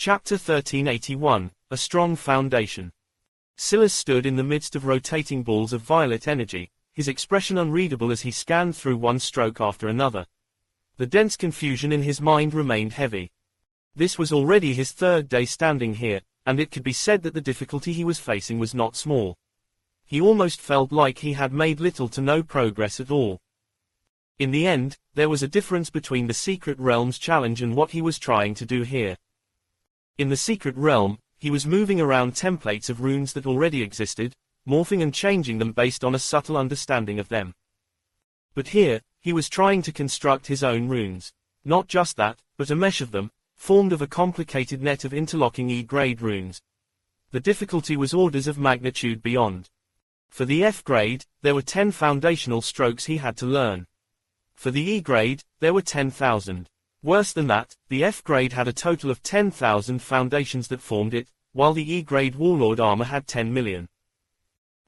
Chapter 1381, A Strong Foundation. Silas stood in the midst of rotating balls of violet energy, his expression unreadable as he scanned through one stroke after another. The dense confusion in his mind remained heavy. This was already his third day standing here, and it could be said that the difficulty he was facing was not small. He almost felt like he had made little to no progress at all. In the end, there was a difference between the Secret Realm's challenge and what he was trying to do here. In the Secret Realm, he was moving around templates of runes that already existed, morphing and changing them based on a subtle understanding of them. But here, he was trying to construct his own runes. Not just that, but a mesh of them, formed of a complicated net of interlocking E-grade runes. The difficulty was orders of magnitude beyond. For the F grade, there were 10 foundational strokes he had to learn. For the E grade, there were 10,000. Worse than that, the F grade had a total of 10,000 foundations that formed it, while the E grade warlord armor had 10 million.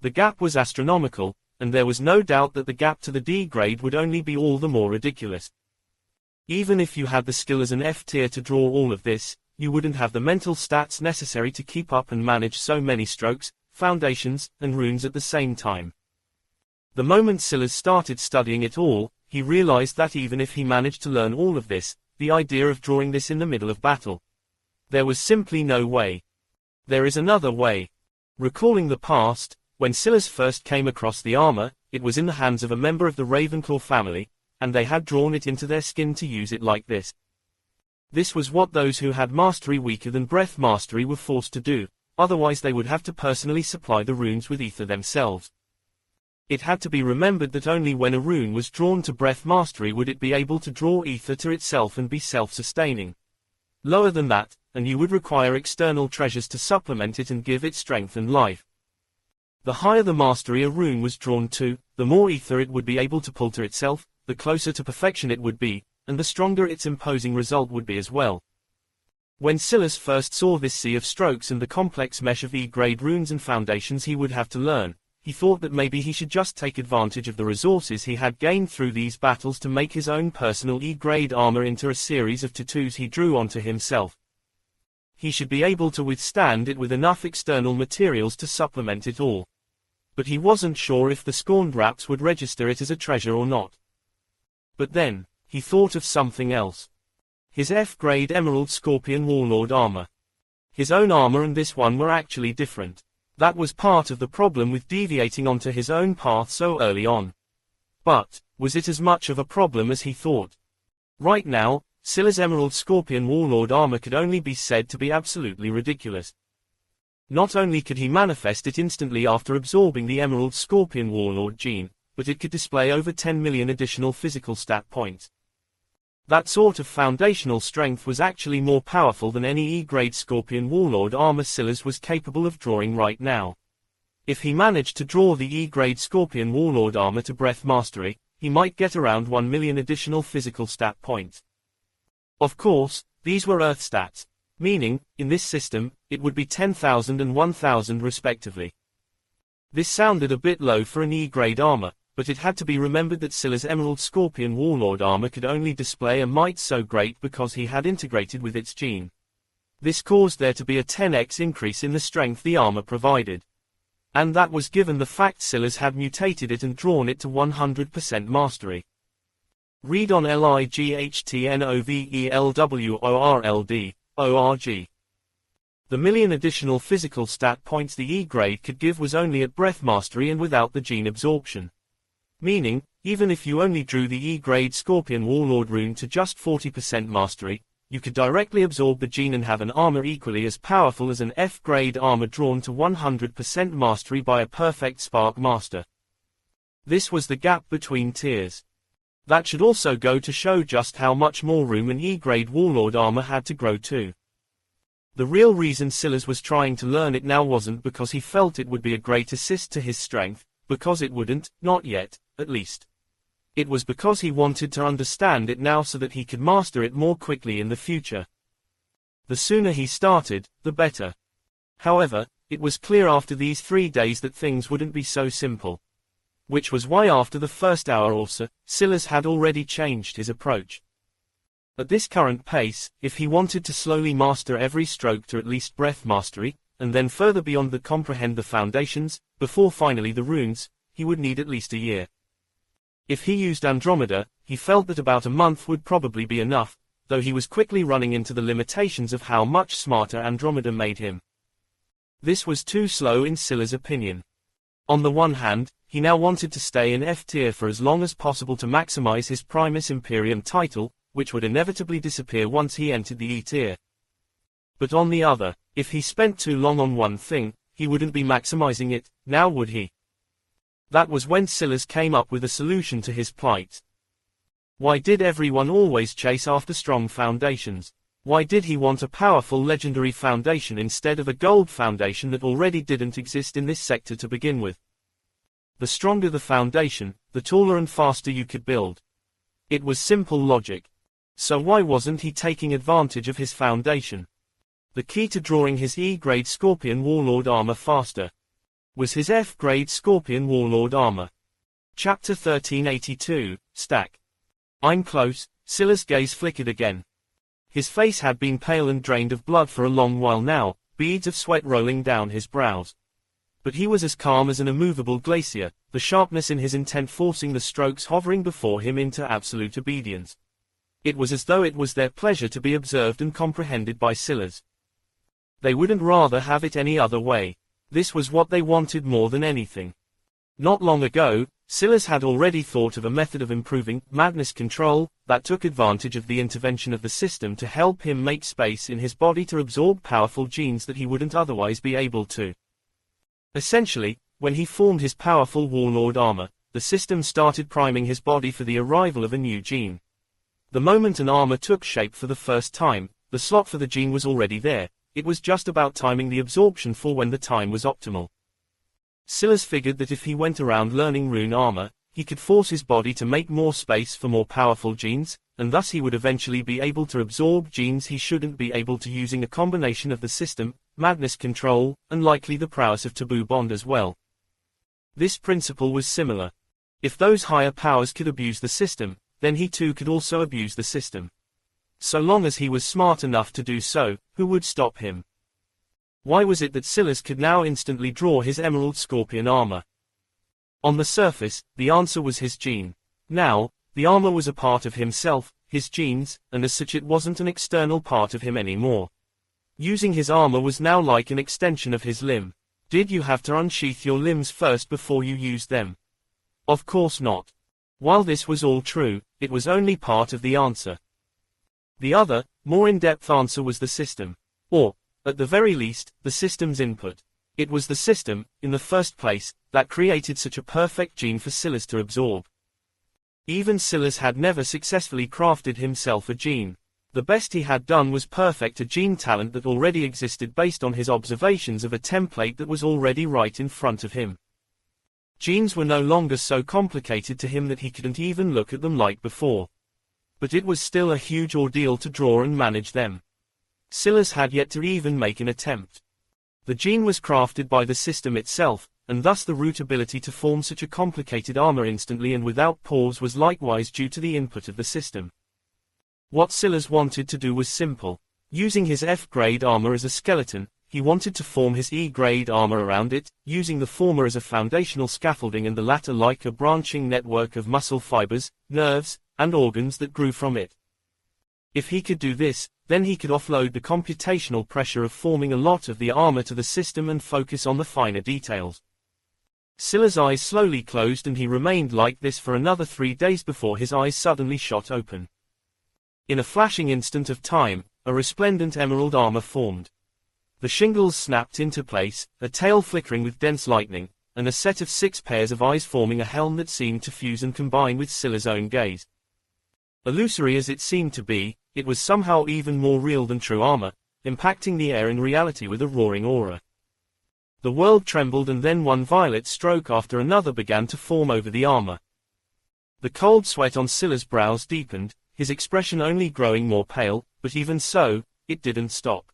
The gap was astronomical, and there was no doubt that the gap to the D grade would only be all the more ridiculous. Even if you had the skill as an F tier to draw all of this, you wouldn't have the mental stats necessary to keep up and manage so many strokes, foundations, and runes at the same time. The moment Silas started studying it all, he realized that even if he managed to learn all of this, the idea of drawing this in the middle of battle, there was simply no way. There is another way. Recalling the past, when Silas first came across the armor, it was in the hands of a member of the Ravenclaw family, and they had drawn it into their skin to use it like this. This was what those who had mastery weaker than breath mastery were forced to do, otherwise they would have to personally supply the runes with ether themselves. It had to be remembered that only when a rune was drawn to breath mastery would it be able to draw ether to itself and be self-sustaining. Lower than that, and you would require external treasures to supplement it and give it strength and life. The higher the mastery a rune was drawn to, the more ether it would be able to pull to itself, the closer to perfection it would be, and the stronger its imposing result would be as well. When Silas first saw this sea of strokes and the complex mesh of E-grade runes and foundations he would have to learn, he thought that maybe he should just take advantage of the resources he had gained through these battles to make his own personal E-grade armor into a series of tattoos he drew onto himself. He should be able to withstand it with enough external materials to supplement it all. But he wasn't sure if the scorned wraps would register it as a treasure or not. But then, he thought of something else. His F-grade Emerald Scorpion Warlord armor. His own armor and this one were actually different. That was part of the problem with deviating onto his own path so early on. But, was it as much of a problem as he thought? Right now, Silas' Emerald Scorpion Warlord armor could only be said to be absolutely ridiculous. Not only could he manifest it instantly after absorbing the Emerald Scorpion Warlord gene, but it could display over 10 million additional physical stat points. That sort of foundational strength was actually more powerful than any E-grade Scorpion Warlord armor Silas was capable of drawing right now. If he managed to draw the E-grade Scorpion Warlord armor to breath mastery, he might get around 1 million additional physical stat points. Of course, these were Earth stats, meaning, in this system, it would be 10,000 and 1,000 respectively. This sounded a bit low for an E-grade armor, but it had to be remembered that Silas' Emerald Scorpion Warlord armor could only display a might so great because he had integrated with its gene. This caused there to be a 10x increase in the strength the armor provided. And that was given the fact Silas had mutated it and drawn it to 100% mastery. Read on LIGHTNOVELWORLD.org. The million additional physical stat points the E-grade could give was only at breath mastery and without the gene absorption. Meaning, even if you only drew the E-grade Scorpion Warlord rune to just 40% mastery, you could directly absorb the gene and have an armor equally as powerful as an F-grade armor drawn to 100% mastery by a perfect Spark Master. This was the gap between tiers. That should also go to show just how much more room an E-grade Warlord armor had to grow to. The real reason Silas was trying to learn it now wasn't because he felt it would be a great assist to his strength, because it wouldn't, not yet, at least. It was because he wanted to understand it now so that he could master it more quickly in the future. The sooner he started, the better. However, it was clear after these 3 days that things wouldn't be so simple. Which was why after the first hour or so, Silas had already changed his approach. At this current pace, if he wanted to slowly master every stroke to at least breath mastery, and then further beyond that comprehend the foundations, before finally the runes, he would need at least a year. If he used Andromeda, he felt that about a month would probably be enough, though he was quickly running into the limitations of how much smarter Andromeda made him. This was too slow in Scylla's opinion. On the one hand, he now wanted to stay in F tier for as long as possible to maximize his Primus Imperium title, which would inevitably disappear once he entered the E tier. But on the other, if he spent too long on one thing, he wouldn't be maximizing it, now would he? That was when Scylla came up with a solution to his plight. Why did everyone always chase after strong foundations? Why did he want a powerful legendary foundation instead of a gold foundation that already didn't exist in this sector to begin with? The stronger the foundation, the taller and faster you could build. It was simple logic. So why wasn't he taking advantage of his foundation? The key to drawing his E-grade Scorpion Warlord armor faster was his F-grade Scorpion Warlord armor. Chapter 1382, Stack. I'm close. Scylla's gaze flickered again. His face had been pale and drained of blood for a long while now, beads of sweat rolling down his brows. But he was as calm as an immovable glacier, the sharpness in his intent forcing the strokes hovering before him into absolute obedience. It was as though it was their pleasure to be observed and comprehended by Scylla's. They wouldn't rather have it any other way. This was what they wanted more than anything. Not long ago, Scylla's had already thought of a method of improving madness control that took advantage of the intervention of the system to help him make space in his body to absorb powerful genes that he wouldn't otherwise be able to. Essentially, when he formed his powerful warlord armor, the system started priming his body for the arrival of a new gene. The moment an armor took shape for the first time, the slot for the gene was already there. It was just about timing the absorption for when the time was optimal. Scylla figured that if he went around learning rune armor, he could force his body to make more space for more powerful genes, and thus he would eventually be able to absorb genes he shouldn't be able to using a combination of the system, madness control, and likely the prowess of taboo bond as well. This principle was similar. If those higher powers could abuse the system, then he too could also abuse the system. So long as he was smart enough to do so, who would stop him? Why was it that Scylla could now instantly draw his Emerald Scorpion armor? On the surface, the answer was his gene. Now, the armor was a part of himself, his genes, and as such it wasn't an external part of him anymore. Using his armor was now like an extension of his limb. Did you have to unsheath your limbs first before you used them? Of course not. While this was all true, it was only part of the answer. The other, more in-depth answer was the system. Or, at the very least, the system's input. It was the system, in the first place, that created such a perfect gene for Scylla to absorb. Even Scylla had never successfully crafted himself a gene. The best he had done was perfect a gene talent that already existed based on his observations of a template that was already right in front of him. Genes were no longer so complicated to him that he couldn't even look at them like before. But it was still a huge ordeal to draw and manage them. Scylla had yet to even make an attempt. The gene was crafted by the system itself, and thus the root ability to form such a complicated armor instantly and without pause was likewise due to the input of the system. What Scylla wanted to do was simple. Using his F-grade armor as a skeleton, he wanted to form his E-grade armor around it, using the former as a foundational scaffolding and the latter like a branching network of muscle fibers, nerves, and organs that grew from it. If he could do this, then he could offload the computational pressure of forming a lot of the armor to the system and focus on the finer details. Scylla's eyes slowly closed and he remained like this for another 3 days before his eyes suddenly shot open. In a flashing instant of time, a resplendent emerald armor formed. The shingles snapped into place, a tail flickering with dense lightning, and a set of 6 pairs of eyes forming a helm that seemed to fuse and combine with Scylla's own gaze. Illusory as it seemed to be, it was somehow even more real than true armor, impacting the air in reality with a roaring aura. The world trembled and then one violet stroke after another began to form over the armor. The cold sweat on Scylla's brows deepened, his expression only growing more pale, but even so, it didn't stop.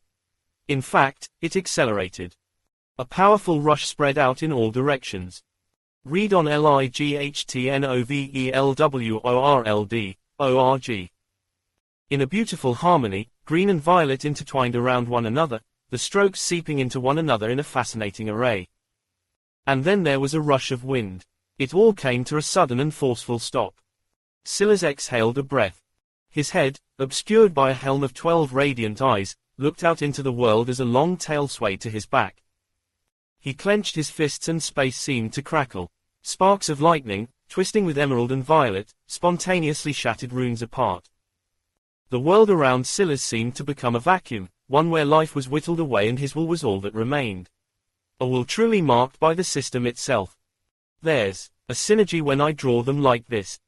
In fact, it accelerated. A powerful rush spread out in all directions. Read on LIGHTNOVELWORLD.org. In a beautiful harmony, green and violet intertwined around one another, the strokes seeping into one another in a fascinating array. And then there was a rush of wind. It all came to a sudden and forceful stop. Silas exhaled a breath. His head, obscured by a helm of 12 radiant eyes, looked out into the world as a long tail swayed to his back. He clenched his fists and space seemed to crackle. Sparks of lightning, twisting with emerald and violet, spontaneously shattered runes apart. The world around Silas seemed to become a vacuum, one where life was whittled away and his will was all that remained. A will truly marked by the system itself. There's a synergy when I draw them like this.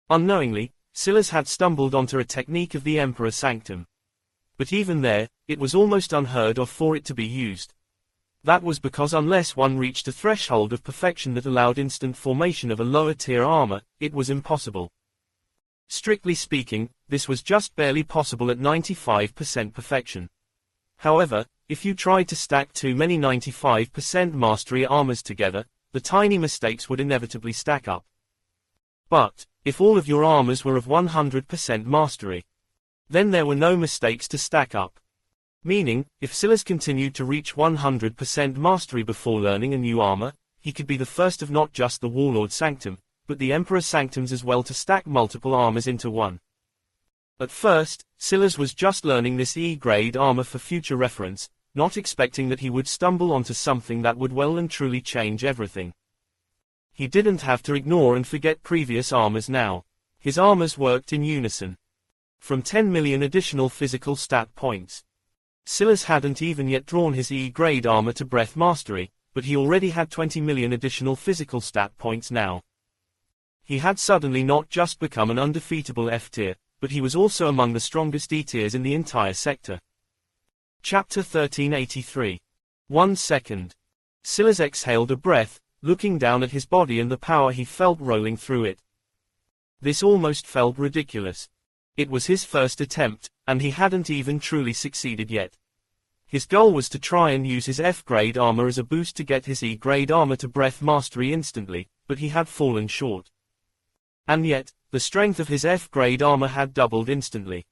Unknowingly, Silas had stumbled onto a technique of the Emperor Sanctum. But even there, it was almost unheard of for it to be used. That was because unless one reached a threshold of perfection that allowed instant formation of a lower-tier armor, it was impossible. Strictly speaking, this was just barely possible at 95% perfection. However, if you tried to stack too many 95% mastery armors together, the tiny mistakes would inevitably stack up. But, if all of your armors were of 100% mastery, then there were no mistakes to stack up. Meaning, if Silas continued to reach 100% mastery before learning a new armor, he could be the first of not just the Warlord Sanctum, but the Emperor Sanctums as well to stack multiple armors into one. At first, Silas was just learning this E-grade armor for future reference, not expecting that he would stumble onto something that would well and truly change everything. He didn't have to ignore and forget previous armors now. His armors worked in unison. From 10 million additional physical stat points. Silas hadn't even yet drawn his E-grade armor to breath mastery, but he already had 20 million additional physical stat points now. He had suddenly not just become an undefeatable F-tier, but he was also among the strongest E-tiers in the entire sector. Chapter 1383. 1 second. Silas exhaled a breath, looking down at his body and the power he felt rolling through it. This almost felt ridiculous. It was his first attempt, and he hadn't even truly succeeded yet. His goal was to try and use his F-grade armor as a boost to get his E-grade armor to breath mastery instantly, but he had fallen short. And yet, the strength of his F-grade armor had doubled instantly.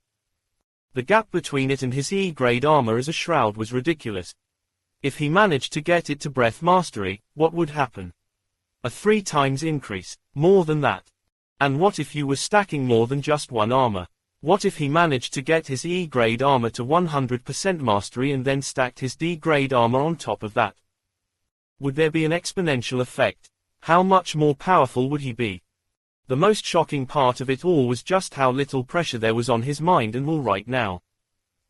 The gap between it and his E-grade armor as a shroud was ridiculous. If he managed to get it to breath mastery, what would happen? A 3 times increase, more than that. And what if you were stacking more than just one armor? What if he managed to get his E-grade armor to 100% mastery and then stacked his D-grade armor on top of that? Would there be an exponential effect? How much more powerful would he be? The most shocking part of it all was just how little pressure there was on his mind and will right now.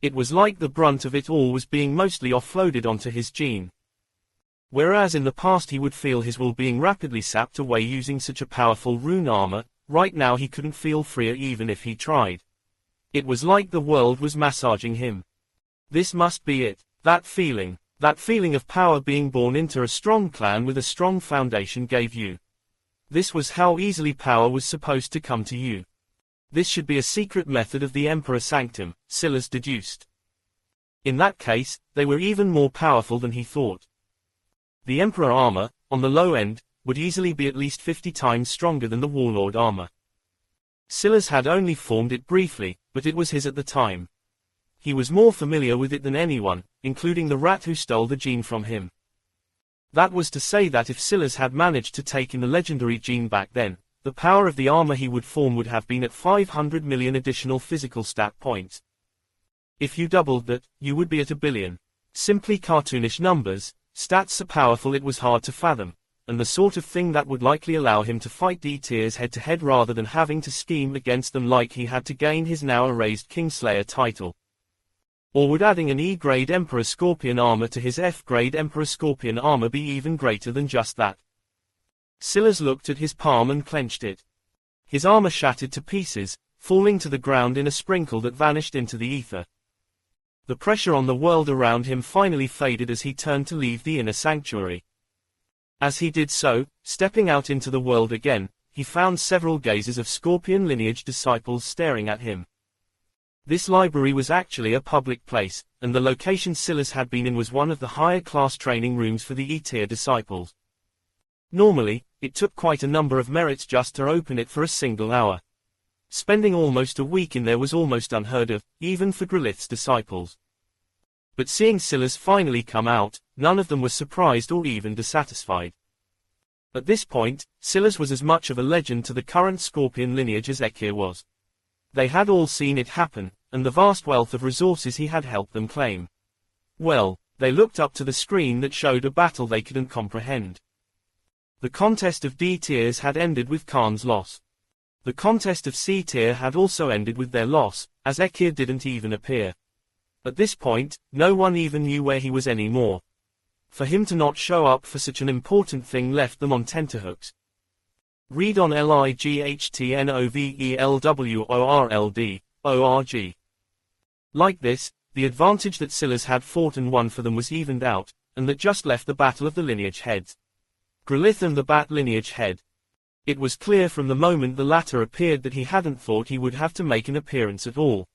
It was like the brunt of it all was being mostly offloaded onto his gene. Whereas in the past he would feel his will being rapidly sapped away using such a powerful rune armor, right now he couldn't feel freer even if he tried. It was like the world was massaging him. This must be it. That feeling of power being born into a strong clan with a strong foundation gave you. This was how easily power was supposed to come to you. This should be a secret method of the Emperor Sanctum, Silas deduced. In that case, they were even more powerful than he thought. The Emperor armor, on the low end, would easily be at least 50 times stronger than the Warlord armor. Silas had only formed it briefly, but it was his at the time. He was more familiar with it than anyone, including the rat who stole the gene from him. That was to say that if Silas had managed to take in the legendary gene back then, the power of the armor he would form would have been at 500 million additional physical stat points. If you doubled that, you would be at 1 billion. Simply cartoonish numbers, stats so powerful it was hard to fathom, and the sort of thing that would likely allow him to fight D-tiers head-to-head rather than having to scheme against them like he had to gain his now erased Kingslayer title. Or would adding an E-grade Emperor Scorpion armor to his F-grade Emperor Scorpion armor be even greater than just that? Silas looked at his palm and clenched it. His armor shattered to pieces, falling to the ground in a sprinkle that vanished into the ether. The pressure on the world around him finally faded as he turned to leave the inner sanctuary. As he did so, stepping out into the world again, he found several gazes of Scorpion lineage disciples staring at him. This library was actually a public place, and the location Silas had been in was one of the higher class training rooms for the E-tier disciples. Normally, it took quite a number of merits just to open it for a single hour. Spending almost a week in there was almost unheard of, even for Grelith's disciples. But seeing Silas finally come out, none of them was surprised or even dissatisfied. At this point, Silas was as much of a legend to the current Scorpion lineage as Heir was. They had all seen it happen, and the vast wealth of resources he had helped them claim. Well, they looked up to the screen that showed a battle they couldn't comprehend. The contest of D tiers had ended with Khan's loss. The contest of C tier had also ended with their loss, as Heir didn't even appear. At this point, no one even knew where he was anymore. For him to not show up for such an important thing left them on tenterhooks. Read on LIGHTNOVELWORLD.org. Like this, the advantage that Silas had fought and won for them was evened out, and that just left the battle of the lineage heads. Grelith and the Bat lineage head. It was clear from the moment the latter appeared that he hadn't thought he would have to make an appearance at all.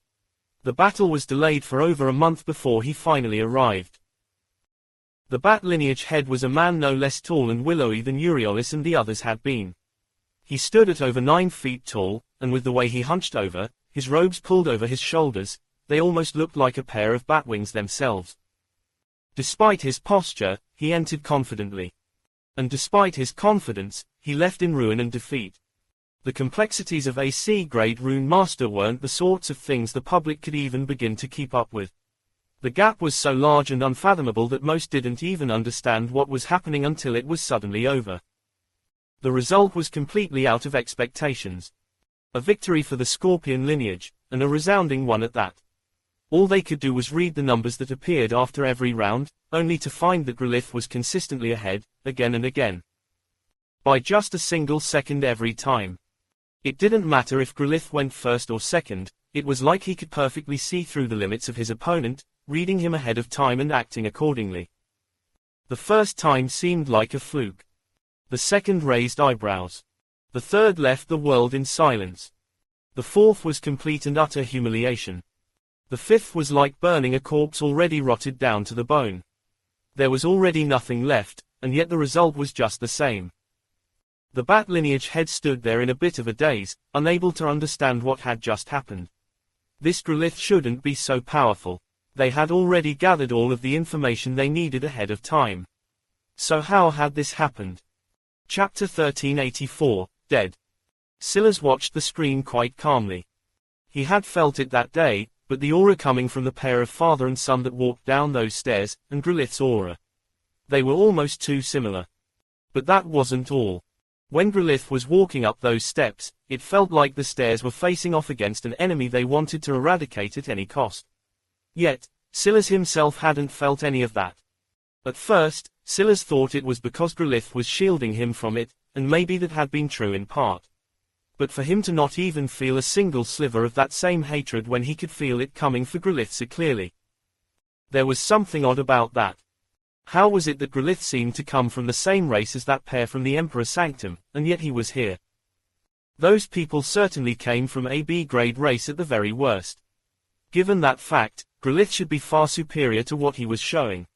The battle was delayed for over a month before he finally arrived. The Bat lineage head was a man no less tall and willowy than Aureolus and the others had been. He stood at over 9 feet tall, and with the way he hunched over, his robes pulled over his shoulders, they almost looked like a pair of bat wings themselves. Despite his posture, he entered confidently. And despite his confidence, he left in ruin and defeat. The complexities of a C-grade rune master weren't the sorts of things the public could even begin to keep up with. The gap was so large and unfathomable that most didn't even understand what was happening until it was suddenly over. The result was completely out of expectations. A victory for the Scorpion lineage, and a resounding one at that. All they could do was read the numbers that appeared after every round, only to find that Grelith was consistently ahead, again and again. By just a single second every time. It didn't matter if Grelith went first or second, it was like he could perfectly see through the limits of his opponent, reading him ahead of time and acting accordingly. The first time seemed like a fluke. The second raised eyebrows. The third left the world in silence. The fourth was complete and utter humiliation. The fifth was like burning a corpse already rotted down to the bone. There was already nothing left, and yet the result was just the same. The Bat lineage head stood there in a bit of a daze, unable to understand what had just happened. This Grelith shouldn't be so powerful. They had already gathered all of the information they needed ahead of time. So how had this happened? Chapter 1384, Dead. Silas watched the screen quite calmly. He had felt it that day, but the aura coming from the pair of father and son that walked down those stairs, and Grelith's aura. They were almost too similar. But that wasn't all. When Grelith was walking up those steps, it felt like the stairs were facing off against an enemy they wanted to eradicate at any cost. Yet, Silas himself hadn't felt any of that. At first, Silas thought it was because Grelith was shielding him from it, and maybe that had been true in part. But for him to not even feel a single sliver of that same hatred when he could feel it coming for Grelith so clearly. There was something odd about that. How was it that Grelith seemed to come from the same race as that pair from the Emperor's Sanctum, and yet he was here? Those people certainly came from a B-grade race at the very worst. Given that fact, Grelith should be far superior to what he was showing.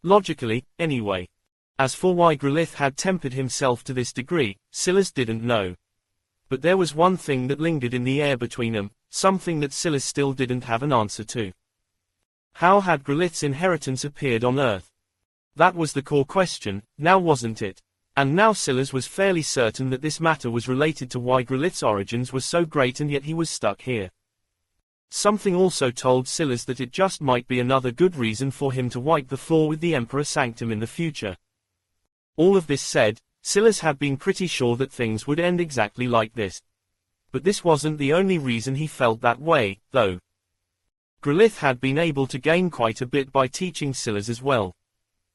Logically, anyway. As for why Grelith had tempered himself to this degree, Silas didn't know. But there was one thing that lingered in the air between them, something that Silas still didn't have an answer to. How had Grelith's inheritance appeared on Earth? That was the core question, now wasn't it? And now Silas was fairly certain that this matter was related to why Grelith's origins were so great and yet he was stuck here. Something also told Silas that it just might be another good reason for him to wipe the floor with the Emperor Sanctum in the future. All of this said, Silas had been pretty sure that things would end exactly like this. But this wasn't the only reason he felt that way, though. Grelith had been able to gain quite a bit by teaching Silas as well.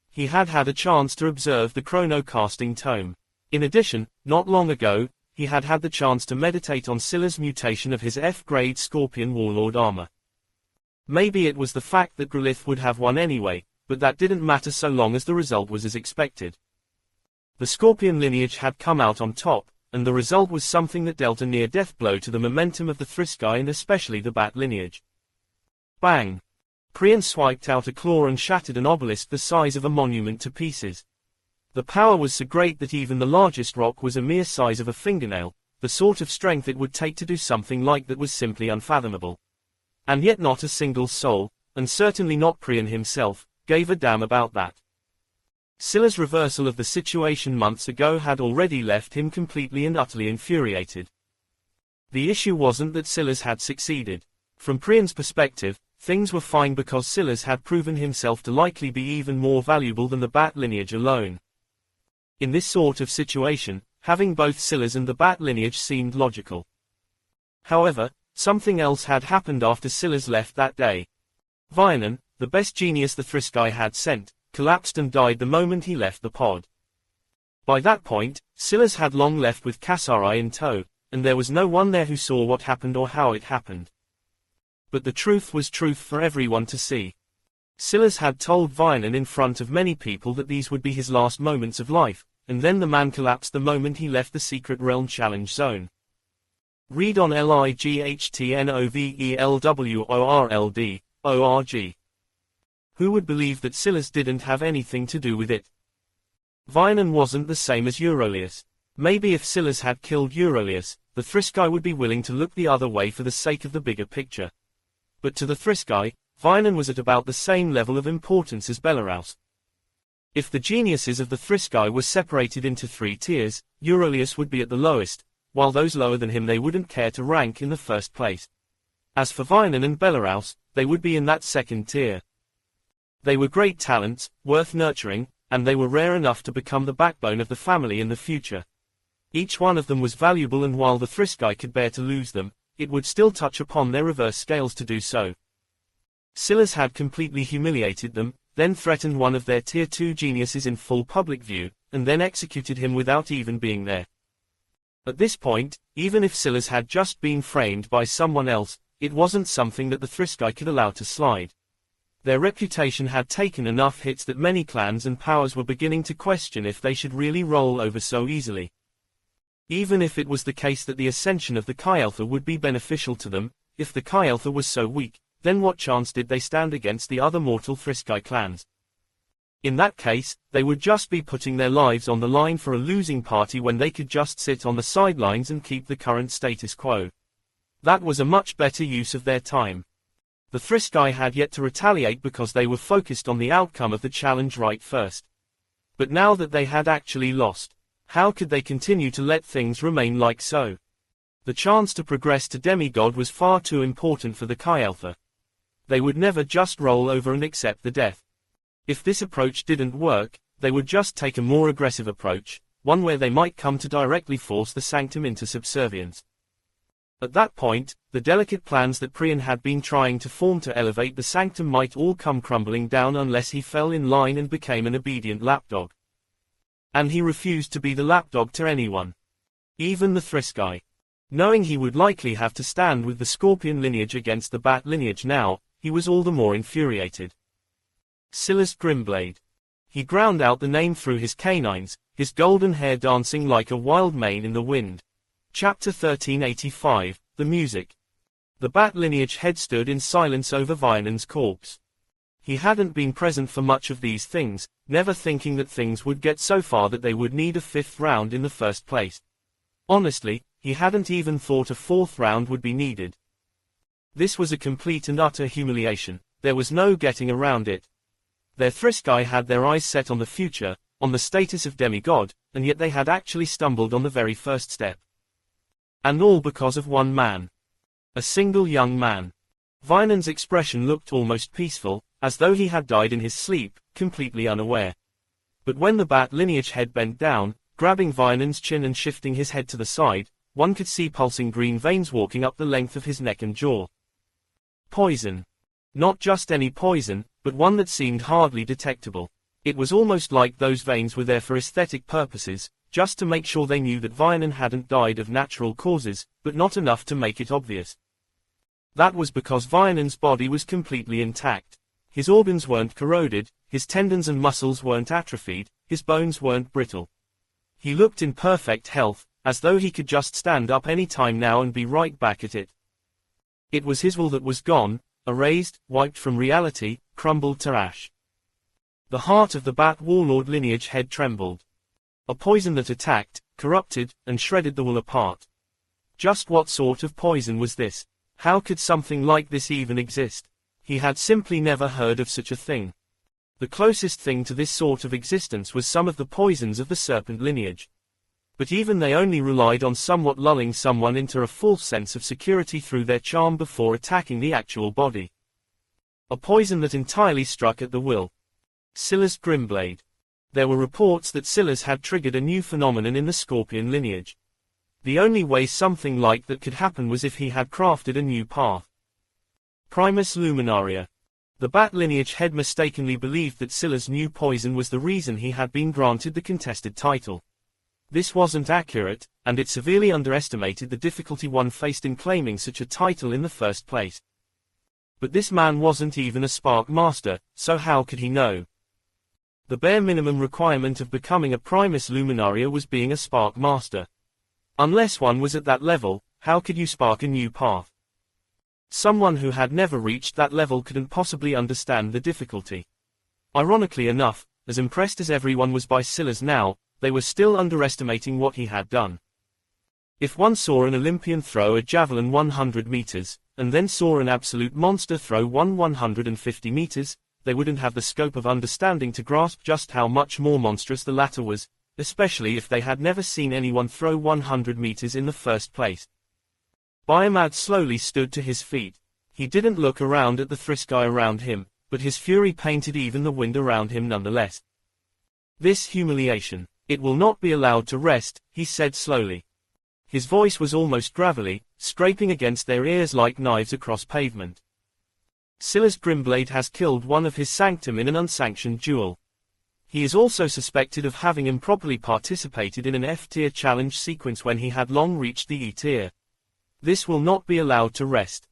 He had had a chance to observe the chronocasting tome. In addition, not long ago, he had had the chance to meditate on Silas' mutation of his F-grade Scorpion Warlord armor. Maybe it was the fact that Grelith would have won anyway, but that didn't matter so long as the result was as expected. The Scorpion lineage had come out on top, and the result was something that dealt a near-death blow to the momentum of the Thriskai and especially the Bat lineage. Bang! Prian swiped out a claw and shattered an obelisk the size of a monument to pieces. The power was so great that even the largest rock was a mere size of a fingernail, the sort of strength it would take to do something like that was simply unfathomable. And yet not a single soul, and certainly not Priyan himself, gave a damn about that. Scylla's reversal of the situation months ago had already left him completely and utterly infuriated. The issue wasn't that Scylla's had succeeded. From Priyan's perspective, things were fine because Scylla's had proven himself to likely be even more valuable than the Bat lineage alone. In this sort of situation, having both Scylla's and the Bat lineage seemed logical. However, something else had happened after Scylla's left that day. Vianen, the best genius the Thriskai had sent, collapsed and died the moment he left the pod. By that point, Scylla's had long left with Kasari in tow, and there was no one there who saw what happened or how it happened. But the truth was truth for everyone to see. Scylla's had told Vianen in front of many people that these would be his last moments of life, and then the man collapsed the moment he left the Secret Realm Challenge Zone. Read on LIGHTNOVELWORLD.org. Who would believe that Scylla's didn't have anything to do with it? Vianen wasn't the same as Eurolius. Maybe if Scylla's had killed Eurolius, the Thriskai would be willing to look the other way for the sake of the bigger picture. But to the Thriskai, Vianen was at about the same level of importance as Beleraus. If the geniuses of the Thriskai were separated into 3 tiers, Eurolius would be at the lowest, while those lower than him they wouldn't care to rank in the first place. As for Vianen and Beleraus, they would be in that second tier. They were great talents, worth nurturing, and they were rare enough to become the backbone of the family in the future. Each one of them was valuable, and while the Thriskai could bear to lose them, it would still touch upon their reverse scales to do so. Scylla's had completely humiliated them, then threatened one of their Tier 2 geniuses in full public view, and then executed him without even being there. At this point, even if Scylla's had just been framed by someone else, it wasn't something that the Thriskai could allow to slide. Their reputation had taken enough hits that many clans and powers were beginning to question if they should really roll over so easily. Even if it was the case that the ascension of the Chaosheir would be beneficial to them, if the Chaosheir was so weak, then what chance did they stand against the other mortal Thriskai clans? In that case, they would just be putting their lives on the line for a losing party when they could just sit on the sidelines and keep the current status quo. That was a much better use of their time. The Thriskai had yet to retaliate because they were focused on the outcome of the challenge right first. But now that they had actually lost, how could they continue to let things remain like so? The chance to progress to demigod was far too important for the Chaosheir. They would never just roll over and accept the death. If this approach didn't work, they would just take a more aggressive approach, one where they might come to directly force the Sanctum into subservience. At that point, the delicate plans that Priyan had been trying to form to elevate the Sanctum might all come crumbling down unless he fell in line and became an obedient lapdog. And he refused to be the lapdog to anyone. Even the Thriskai. Knowing he would likely have to stand with the Scorpion lineage against the Bat lineage now, he was all the more infuriated. Scylla's Grimblade. He ground out the name through his canines, his golden hair dancing like a wild mane in the wind. Chapter 1385, The Music. The Bat lineage head stood in silence over Vianen's corpse. He hadn't been present for much of these things, never thinking that things would get so far that they would need a 5th round in the first place. Honestly, he hadn't even thought a 4th round would be needed. This was a complete and utter humiliation, there was no getting around it. Their Thriskai had their eyes set on the future, on the status of demigod, and yet they had actually stumbled on the very first step. And all because of one man. A single young man. Vianen's expression looked almost peaceful, as though he had died in his sleep, completely unaware. But when the Bat lineage head bent down, grabbing Vianen's chin and shifting his head to the side, one could see pulsing green veins walking up the length of his neck and jaw. Poison. Not just any poison, but one that seemed hardly detectable. It was almost like those veins were there for aesthetic purposes, just to make sure they knew that Vianen hadn't died of natural causes, but not enough to make it obvious. That was because Vianen's body was completely intact. His organs weren't corroded, his tendons and muscles weren't atrophied, his bones weren't brittle. He looked in perfect health, as though he could just stand up any time now and be right back at it. It was his will that was gone, erased, wiped from reality, crumbled to ash. The heart of the Bat warlord lineage head trembled. A poison that attacked, corrupted, and shredded the will apart. Just what sort of poison was this? How could something like this even exist? He had simply never heard of such a thing. The closest thing to this sort of existence was some of the poisons of the serpent lineage. But even they only relied on somewhat lulling someone into a false sense of security through their charm before attacking the actual body. A poison that entirely struck at the will. Scylla's Grimblade. There were reports that Scylla's had triggered a new phenomenon in the scorpion lineage. The only way something like that could happen was if he had crafted a new path. Primus Luminaria. The bat lineage head mistakenly believed that Scylla's new poison was the reason he had been granted the contested title. This wasn't accurate, and it severely underestimated the difficulty one faced in claiming such a title in the first place. But this man wasn't even a Spark Master, so how could he know? The bare minimum requirement of becoming a Primus Luminaria was being a Spark Master. Unless one was at that level, how could you spark a new path? Someone who had never reached that level couldn't possibly understand the difficulty. Ironically enough, as impressed as everyone was by Scylla's now, they were still underestimating what he had done. If one saw an Olympian throw a javelin 100 meters, and then saw an absolute monster throw one 150 meters, they wouldn't have the scope of understanding to grasp just how much more monstrous the latter was, especially if they had never seen anyone throw 100 meters in the first place. Biomad slowly stood to his feet. He didn't look around at the Thriskai around him, but his fury painted even the wind around him nonetheless. This humiliation. It will not be allowed to rest, he said slowly. His voice was almost gravelly, scraping against their ears like knives across pavement. Scylla's Grimblade has killed one of his sanctum in an unsanctioned duel. He is also suspected of having improperly participated in an F-tier challenge sequence when he had long reached the E-tier. This will not be allowed to rest.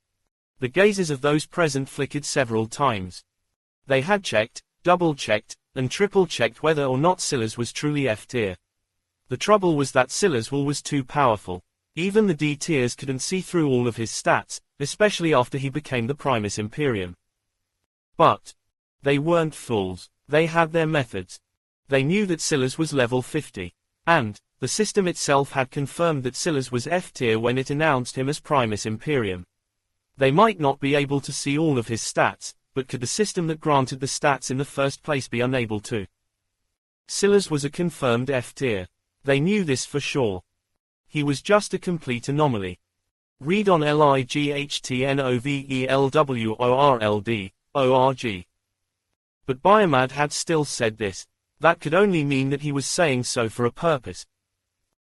The gazes of those present flickered several times. They had checked, double-checked, and triple-checked whether or not Scylla's was truly F-tier. The trouble was that Scylla's will was too powerful. Even the D-tiers couldn't see through all of his stats, especially after he became the Primus Imperium. But they weren't fools. They had their methods. They knew that Scylla's was level 50. And the system itself had confirmed that Scylla's was F-tier when it announced him as Primus Imperium. They might not be able to see all of his stats, but could the system that granted the stats in the first place be unable to? Scylla's was a confirmed F-tier. They knew this for sure. He was just a complete anomaly. Read on LIGHTNOVELWORLD.org. But Biomad had still said this. That could only mean that he was saying so for a purpose.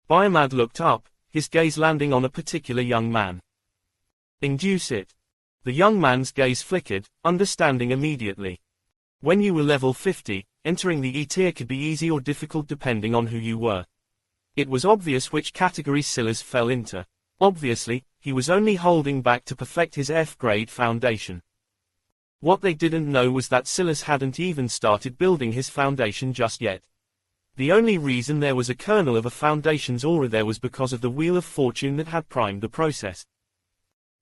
Biomad looked up, his gaze landing on a particular young man. Induce it. The young man's gaze flickered, understanding immediately. When you were level 50, entering the E-tier could be easy or difficult depending on who you were. It was obvious which category Scylla's fell into. Obviously, he was only holding back to perfect his F-grade foundation. What they didn't know was that Scylla's hadn't even started building his foundation just yet. The only reason there was a kernel of a foundation's aura there was because of the Wheel of Fortune that had primed the process.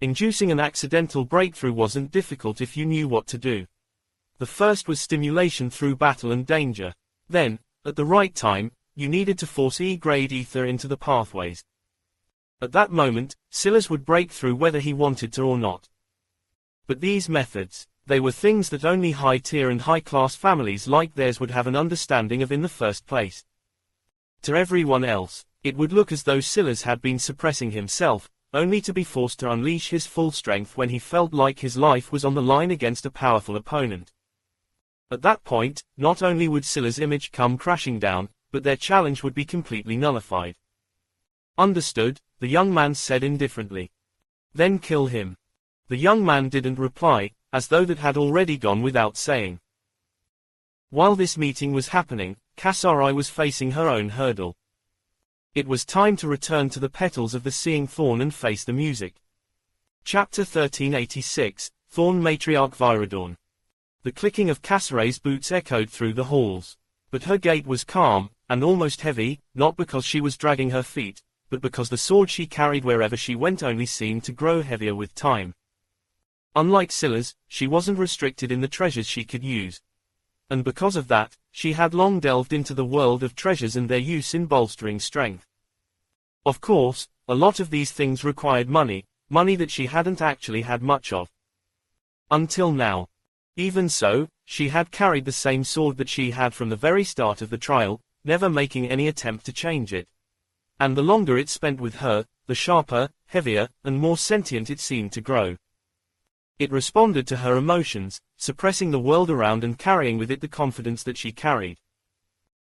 Inducing an accidental breakthrough wasn't difficult if you knew what to do. The first was stimulation through battle and danger. Then, at the right time, you needed to force E-grade ether into the pathways. At that moment, Scylla's would break through whether he wanted to or not. But these methods, they were things that only high-tier and high-class families like theirs would have an understanding of in the first place. To everyone else, it would look as though Scylla's had been suppressing himself, only to be forced to unleash his full strength when he felt like his life was on the line against a powerful opponent. At that point, not only would Scylla's image come crashing down, but their challenge would be completely nullified. Understood, the young man said indifferently. Then kill him. The young man didn't reply, as though that had already gone without saying. While this meeting was happening, Kasari was facing her own hurdle. It was time to return to the petals of the Seeing Thorn and face the music. Chapter 1386, Thorn Matriarch Viridorn. The clicking of Kasari's boots echoed through the halls. But her gait was calm, and almost heavy, not because she was dragging her feet, but because the sword she carried wherever she went only seemed to grow heavier with time. Unlike Scylla's, she wasn't restricted in the treasures she could use. And because of that, she had long delved into the world of treasures and their use in bolstering strength. Of course, a lot of these things required money, money that she hadn't actually had much of. Until now. Even so, she had carried the same sword that she had from the very start of the trial, never making any attempt to change it. And the longer it spent with her, the sharper, heavier, and more sentient it seemed to grow. It responded to her emotions, suppressing the world around and carrying with it the confidence that she carried.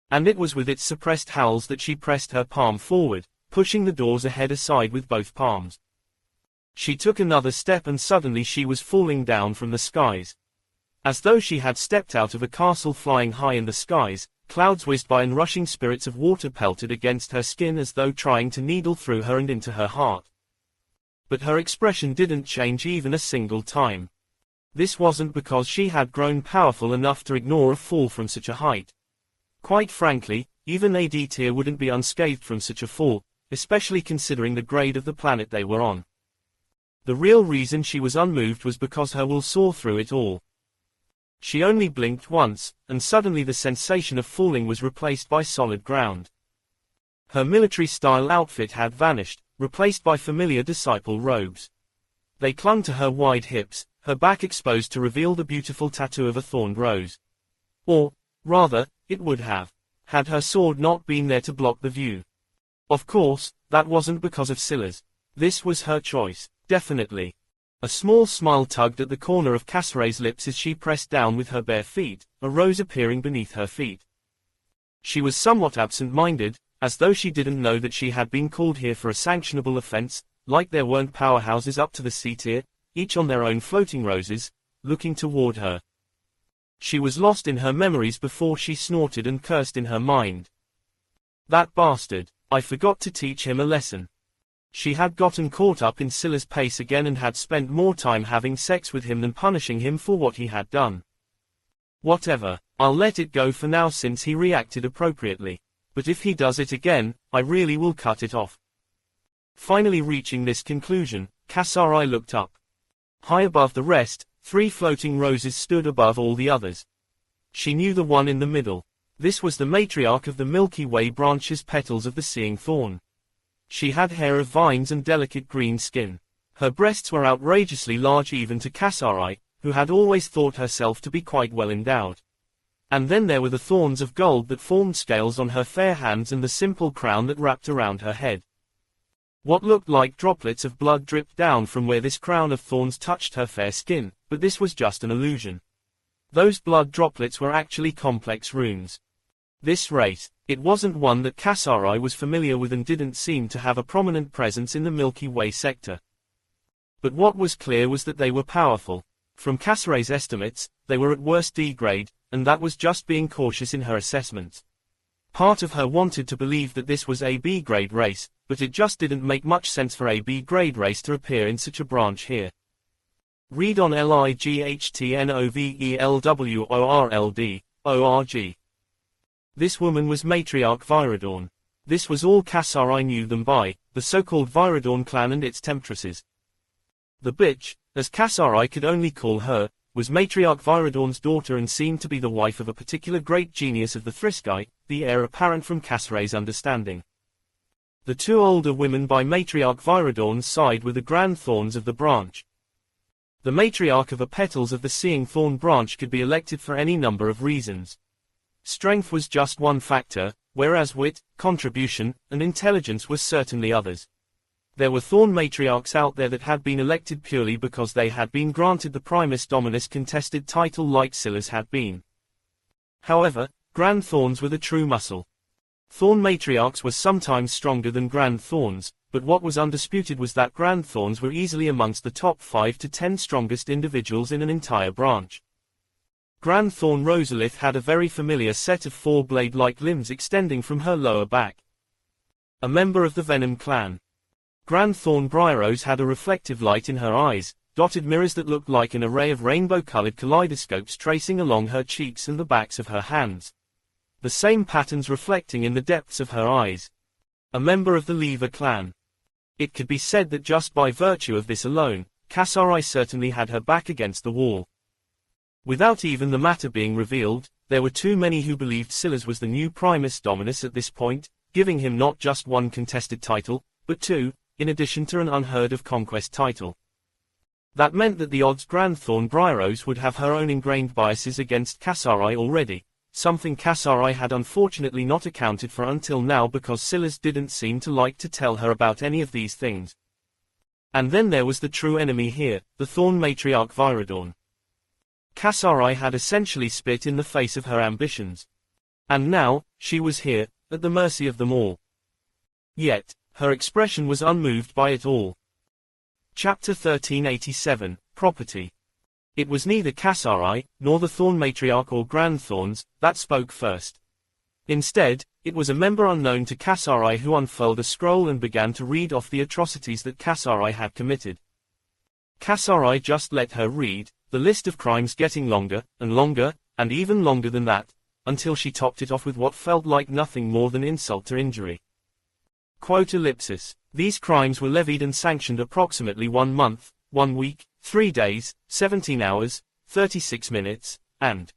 And it was with its suppressed howls that she pressed her palm forward, pushing the doors ahead aside with both palms. She took another step and suddenly she was falling down from the skies. As though she had stepped out of a castle flying high in the skies, clouds whizzed by and rushing spirits of water pelted against her skin as though trying to needle through her and into her heart. But her expression didn't change even a single time. This wasn't because she had grown powerful enough to ignore a fall from such a height. Quite frankly, even a D tier wouldn't be unscathed from such a fall, especially considering the grade of the planet they were on. The real reason she was unmoved was because her will saw through it all. She only blinked once, and suddenly the sensation of falling was replaced by solid ground. Her military-style outfit had vanished, replaced by familiar disciple robes. They clung to her wide hips, her back exposed to reveal the beautiful tattoo of a thorned rose. Or, rather, it would have, had her sword not been there to block the view. Of course, that wasn't because of Scylla's. This was her choice, definitely. A small smile tugged at the corner of Cassere's lips as she pressed down with her bare feet, a rose appearing beneath her feet. She was somewhat absent-minded, as though she didn't know that she had been called here for a sanctionable offense, like there weren't powerhouses up to the C tier, each on their own floating roses, looking toward her. She was lost in her memories before she snorted and cursed in her mind. That bastard, I forgot to teach him a lesson. She had gotten caught up in Scylla's pace again and had spent more time having sex with him than punishing him for what he had done. Whatever, I'll let it go for now since he reacted appropriately. But if he does it again, I really will cut it off. Finally reaching this conclusion, Cassari looked up. High above the rest, 3 floating roses stood above all the others. She knew the one in the middle. This was the matriarch of the Milky Way branches, petals of the seeing thorn. She had hair of vines and delicate green skin. Her breasts were outrageously large even to Cassari, who had always thought herself to be quite well endowed. And then there were the thorns of gold that formed scales on her fair hands and the simple crown that wrapped around her head. What looked like droplets of blood dripped down from where this crown of thorns touched her fair skin, but this was just an illusion. Those blood droplets were actually complex runes. This race, it wasn't one that Cassari was familiar with and didn't seem to have a prominent presence in the Milky Way sector. But what was clear was that they were powerful. From Cassari's estimates, they were at worst D grade, and that was just being cautious in her assessments. Part of her wanted to believe that this was a B grade race, but it just didn't make much sense for a B grade race to appear in such a branch here. Read on LIGHTNOVELWORLD.org. This woman was Matriarch Viridorn. This was all Cassari knew them by, the so-called Viridorn clan and its temptresses. The bitch, as Cassari could only call her, was Matriarch Viridorn's daughter and seemed to be the wife of a particular great genius of the Thriskai, the heir apparent from Cassari's understanding. The 2 older women by Matriarch Viridorn's side were the grand thorns of the branch. The matriarch of a petals of the seeing thorn branch could be elected for any number of reasons. Strength was just one factor, whereas wit, contribution, and intelligence were certainly others. There were thorn matriarchs out there that had been elected purely because they had been granted the Primus Dominus contested title like Scylla's had been. However, grand thorns were the true muscle. Thorn matriarchs were sometimes stronger than grand thorns, but what was undisputed was that grand thorns were easily amongst the top 5 to 10 strongest individuals in an entire branch. Grand Thorn Rosalith had a very familiar set of 4 blade-like limbs extending from her lower back. A member of the Venom clan. Grand Thorn Briarrose had a reflective light in her eyes, dotted mirrors that looked like an array of rainbow-colored kaleidoscopes tracing along her cheeks and the backs of her hands. The same patterns reflecting in the depths of her eyes. A member of the Lever clan. It could be said that just by virtue of this alone, Cassari certainly had her back against the wall. Without even the matter being revealed, there were too many who believed Scylla's was the new Primus Dominus at this point, giving him not just 1 contested title, but 2, in addition to an unheard-of conquest title. That meant that the odds Grandthorn Bryrose would have her own ingrained biases against chaosheir already, something chaosheir had unfortunately not accounted for until now because Silas didn't seem to like to tell her about any of these things. And then there was the true enemy here, the Thorn Matriarch Viridorn. Chaosheir had essentially spit in the face of her ambitions. And now, she was here, at the mercy of them all. Yet, her expression was unmoved by it all. Chapter 1387, Property. It was neither chaosheir, nor the Thorn Matriarch or Grandthorns, that spoke first. Instead, it was a member unknown to chaosheir who unfurled a scroll and began to read off the atrocities that chaosheir had committed. Chaosheir just let her read, the list of crimes getting longer, and even longer than that, until she topped it off with what felt like nothing more than insult to injury. Quote ellipsis. These crimes were levied and sanctioned approximately 1 month, 1 week, 3 days, 17 hours, 36 minutes, and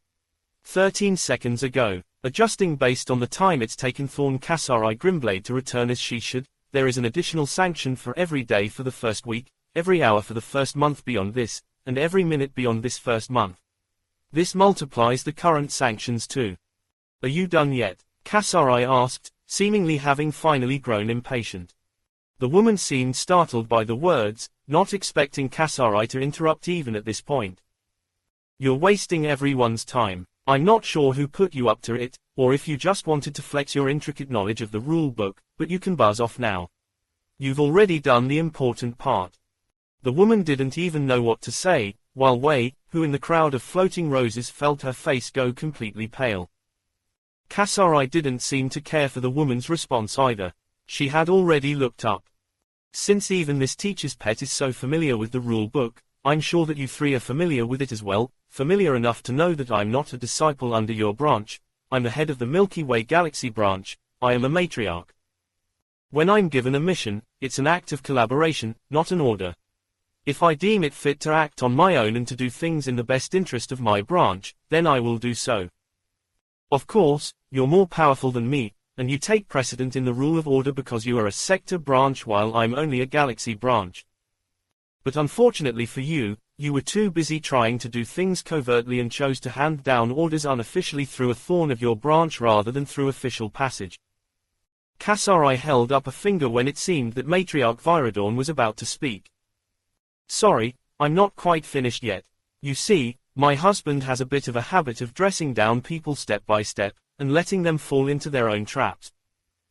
13 seconds ago. Adjusting based on the time it's taken Thorn chaosheir Grimblade to return as she should, there is an additional sanction for every day for the first week, every hour for the first month beyond this, and every minute beyond this first month. This multiplies the current sanctions too. Are you done yet? Chaosheir asked, seemingly having finally grown impatient. The woman seemed startled by the words, not expecting chaosheir to interrupt even at this point. You're wasting everyone's time. I'm not sure who put you up to it, or if you just wanted to flex your intricate knowledge of the rulebook, but you can buzz off now. You've already done the important part. The woman didn't even know what to say, while Wei, who in the crowd of floating roses felt her face go completely pale. Chaosheir didn't seem to care for the woman's response either. She had already looked up. Since even this teacher's pet is so familiar with the rule book, I'm sure that you three are familiar with it as well, familiar enough to know that I'm not a disciple under your branch, I'm the head of the Milky Way Galaxy branch, I am a matriarch. When I'm given a mission, it's an act of collaboration, not an order. If I deem it fit to act on my own and to do things in the best interest of my branch, then I will do so. Of course, you're more powerful than me, and you take precedent in the rule of order because you are a sector branch while I'm only a galaxy branch. But unfortunately for you, you were too busy trying to do things covertly and chose to hand down orders unofficially through a thorn of your branch rather than through official passage. Chaosheir held up a finger when it seemed that Matriarch Viridorn was about to speak. Sorry, I'm not quite finished yet. You see, my husband has a bit of a habit of dressing down people step by step, and letting them fall into their own traps.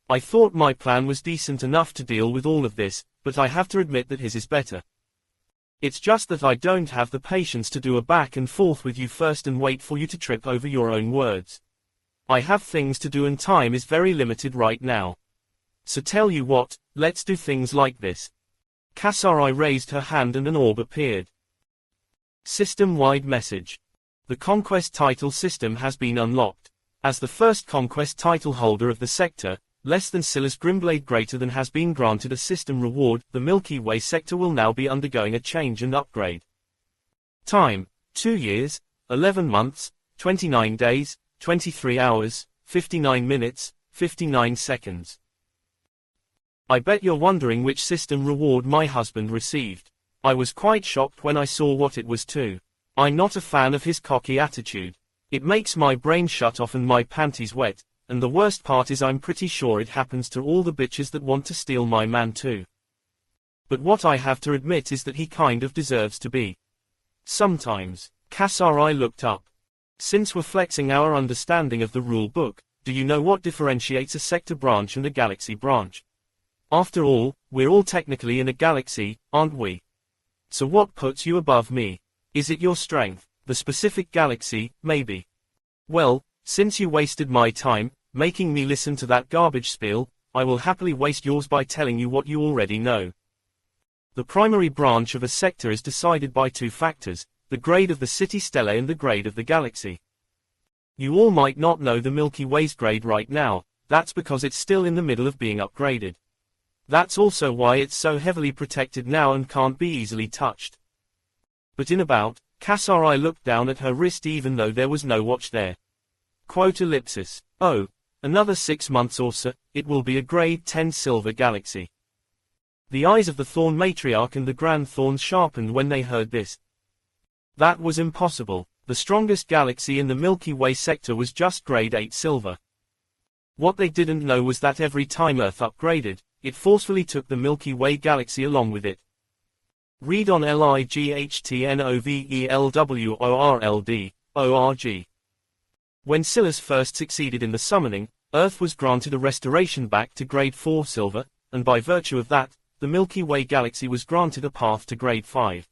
I thought my plan was decent enough to deal with all of this, but I have to admit that his is better. It's just that I don't have the patience to do a back and forth with you first and wait for you to trip over your own words. I have things to do and time is very limited right now. So tell you what, let's do things like this. Chaosheir raised her hand and an orb appeared. System-wide message. The Conquest title system has been unlocked. As the first Conquest title holder of the sector, less than Silas Grimblade greater than has been granted a system reward, the Milky Way sector will now be undergoing a change and upgrade. Time, 2 years, 11 months, 29 days, 23 hours, 59 minutes, 59 seconds. I bet you're wondering which system reward my husband received. I was quite shocked when I saw what it was too. I'm not a fan of his cocky attitude. It makes my brain shut off and my panties wet, and the worst part is I'm pretty sure it happens to all the bitches that want to steal my man too. But what I have to admit is that he kind of deserves to be. Sometimes. Chaosheir looked up. Since we're flexing our understanding of the rule book, do you know what differentiates a sector branch and a galaxy branch? After all, we're all technically in a galaxy, aren't we? So what puts you above me? Is it your strength? The specific galaxy, maybe? Well, since you wasted my time, making me listen to that garbage spiel, I will happily waste yours by telling you what you already know. The primary branch of a sector is decided by 2 factors, the grade of the city stele and the grade of the galaxy. You all might not know the Milky Way's grade right now, that's because it's still in the middle of being upgraded. That's also why it's so heavily protected now and can't be easily touched. But in about, Chaosheir looked down at her wrist even though there was no watch there. Quote ellipsis. Oh, another 6 months or so, it will be a grade 10 silver galaxy. The eyes of the Thorn Matriarch and the Grand Thorns sharpened when they heard this. That was impossible. The strongest galaxy in the Milky Way sector was just grade 8 silver. What they didn't know was that every time Earth upgraded, it forcefully took the Milky Way galaxy along with it. Read on LIGHTNOVELWORLD.org. When Silas first succeeded in the summoning, Earth was granted a restoration back to grade 4 silver, and by virtue of that, the Milky Way galaxy was granted a path to grade 5.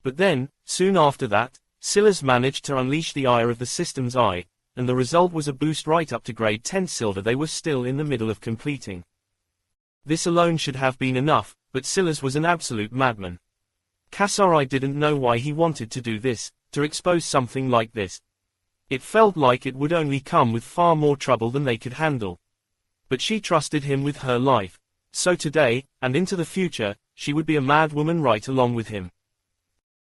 But then, soon after that, Silas managed to unleash the ire of the system's eye, and the result was a boost right up to grade 10 silver they were still in the middle of completing. This alone should have been enough, but Silas was an absolute madman. chaosheir didn't know why he wanted to do this, to expose something like this. It felt like it would only come with far more trouble than they could handle. But she trusted him with her life. So today, and into the future, she would be a mad woman right along with him.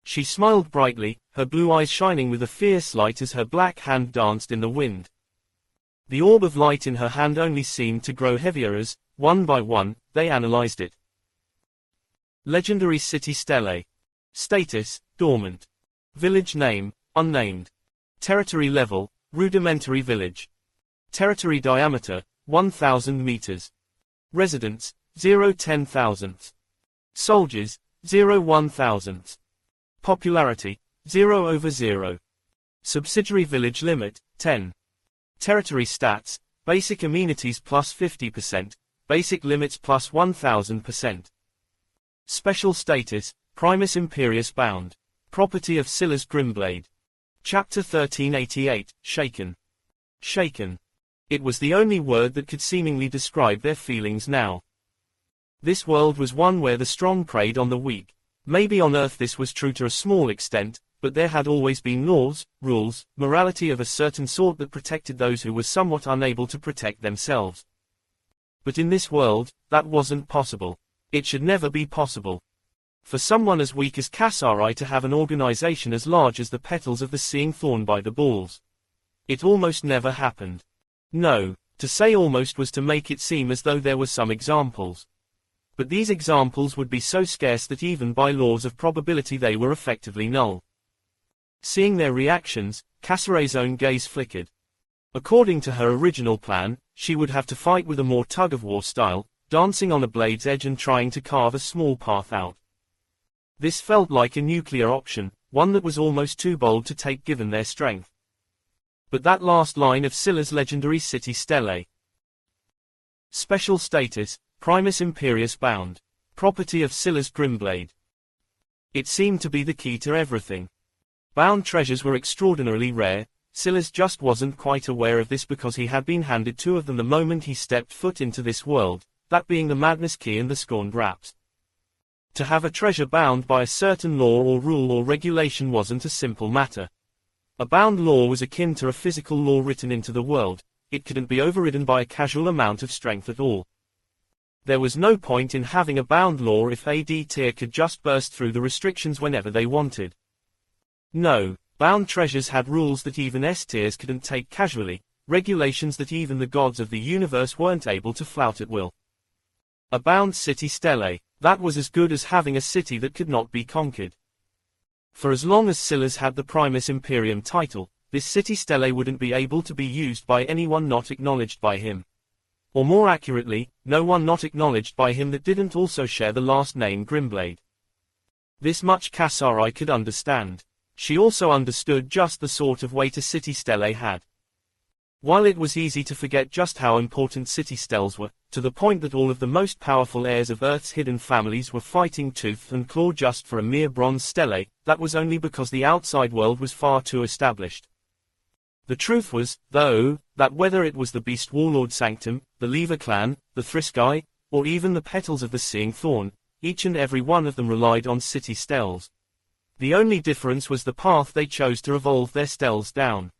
She smiled brightly, her blue eyes shining with a fierce light as her black hand danced in the wind. The orb of light in her hand only seemed to grow heavier as, one by one, they analyzed it. Legendary City Stele. Status, dormant. Village name, unnamed. Territory level, rudimentary village. Territory diameter, 1,000 meters. Residents, 0.10,000. Soldiers, 0.1,000. Popularity, 0/0. Subsidiary village limit, 10. Territory stats, basic amenities plus 50%, basic limits plus 1000%. Special status, Primus Imperius bound. Property of Silas Grimblade. Chapter 1388, Shaken. Shaken. It was the only word that could seemingly describe their feelings now. This world was one where the strong preyed on the weak. Maybe on Earth this was true to a small extent, but there had always been laws, rules, morality of a certain sort that protected those who were somewhat unable to protect themselves. But in this world, that wasn't possible. It should never be possible. For someone as weak as chaosheir to have an organization as large as the petals of the seeing thorn by the balls. It almost never happened. No, to say almost was to make it seem as though there were some examples. But these examples would be so scarce that even by laws of probability they were effectively null. Seeing their reactions, chaosheir's own gaze flickered. According to her original plan, she would have to fight with a more tug-of-war style, dancing on a blade's edge and trying to carve a small path out. This felt like a nuclear option, one that was almost too bold to take given their strength. But that last line of Silas' legendary City Stele. Special status, Primus Imperius bound. Property of Silas Grimblade. It seemed to be the key to everything. Bound treasures were extraordinarily rare. Silas just wasn't quite aware of this because he had been handed 2 of them the moment he stepped foot into this world, that being the Madness Key and the Scorned Wraps. To have a treasure bound by a certain law or rule or regulation wasn't a simple matter. A bound law was akin to a physical law written into the world. It couldn't be overridden by a casual amount of strength at all. There was no point in having a bound law if AD tier could just burst through the restrictions whenever they wanted. No, bound treasures had rules that even S tiers couldn't take casually, regulations that even the gods of the universe weren't able to flout at will. A bound City Stele, that was as good as having a city that could not be conquered. For as long as Silas had the Primus Imperium title, this City Stele wouldn't be able to be used by anyone not acknowledged by him. Or more accurately, no one not acknowledged by him that didn't also share the last name Grimblade. This much chaosheir could understand. She also understood just the sort of weight a City Stele had. While it was easy to forget just how important City Steles were, to the point that all of the most powerful heirs of Earth's hidden families were fighting tooth and claw just for a mere bronze stele, that was only because the outside world was far too established. The truth was, though, that whether it was the Beast Warlord Sanctum, the Lever clan, the Thriskai, or even the Petals of the Seeing Thorn, each and every one of them relied on City Steles. The only difference was the path they chose to evolve their steles down.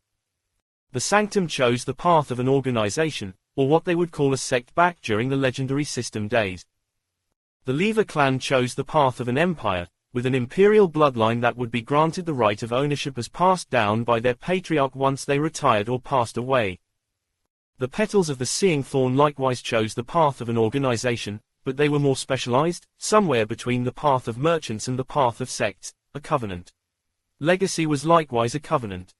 The Sanctum chose the path of an organization, or what they would call a sect back during the legendary system days. The Lever clan chose the path of an empire, with an imperial bloodline that would be granted the right of ownership as passed down by their patriarch once they retired or passed away. The Petals of the Seeing Thorn likewise chose the path of an organization, but they were more specialized, somewhere between the path of merchants and the path of sects, a covenant. Legacy was likewise a covenant.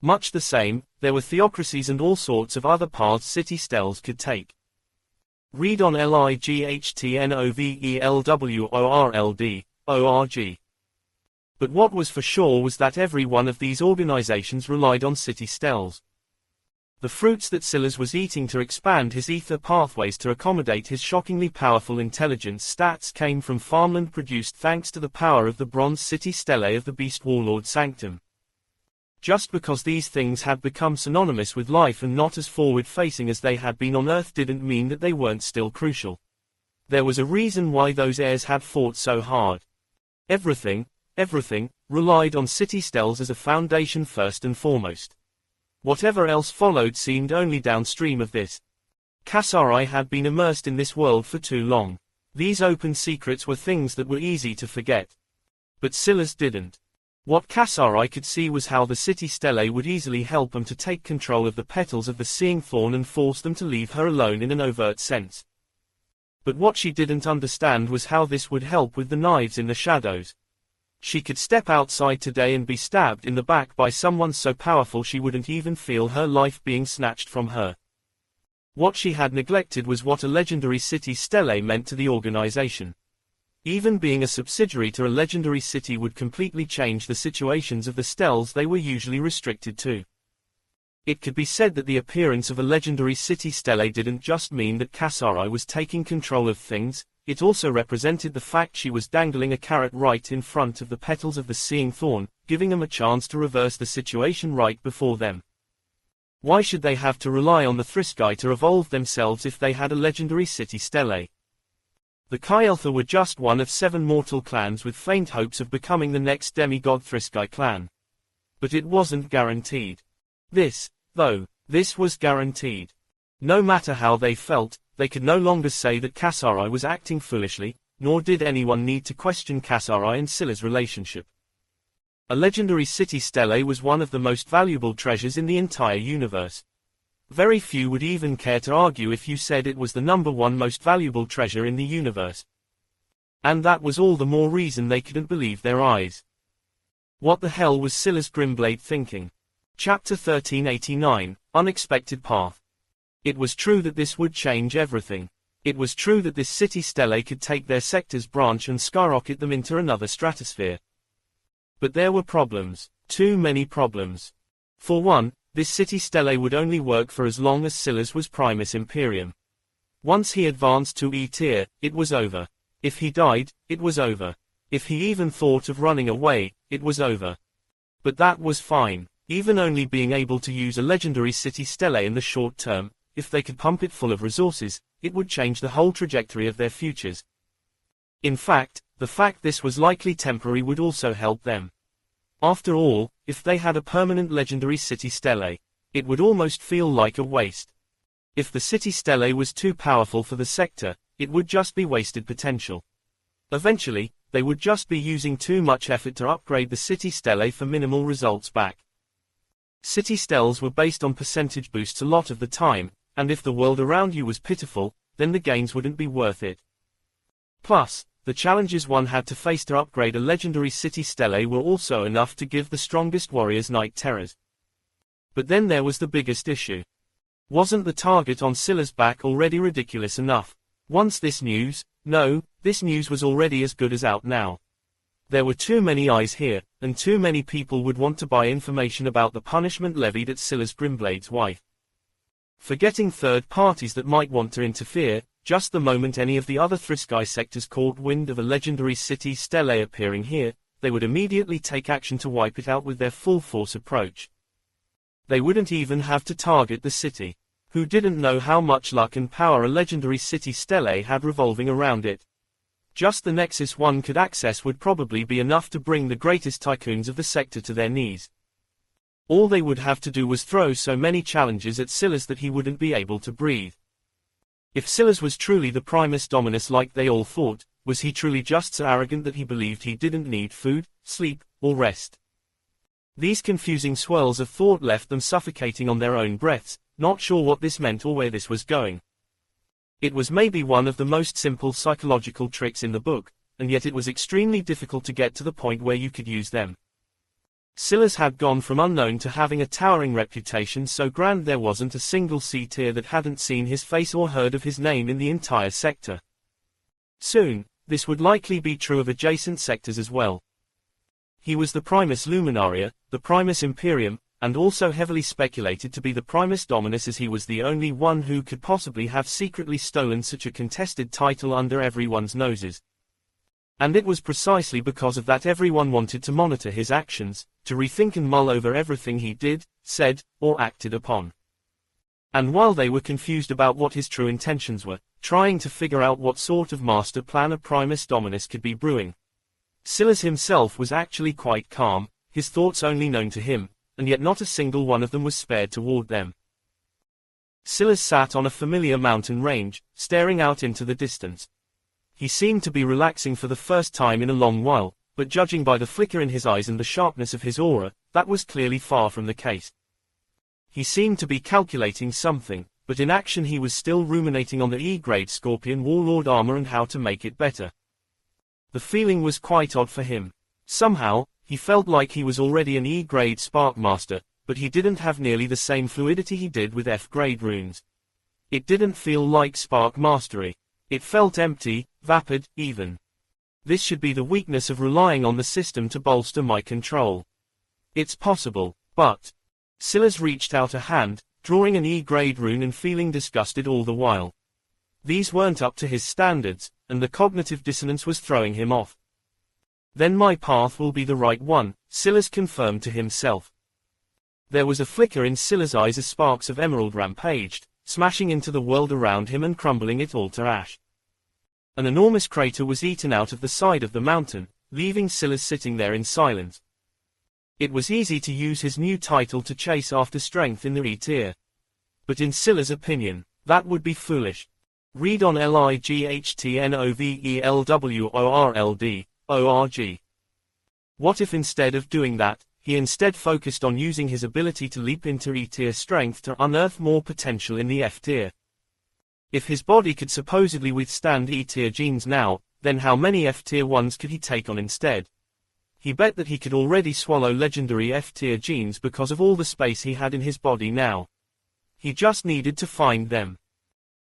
Much the same, there were theocracies and all sorts of other paths city stells could take. Read on LIGHTNOVELWORLD.org. But what was for sure was that every one of these organizations relied on city stells. The fruits that Silas was eating to expand his ether pathways to accommodate his shockingly powerful intelligence stats came from farmland produced thanks to the power of the bronze city stellae of the beast warlord sanctum. Just because these things had become synonymous with life and not as forward-facing as they had been on Earth didn't mean that they weren't still crucial. There was a reason why those heirs had fought so hard. Everything, relied on city stells as a foundation first and foremost. Whatever else followed seemed only downstream of this. chaosheir had been immersed in this world for too long. These open secrets were things that were easy to forget. But Silas didn't. What chaosheir could see was how the city stellae would easily help him to take control of the petals of the seeing thorn and force them to leave her alone in an overt sense. But what she didn't understand was how this would help with the knives in the shadows. She could step outside today and be stabbed in the back by someone so powerful she wouldn't even feel her life being snatched from her. What she had neglected was what a legendary city stellae meant to the organization. Even being a subsidiary to a legendary city would completely change the situations of the stells they were usually restricted to. It could be said that the appearance of a legendary city stellae didn't just mean that chaosheir was taking control of things, it also represented the fact she was dangling a carrot right in front of the petals of the seeing thorn, giving them a chance to reverse the situation right before them. Why should they have to rely on the Thriskai to evolve themselves if they had a legendary city stellae? The Kael'thar were just one of 7 mortal clans with faint hopes of becoming the next demigod Thriskai clan. But it wasn't guaranteed. This was guaranteed. No matter how they felt, they could no longer say that chaosheir was acting foolishly, nor did anyone need to question chaosheir and Silas' relationship. A legendary city stellae was one of the most valuable treasures in the entire universe. Very few would even care to argue if you said it was the #1 most valuable treasure in the universe. And that was all the more reason they couldn't believe their eyes. What the hell was Silas Grimblade thinking? Chapter 1389, Unexpected Path. It was true that this would change everything. It was true that this city stellae could take their sector's branch and skyrocket them into another stratosphere. But there were problems. Too many problems. For one, this city stellae would only work for as long as Silas was Primus Imperium. Once he advanced to E tier, it was over. If he died, it was over. If he even thought of running away, it was over. But that was fine. Even only being able to use a legendary city stellae in the short term, if they could pump it full of resources, it would change the whole trajectory of their futures. In fact, the fact this was likely temporary would also help them. After all, if they had a permanent legendary city stellae, it would almost feel like a waste. If the city stellae was too powerful for the sector, it would just be wasted potential. Eventually, they would just be using too much effort to upgrade the city stellae for minimal results back. City stells were based on percentage boosts a lot of the time, and if the world around you was pitiful, then the gains wouldn't be worth it. Plus, the challenges one had to face to upgrade a legendary city stellae were also enough to give the strongest warriors night terrors. But then there was the biggest issue. Wasn't the target on Silas' back already ridiculous enough? This news was already as good as out now. There were too many eyes here, and too many people would want to buy information about the punishment levied at Silas Grimblade's wife. Forgetting third parties that might want to interfere, just the moment any of the other Thriskai sectors caught wind of a legendary city stellae appearing here, they would immediately take action to wipe it out with their full force approach. They wouldn't even have to target the city. Who didn't know how much luck and power a legendary city stellae had revolving around it? Just the nexus one could access would probably be enough to bring the greatest tycoons of the sector to their knees. All they would have to do was throw so many challenges at Silas that he wouldn't be able to breathe. If Silas was truly the Primus Dominus like they all thought, was he truly just so arrogant that he believed he didn't need food, sleep, or rest? These confusing swirls of thought left them suffocating on their own breaths, not sure what this meant or where this was going. It was maybe one of the most simple psychological tricks in the book, and yet it was extremely difficult to get to the point where you could use them. Silas had gone from unknown to having a towering reputation so grand there wasn't a single C-tier that hadn't seen his face or heard of his name in the entire sector. Soon, this would likely be true of adjacent sectors as well. He was the Primus Luminaria, the Primus Imperium, and also heavily speculated to be the Primus Dominus, as he was the only one who could possibly have secretly stolen such a contested title under everyone's noses. And it was precisely because of that everyone wanted to monitor his actions, to rethink and mull over everything he did, said, or acted upon. And while they were confused about what his true intentions were, trying to figure out what sort of master plan a Primus Dominus could be brewing, Silas himself was actually quite calm, his thoughts only known to him, and yet not a single one of them was spared toward them. Silas sat on a familiar mountain range, staring out into the distance. He seemed to be relaxing for the first time in a long while, but judging by the flicker in his eyes and the sharpness of his aura, that was clearly far from the case. He seemed to be calculating something, but in action he was still ruminating on the E-grade Scorpion Warlord armor and how to make it better. The feeling was quite odd for him. Somehow, he felt like he was already an E-grade Sparkmaster, but he didn't have nearly the same fluidity he did with F-grade runes. It didn't feel like Spark Mastery. It felt empty, vapid, even. This should be the weakness of relying on the system to bolster my control. It's possible, but... Silas reached out a hand, drawing an E-grade rune and feeling disgusted all the while. These weren't up to his standards, and the cognitive dissonance was throwing him off. Then my path will be the right one, Silas confirmed to himself. There was a flicker in Silas' eyes as sparks of emerald rampaged, smashing into the world around him and crumbling it all to ash. An enormous crater was eaten out of the side of the mountain, leaving Silas sitting there in silence. It was easy to use his new title to chase after strength in the E-tier. But in Silas' opinion, that would be foolish. Read on LIGHTNOVELWORLD.org. What if instead of doing that, he instead focused on using his ability to leap into E-tier strength to unearth more potential in the F-tier? If his body could supposedly withstand E-tier genes now, then how many F-tier ones could he take on instead? He bet that he could already swallow legendary F-tier genes because of all the space he had in his body now. He just needed to find them.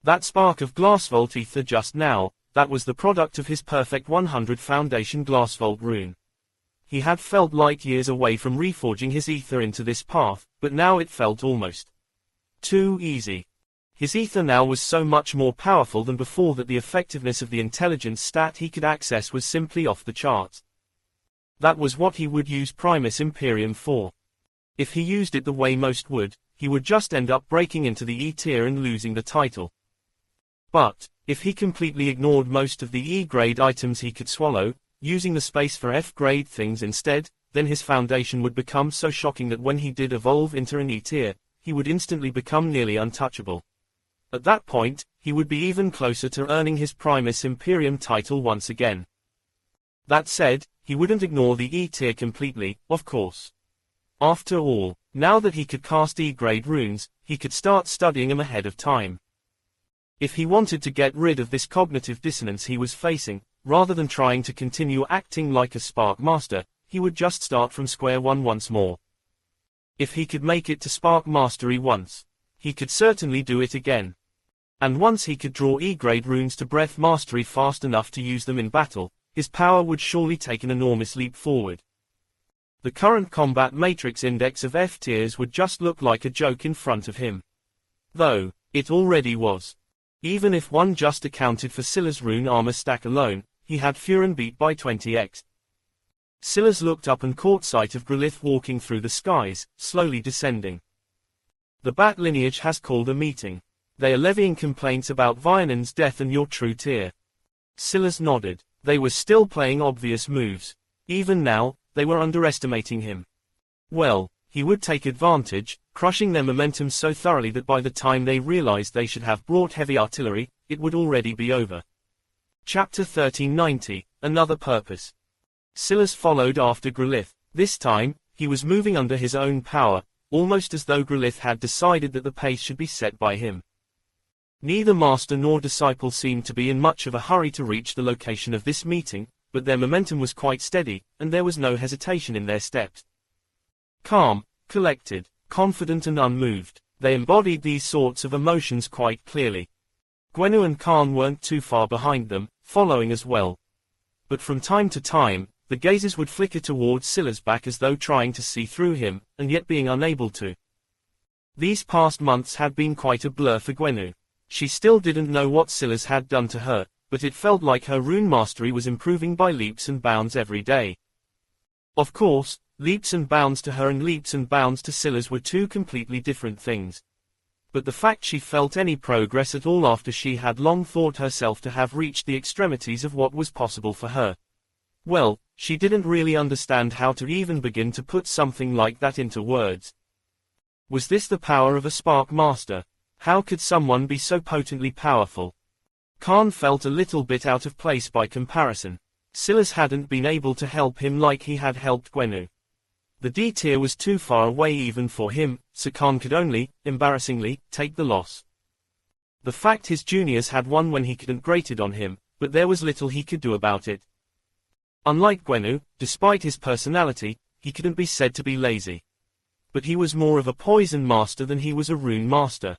That spark of Glassvault ether just now, that was the product of his perfect 100 Foundation Glassvault rune. He had felt light years away from reforging his ether into this path, but now it felt almost too easy. His ether now was so much more powerful than before that the effectiveness of the intelligence stat he could access was simply off the charts. That was what he would use Primus Imperium for. If he used it the way most would, he would just end up breaking into the E-tier and losing the title. But, if he completely ignored most of the E-grade items he could swallow, using the space for F-grade things instead, then his foundation would become so shocking that when he did evolve into an E-tier, he would instantly become nearly untouchable. At that point, he would be even closer to earning his Primus Imperium title once again. That said, he wouldn't ignore the E-tier completely, of course. After all, now that he could cast E-grade runes, he could start studying them ahead of time. If he wanted to get rid of this cognitive dissonance he was facing, rather than trying to continue acting like a Spark Master, he would just start from square one once more. If he could make it to Spark Mastery once, he could certainly do it again. And once he could draw E-grade runes to Breath Mastery fast enough to use them in battle, his power would surely take an enormous leap forward. The current combat matrix index of F-tiers would just look like a joke in front of him. Though, it already was. Even if one just accounted for Silas' rune armor stack alone, he had Furin beat by 20x. Silas looked up and caught sight of Grelith walking through the skies, slowly descending. The Bat lineage has called a meeting. They are levying complaints about Vianen's death and your true tier. Silas nodded. They were still playing obvious moves. Even now, they were underestimating him. Well, he would take advantage, crushing their momentum so thoroughly that by the time they realized they should have brought heavy artillery, it would already be over. Chapter 1390, Another Purpose. Silas followed after Grelith. This time, he was moving under his own power, almost as though Grelith had decided that the pace should be set by him. Neither master nor disciple seemed to be in much of a hurry to reach the location of this meeting, but their momentum was quite steady, and there was no hesitation in their steps. Calm, collected, confident and unmoved, they embodied these sorts of emotions quite clearly. Gwennu and Khan weren't too far behind them, following as well. But from time to time, the gazes would flicker towards Scylla's back as though trying to see through him, and yet being unable to. These past months had been quite a blur for Gwennu. She still didn't know what Scylla's had done to her, but it felt like her rune mastery was improving by leaps and bounds every day. Of course, leaps and bounds to her and leaps and bounds to Scylla's were two completely different things. But the fact she felt any progress at all after she had long thought herself to have reached the extremities of what was possible for her. Well, she didn't really understand how to even begin to put something like that into words. Was this the power of a Spark Master? How could someone be so potently powerful? Khan felt a little bit out of place by comparison. Scylla's hadn't been able to help him like he had helped Gwennu. The D tier was too far away even for him, so Khan could only, embarrassingly, take the loss. The fact his juniors had won when he couldn't grated on him, but there was little he could do about it. Unlike Gwennu, despite his personality, he couldn't be said to be lazy. But he was more of a poison master than he was a rune master.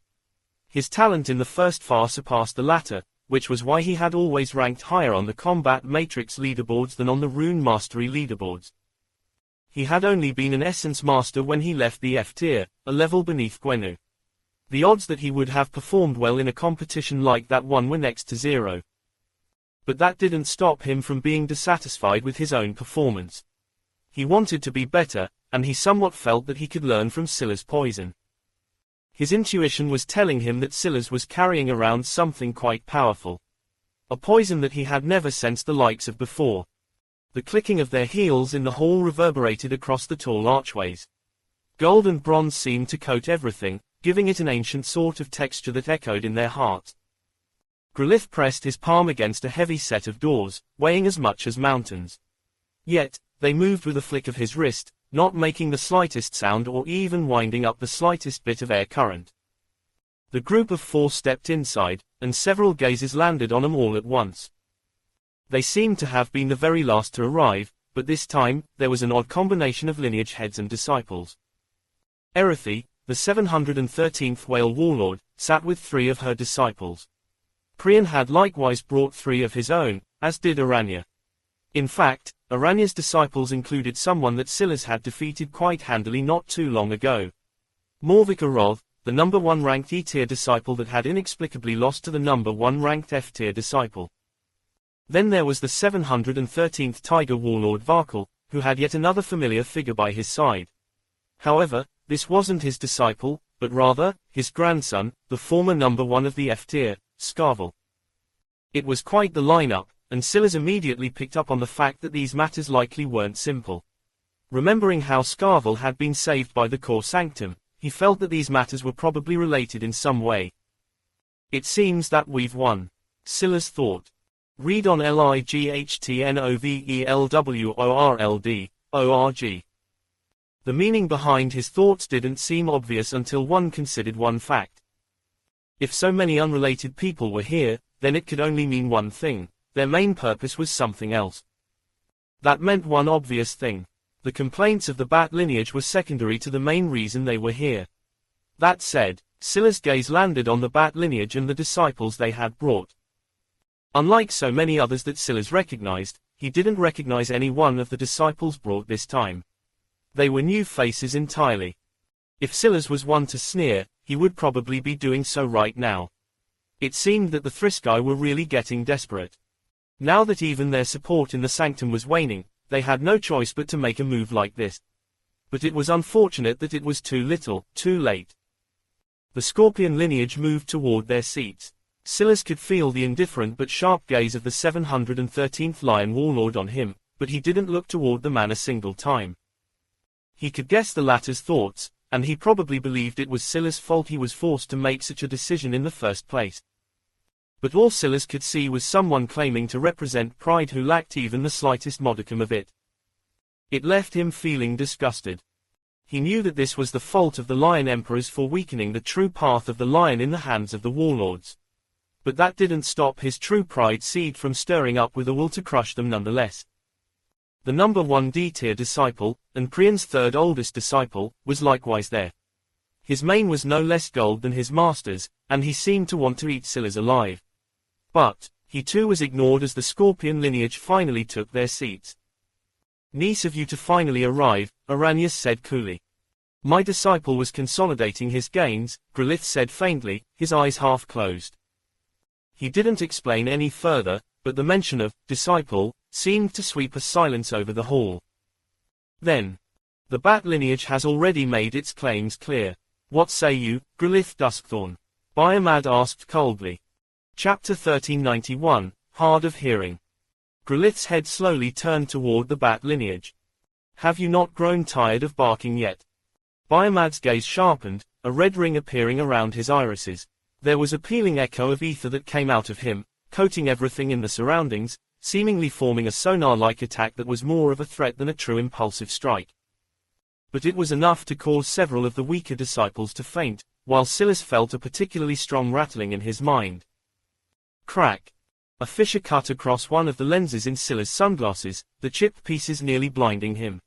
His talent in the first far surpassed the latter, which was why he had always ranked higher on the combat matrix leaderboards than on the rune mastery leaderboards. He had only been an essence master when he left the F tier, a level beneath Gwennu. The odds that he would have performed well in a competition like that one were next to zero. But that didn't stop him from being dissatisfied with his own performance. He wanted to be better, and he somewhat felt that he could learn from Scylla's poison. His intuition was telling him that Scylla's was carrying around something quite powerful. A poison that he had never sensed the likes of before. The clicking of their heels in the hall reverberated across the tall archways. Gold and bronze seemed to coat everything, giving it an ancient sort of texture that echoed in their hearts. Grelith pressed his palm against a heavy set of doors, weighing as much as mountains. Yet, they moved with a flick of his wrist, not making the slightest sound or even winding up the slightest bit of air current. The group of four stepped inside, and several gazes landed on them all at once. They seemed to have been the very last to arrive, but this time, there was an odd combination of lineage heads and disciples. Erethy, the 713th Whale Warlord, sat with 3 of her disciples. Priyan had likewise brought 3 of his own, as did Aranya. In fact, Aranya's disciples included someone that Scylla's had defeated quite handily not too long ago. Morvika Roth, the number 1 ranked E-tier disciple that had inexplicably lost to the number 1 ranked F-tier disciple. Then there was the 713th Tiger Warlord Varkal, who had yet another familiar figure by his side. However, this wasn't his disciple, but rather, his grandson, the former number 1 of the F-tier, Scarvel. It was quite the lineup, and Scylla's immediately picked up on the fact that these matters likely weren't simple. Remembering how Scarvel had been saved by the core sanctum, he felt that these matters were probably related in some way. It seems that we've won. Scylla's thought. Read on LIGHTNOVELWORLD.org. The meaning behind his thoughts didn't seem obvious until one considered one fact. If so many unrelated people were here, then it could only mean one thing: their main purpose was something else. That meant one obvious thing. The complaints of the Bat lineage were secondary to the main reason they were here. That said, Scylla's gaze landed on the Bat lineage and the disciples they had brought. Unlike so many others that Scylla's recognized, he didn't recognize any one of the disciples brought this time. They were new faces entirely. If Scylla's was one to sneer, he would probably be doing so right now. It seemed that the Thriskai were really getting desperate. Now that even their support in the sanctum was waning, they had no choice but to make a move like this. But it was unfortunate that it was too little, too late. The Scorpion lineage moved toward their seats. Scylla's could feel the indifferent but sharp gaze of the 713th Lion Warlord on him, but he didn't look toward the man a single time. He could guess the latter's thoughts, and he probably believed it was Scylla's fault he was forced to make such a decision in the first place. But all Scylla's could see was someone claiming to represent pride who lacked even the slightest modicum of it. It left him feeling disgusted. He knew that this was the fault of the Lion Emperors for weakening the true path of the lion in the hands of the warlords. But that didn't stop his true pride seed from stirring up with a will to crush them nonetheless. The number 1 D-tier disciple, and Prian's third oldest disciple, was likewise there. His mane was no less gold than his master's, and he seemed to want to eat Scylla's alive. But, he too was ignored as the Scorpion lineage finally took their seats. "Nice of you to finally arrive," Aranius said coolly. "My disciple was consolidating his gains," Grelith said faintly, his eyes half closed. He didn't explain any further, but the mention of disciple seemed to sweep a silence over the hall. Then, "The Bat lineage has already made its claims clear. What say you, Grelith Duskthorn?" Biomad asked coldly. Chapter 1391, Hard of Hearing. Grelith's head slowly turned toward the Bat lineage. "Have you not grown tired of barking yet?" Biomad's gaze sharpened, a red ring appearing around his irises. There was a peeling echo of ether that came out of him, coating everything in the surroundings, seemingly forming a sonar-like attack that was more of a threat than a true impulsive strike. But it was enough to cause several of the weaker disciples to faint, while Silas felt a particularly strong rattling in his mind. Crack! A fissure cut across one of the lenses in Silas' sunglasses, the chipped pieces nearly blinding him.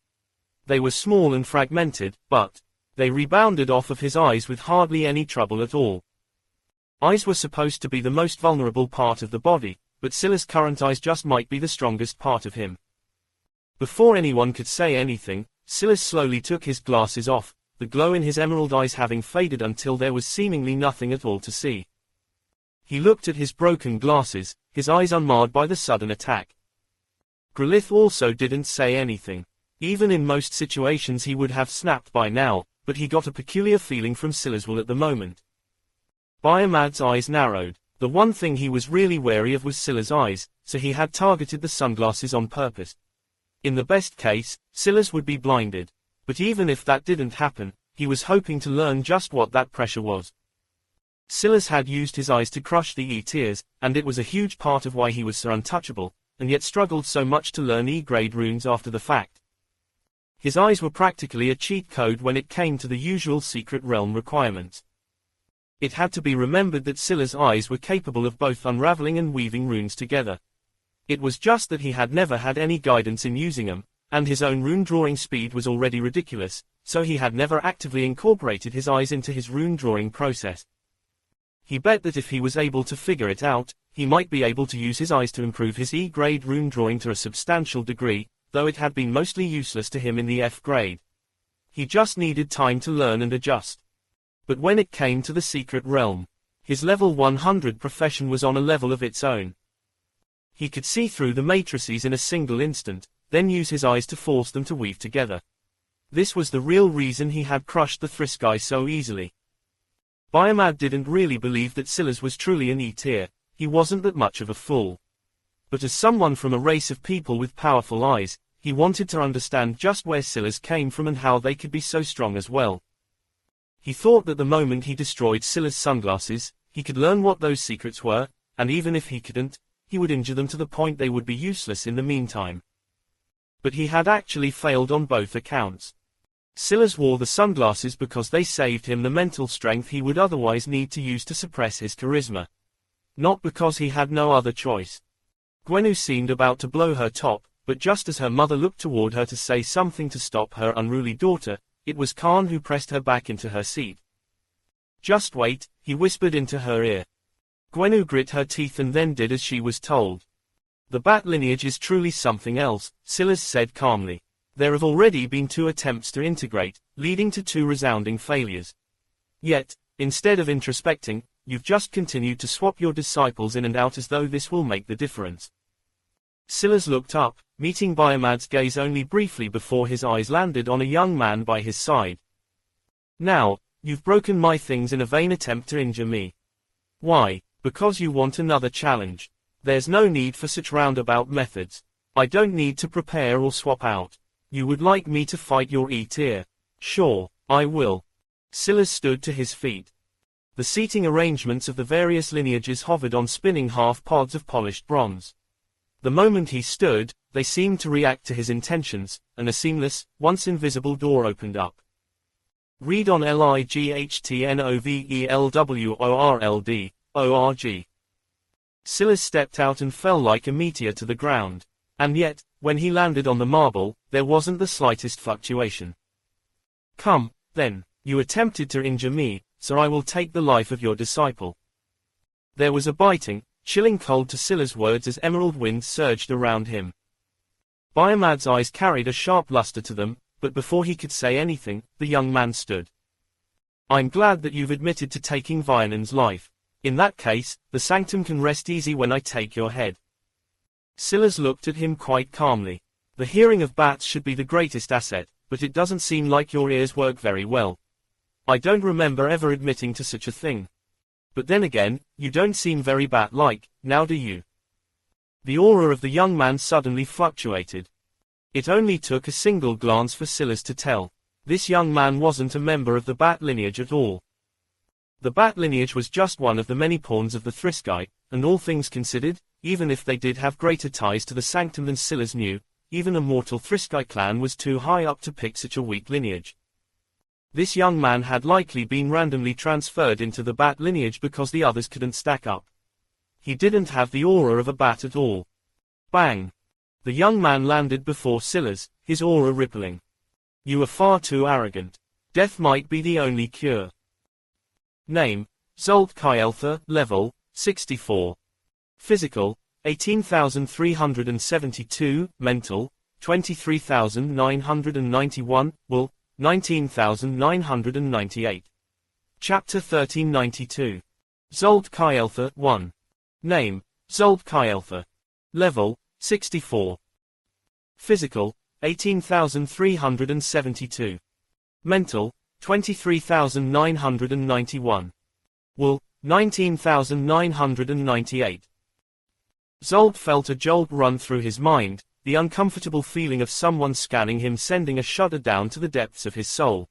They were small and fragmented, but they rebounded off of his eyes with hardly any trouble at all. Eyes were supposed to be the most vulnerable part of the body, but Silas' current eyes just might be the strongest part of him. Before anyone could say anything, Silas slowly took his glasses off, the glow in his emerald eyes having faded until there was seemingly nothing at all to see. He looked at his broken glasses, his eyes unmarred by the sudden attack. Grelith also didn't say anything. Even in most situations he would have snapped by now, but he got a peculiar feeling from Silas' will at the moment. Biomad's eyes narrowed. The one thing he was really wary of was Silas' eyes, so he had targeted the sunglasses on purpose. In the best case, Silas would be blinded. But even if that didn't happen, he was hoping to learn just what that pressure was. Silas had used his eyes to crush the E-tiers, and it was a huge part of why he was so untouchable, and yet struggled so much to learn E-grade runes after the fact. His eyes were practically a cheat code when it came to the usual secret realm requirements. It had to be remembered that Silas' eyes were capable of both unraveling and weaving runes together. It was just that he had never had any guidance in using them, and his own rune-drawing speed was already ridiculous, so he had never actively incorporated his eyes into his rune-drawing process. He bet that if he was able to figure it out, he might be able to use his eyes to improve his E-grade rune-drawing to a substantial degree, though it had been mostly useless to him in the F grade. He just needed time to learn and adjust. But when it came to the secret realm, his level 100 profession was on a level of its own. He could see through the matrices in a single instant, then use his eyes to force them to weave together. This was the real reason he had crushed the Thriskai so easily. Biomad didn't really believe that Silas was truly an E-tier. He wasn't that much of a fool. But as someone from a race of people with powerful eyes, he wanted to understand just where Silas came from and how they could be so strong as well. He thought that the moment he destroyed Silas' sunglasses, he could learn what those secrets were, and even if he couldn't, he would injure them to the point they would be useless in the meantime. But he had actually failed on both accounts. Silas wore the sunglasses because they saved him the mental strength he would otherwise need to use to suppress his charisma. Not because he had no other choice. Gwennu seemed about to blow her top, but just as her mother looked toward her to say something to stop her unruly daughter, it was Khan who pressed her back into her seat. "Just wait," he whispered into her ear. Gwennu grit her teeth and then did as she was told. "The Bat lineage is truly something else," Silas said calmly. "There have already been 2 attempts to integrate, leading to 2 resounding failures. Yet, instead of introspecting, you've just continued to swap your disciples in and out as though this will make the difference." Silas looked up, meeting Biomad's gaze only briefly before his eyes landed on a young man by his side. "Now, you've broken my things in a vain attempt to injure me. Why? Because you want another challenge. There's no need for such roundabout methods. I don't need to prepare or swap out. You would like me to fight your E-tier? Sure, I will." Silas stood to his feet. The seating arrangements of the various lineages hovered on spinning half-pods of polished bronze. The moment he stood, they seemed to react to his intentions, and a seamless, once invisible door opened up. Read on LIGHTNOVELWORLD.org. Silas stepped out and fell like a meteor to the ground. And yet, when he landed on the marble, there wasn't the slightest fluctuation. Come, then, you attempted to injure me, so I will take the life of your disciple. There was a biting, chilling cold to Silas' words as emerald winds surged around him. Biomad's eyes carried a sharp luster to them, but before he could say anything, the young man stood. I'm glad that you've admitted to taking Vianan's life. In that case, the sanctum can rest easy when I take your head. Silas looked at him quite calmly. The hearing of bats should be the greatest asset, but it doesn't seem like your ears work very well. I don't remember ever admitting to such a thing. But then again, you don't seem very bat-like, now do you? The aura of the young man suddenly fluctuated. It only took a single glance for Silas to tell. This young man wasn't a member of the bat lineage at all. The bat lineage was just one of the many pawns of the Thriskai, and all things considered, even if they did have greater ties to the sanctum than Silas knew, even a mortal Thriskai clan was too high up to pick such a weak lineage. This young man had likely been randomly transferred into the bat lineage because the others couldn't stack up. He didn't have the aura of a bat at all. Bang! The young man landed before Silas, his aura rippling. You are far too arrogant. Death might be the only cure. Name, Zolt Kyeltha, level, 64. Physical, 18,372, mental, 23,991, will, 19,998. Chapter 1392. Zolt Kyeltha, 1. Name, Zolt Kyeltha. Level, 64. Physical, 18,372. Mental, 23,991. Will, 19,998. Zolt felt a jolt run through his mind, the uncomfortable feeling of someone scanning him sending a shudder down to the depths of his soul.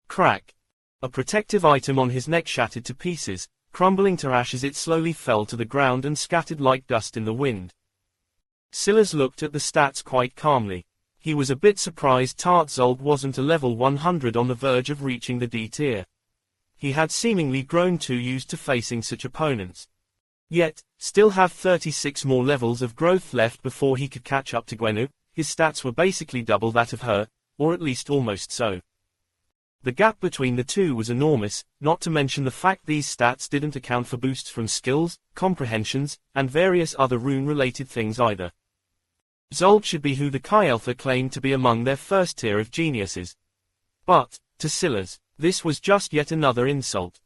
Crack. A protective item on his neck shattered to pieces, crumbling to ash as it slowly fell to the ground and scattered like dust in the wind. Silas looked at the stats quite calmly. He was a bit surprised Zolt wasn't a level 100 on the verge of reaching the D tier. He had seemingly grown too used to facing such opponents. Yet, still have 36 more levels of growth left before he could catch up to Gwenu. His stats were basically double that of her, or at least almost so. The gap between the two was enormous, not to mention the fact these stats didn't account for boosts from skills, comprehensions, and various other rune-related things either. Zolt should be who the Kyeltha claimed to be among their first tier of geniuses. But, to Silas, this was just yet another insult.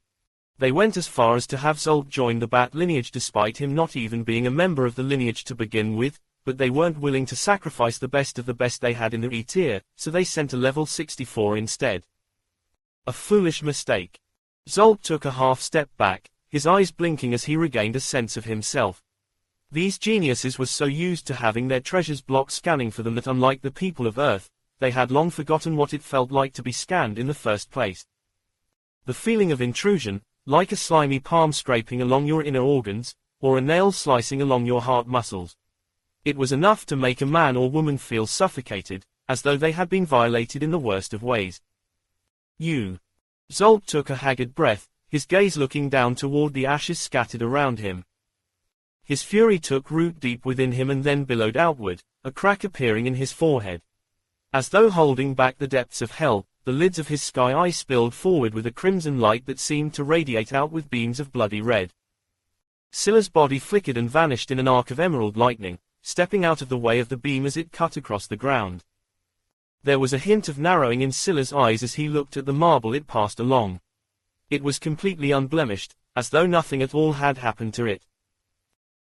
They went as far as to have Zolt join the bat lineage despite him not even being a member of the lineage to begin with, but they weren't willing to sacrifice the best of the best they had in the E tier, so they sent a level 64 instead. A foolish mistake. Zolt took a half step back, his eyes blinking as he regained a sense of himself. These geniuses were so used to having their treasures block scanning for them that unlike the people of Earth, they had long forgotten what it felt like to be scanned in the first place. The feeling of intrusion, like a slimy palm scraping along your inner organs, or a nail slicing along your heart muscles. It was enough to make a man or woman feel suffocated, as though they had been violated in the worst of ways. You. Zolt took a haggard breath, his gaze looking down toward the ashes scattered around him. His fury took root deep within him and then billowed outward, a crack appearing in his forehead. As though holding back the depths of hell, the lids of his sky eye spilled forward with a crimson light that seemed to radiate out with beams of bloody red. Silas' body flickered and vanished in an arc of emerald lightning, stepping out of the way of the beam as it cut across the ground. There was a hint of narrowing in Silas' eyes as he looked at the marble it passed along. It was completely unblemished, as though nothing at all had happened to it.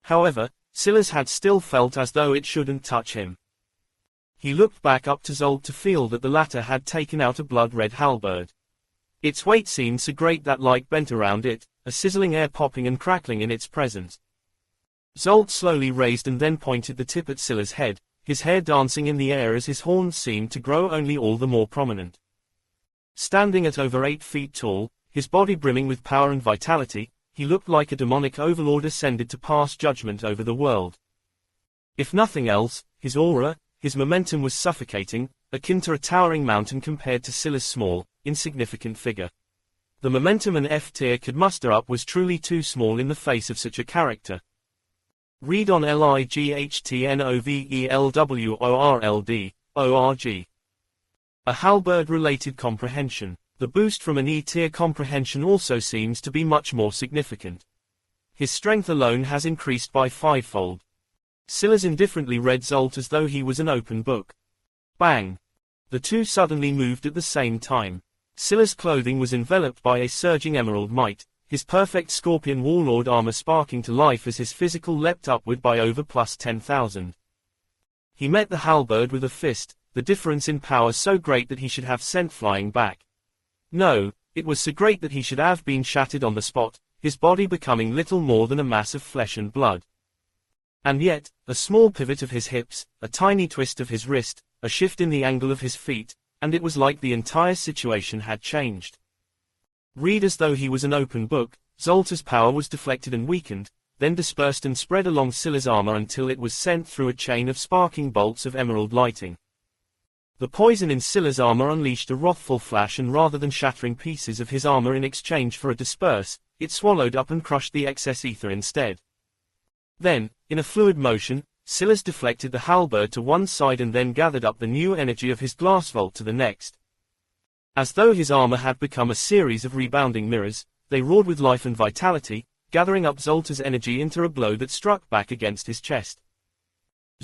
However, Silas had still felt as though it shouldn't touch him. He looked back up to Zolt to feel that the latter had taken out a blood-red halberd. Its weight seemed so great that light bent around it, a sizzling air popping and crackling in its presence. Zolt slowly raised and then pointed the tip at Silas' head, his hair dancing in the air as his horns seemed to grow only all the more prominent. Standing at over 8 feet tall, his body brimming with power and vitality, he looked like a demonic overlord ascended to pass judgment over the world. If nothing else, his aura, his momentum was suffocating, akin to a towering mountain compared to Silas' small, insignificant figure. The momentum an F tier could muster up was truly too small in the face of such a character. Read on LIGHTNOVELWORLD, A halberd-related comprehension. The boost from an E-tier comprehension also seems to be much more significant. His strength alone has increased by 5-fold. Silas indifferently read Zolt as though he was an open book. Bang! The two suddenly moved at the same time. Silas' clothing was enveloped by a surging emerald might, his perfect scorpion warlord armor sparking to life as his physical leapt upward by over plus 10,000. He met the halberd with a fist, the difference in power so great that he should have sent flying back. No, it was so great that he should have been shattered on the spot, his body becoming little more than a mass of flesh and blood. And yet, a small pivot of his hips, a tiny twist of his wrist, a shift in the angle of his feet, and it was like the entire situation had changed. Read as though he was an open book, Zoltar's power was deflected and weakened, then dispersed and spread along Silas' armor until it was sent through a chain of sparking bolts of emerald lighting. The poison in Silas' armor unleashed a wrathful flash, and rather than shattering pieces of his armor in exchange for a disperse, it swallowed up and crushed the excess ether instead. Then, in a fluid motion, Silas deflected the halberd to one side and then gathered up the new energy of his glass vault to the next. As though his armor had become a series of rebounding mirrors, they roared with life and vitality, gathering up Zoltar's energy into a blow that struck back against his chest.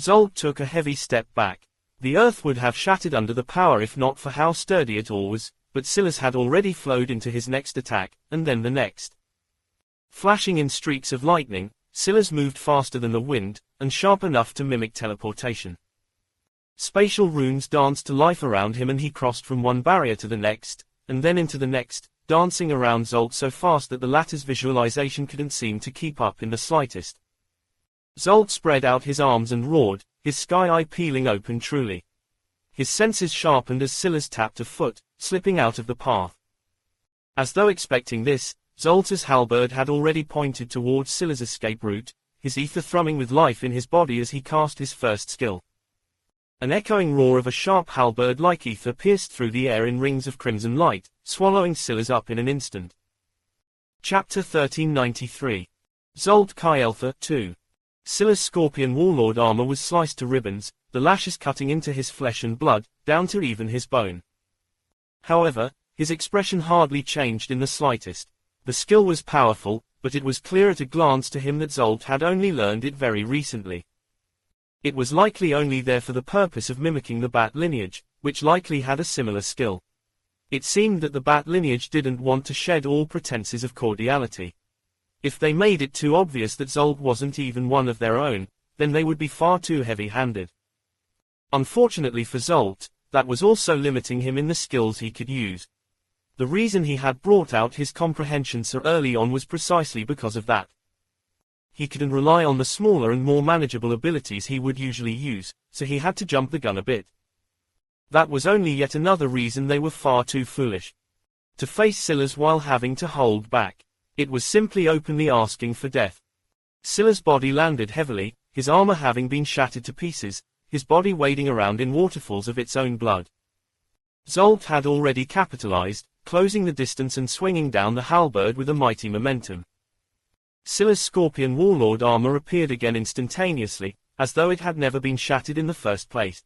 Zolt took a heavy step back. The earth would have shattered under the power if not for how sturdy it all was, but Silas had already flowed into his next attack, and then the next. Flashing in streaks of lightning, Silas moved faster than the wind, and sharp enough to mimic teleportation. Spatial runes danced to life around him and he crossed from one barrier to the next, and then into the next, dancing around Zolt so fast that the latter's visualization couldn't seem to keep up in the slightest. Zolt spread out his arms and roared, his sky eye peeling open truly. His senses sharpened as Silas tapped a foot, slipping out of the path. As though expecting this, Zoltar's halberd had already pointed towards Silas' escape route, his ether thrumming with life in his body as he cast his first skill. An echoing roar of a sharp halberd-like ether pierced through the air in rings of crimson light, swallowing Silas up in an instant. Chapter 1393. Zolt Kyeltha 2. Silas' scorpion warlord armor was sliced to ribbons, the lashes cutting into his flesh and blood, down to even his bone. However, his expression hardly changed in the slightest. The skill was powerful, but it was clear at a glance to him that Zolt had only learned it very recently. It was likely only there for the purpose of mimicking the bat lineage, which likely had a similar skill. It seemed that the bat lineage didn't want to shed all pretenses of cordiality. If they made it too obvious that Zolt wasn't even one of their own, then they would be far too heavy-handed. Unfortunately for Zolt, that was also limiting him in the skills he could use. The reason he had brought out his comprehension so early on was precisely because of that. He couldn't rely on the smaller and more manageable abilities he would usually use, so he had to jump the gun a bit. That was only yet another reason they were far too foolish to face Silas while having to hold back. It was simply openly asking for death. Silas' body landed heavily, his armor having been shattered to pieces, his body wading around in waterfalls of its own blood. Zolt had already capitalized, closing the distance and swinging down the halberd with a mighty momentum. Silas' scorpion warlord armor appeared again instantaneously, as though it had never been shattered in the first place.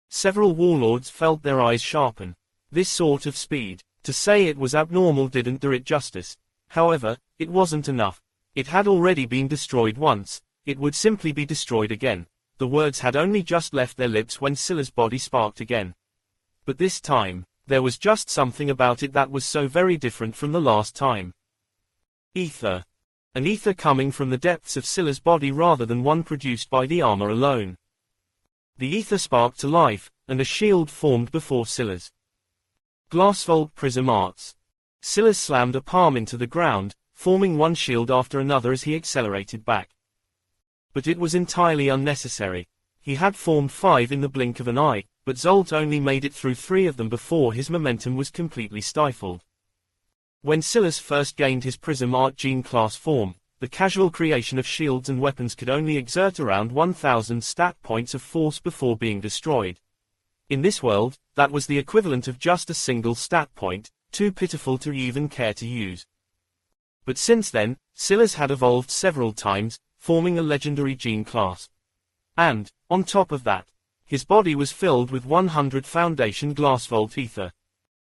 Several warlords felt their eyes sharpen. This sort of speed, to say it was abnormal didn't do it justice. However, it wasn't enough. It had already been destroyed once, it would simply be destroyed again. The words had only just left their lips when Silas' body sparked again. But this time, there was just something about it that was so very different from the last time. Ether. An ether coming from the depths of Silas' body rather than one produced by the armor alone. The ether sparked to life, and a shield formed before Silas. Glassfold Prism Arts. Silas slammed a palm into the ground, forming one shield after another as he accelerated back. But it was entirely unnecessary. He had formed 5 in the blink of an eye, but Zolt only made it through 3 of them before his momentum was completely stifled. When Silas first gained his Prism Art Gene class form, the casual creation of shields and weapons could only exert around 1,000 stat points of force before being destroyed. In this world, that was the equivalent of just a single stat point, too pitiful to even care to use. But since then, Silas had evolved several times, forming a legendary gene class. And, on top of that, his body was filled with 100 Foundation glass volt ether.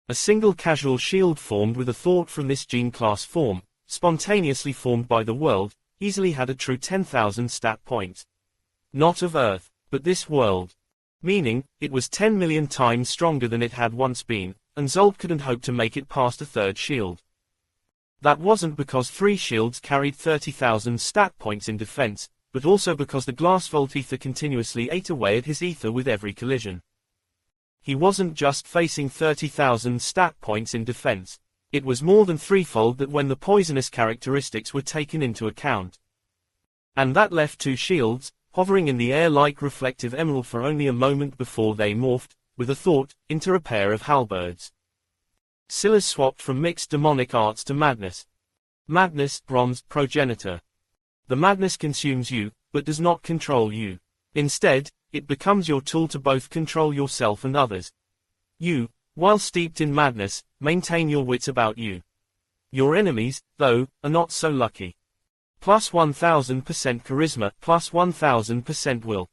A single casual shield formed with a thought from this gene class form, spontaneously formed by the world, easily had a true 10,000 stat points. Not of Earth, but this world. Meaning, it was 10 million times stronger than it had once been, and Zolt couldn't hope to make it past a third shield. That wasn't because 3 shields carried 30,000 stat points in defense, but also because the glass volt ether continuously ate away at his ether with every collision. He wasn't just facing 30,000 stat points in defense, it was more than threefold that when the poisonous characteristics were taken into account. And that left 2 shields, hovering in the air like reflective emerald for only a moment before they morphed, with a thought, into a pair of halberds. Silas swapped from mixed demonic arts to madness. Madness, bronze, progenitor. The madness consumes you, but does not control you. Instead, it becomes your tool to both control yourself and others. You, while steeped in madness, maintain your wits about you. Your enemies, though, are not so lucky. Plus 1000% charisma, plus 1000% will.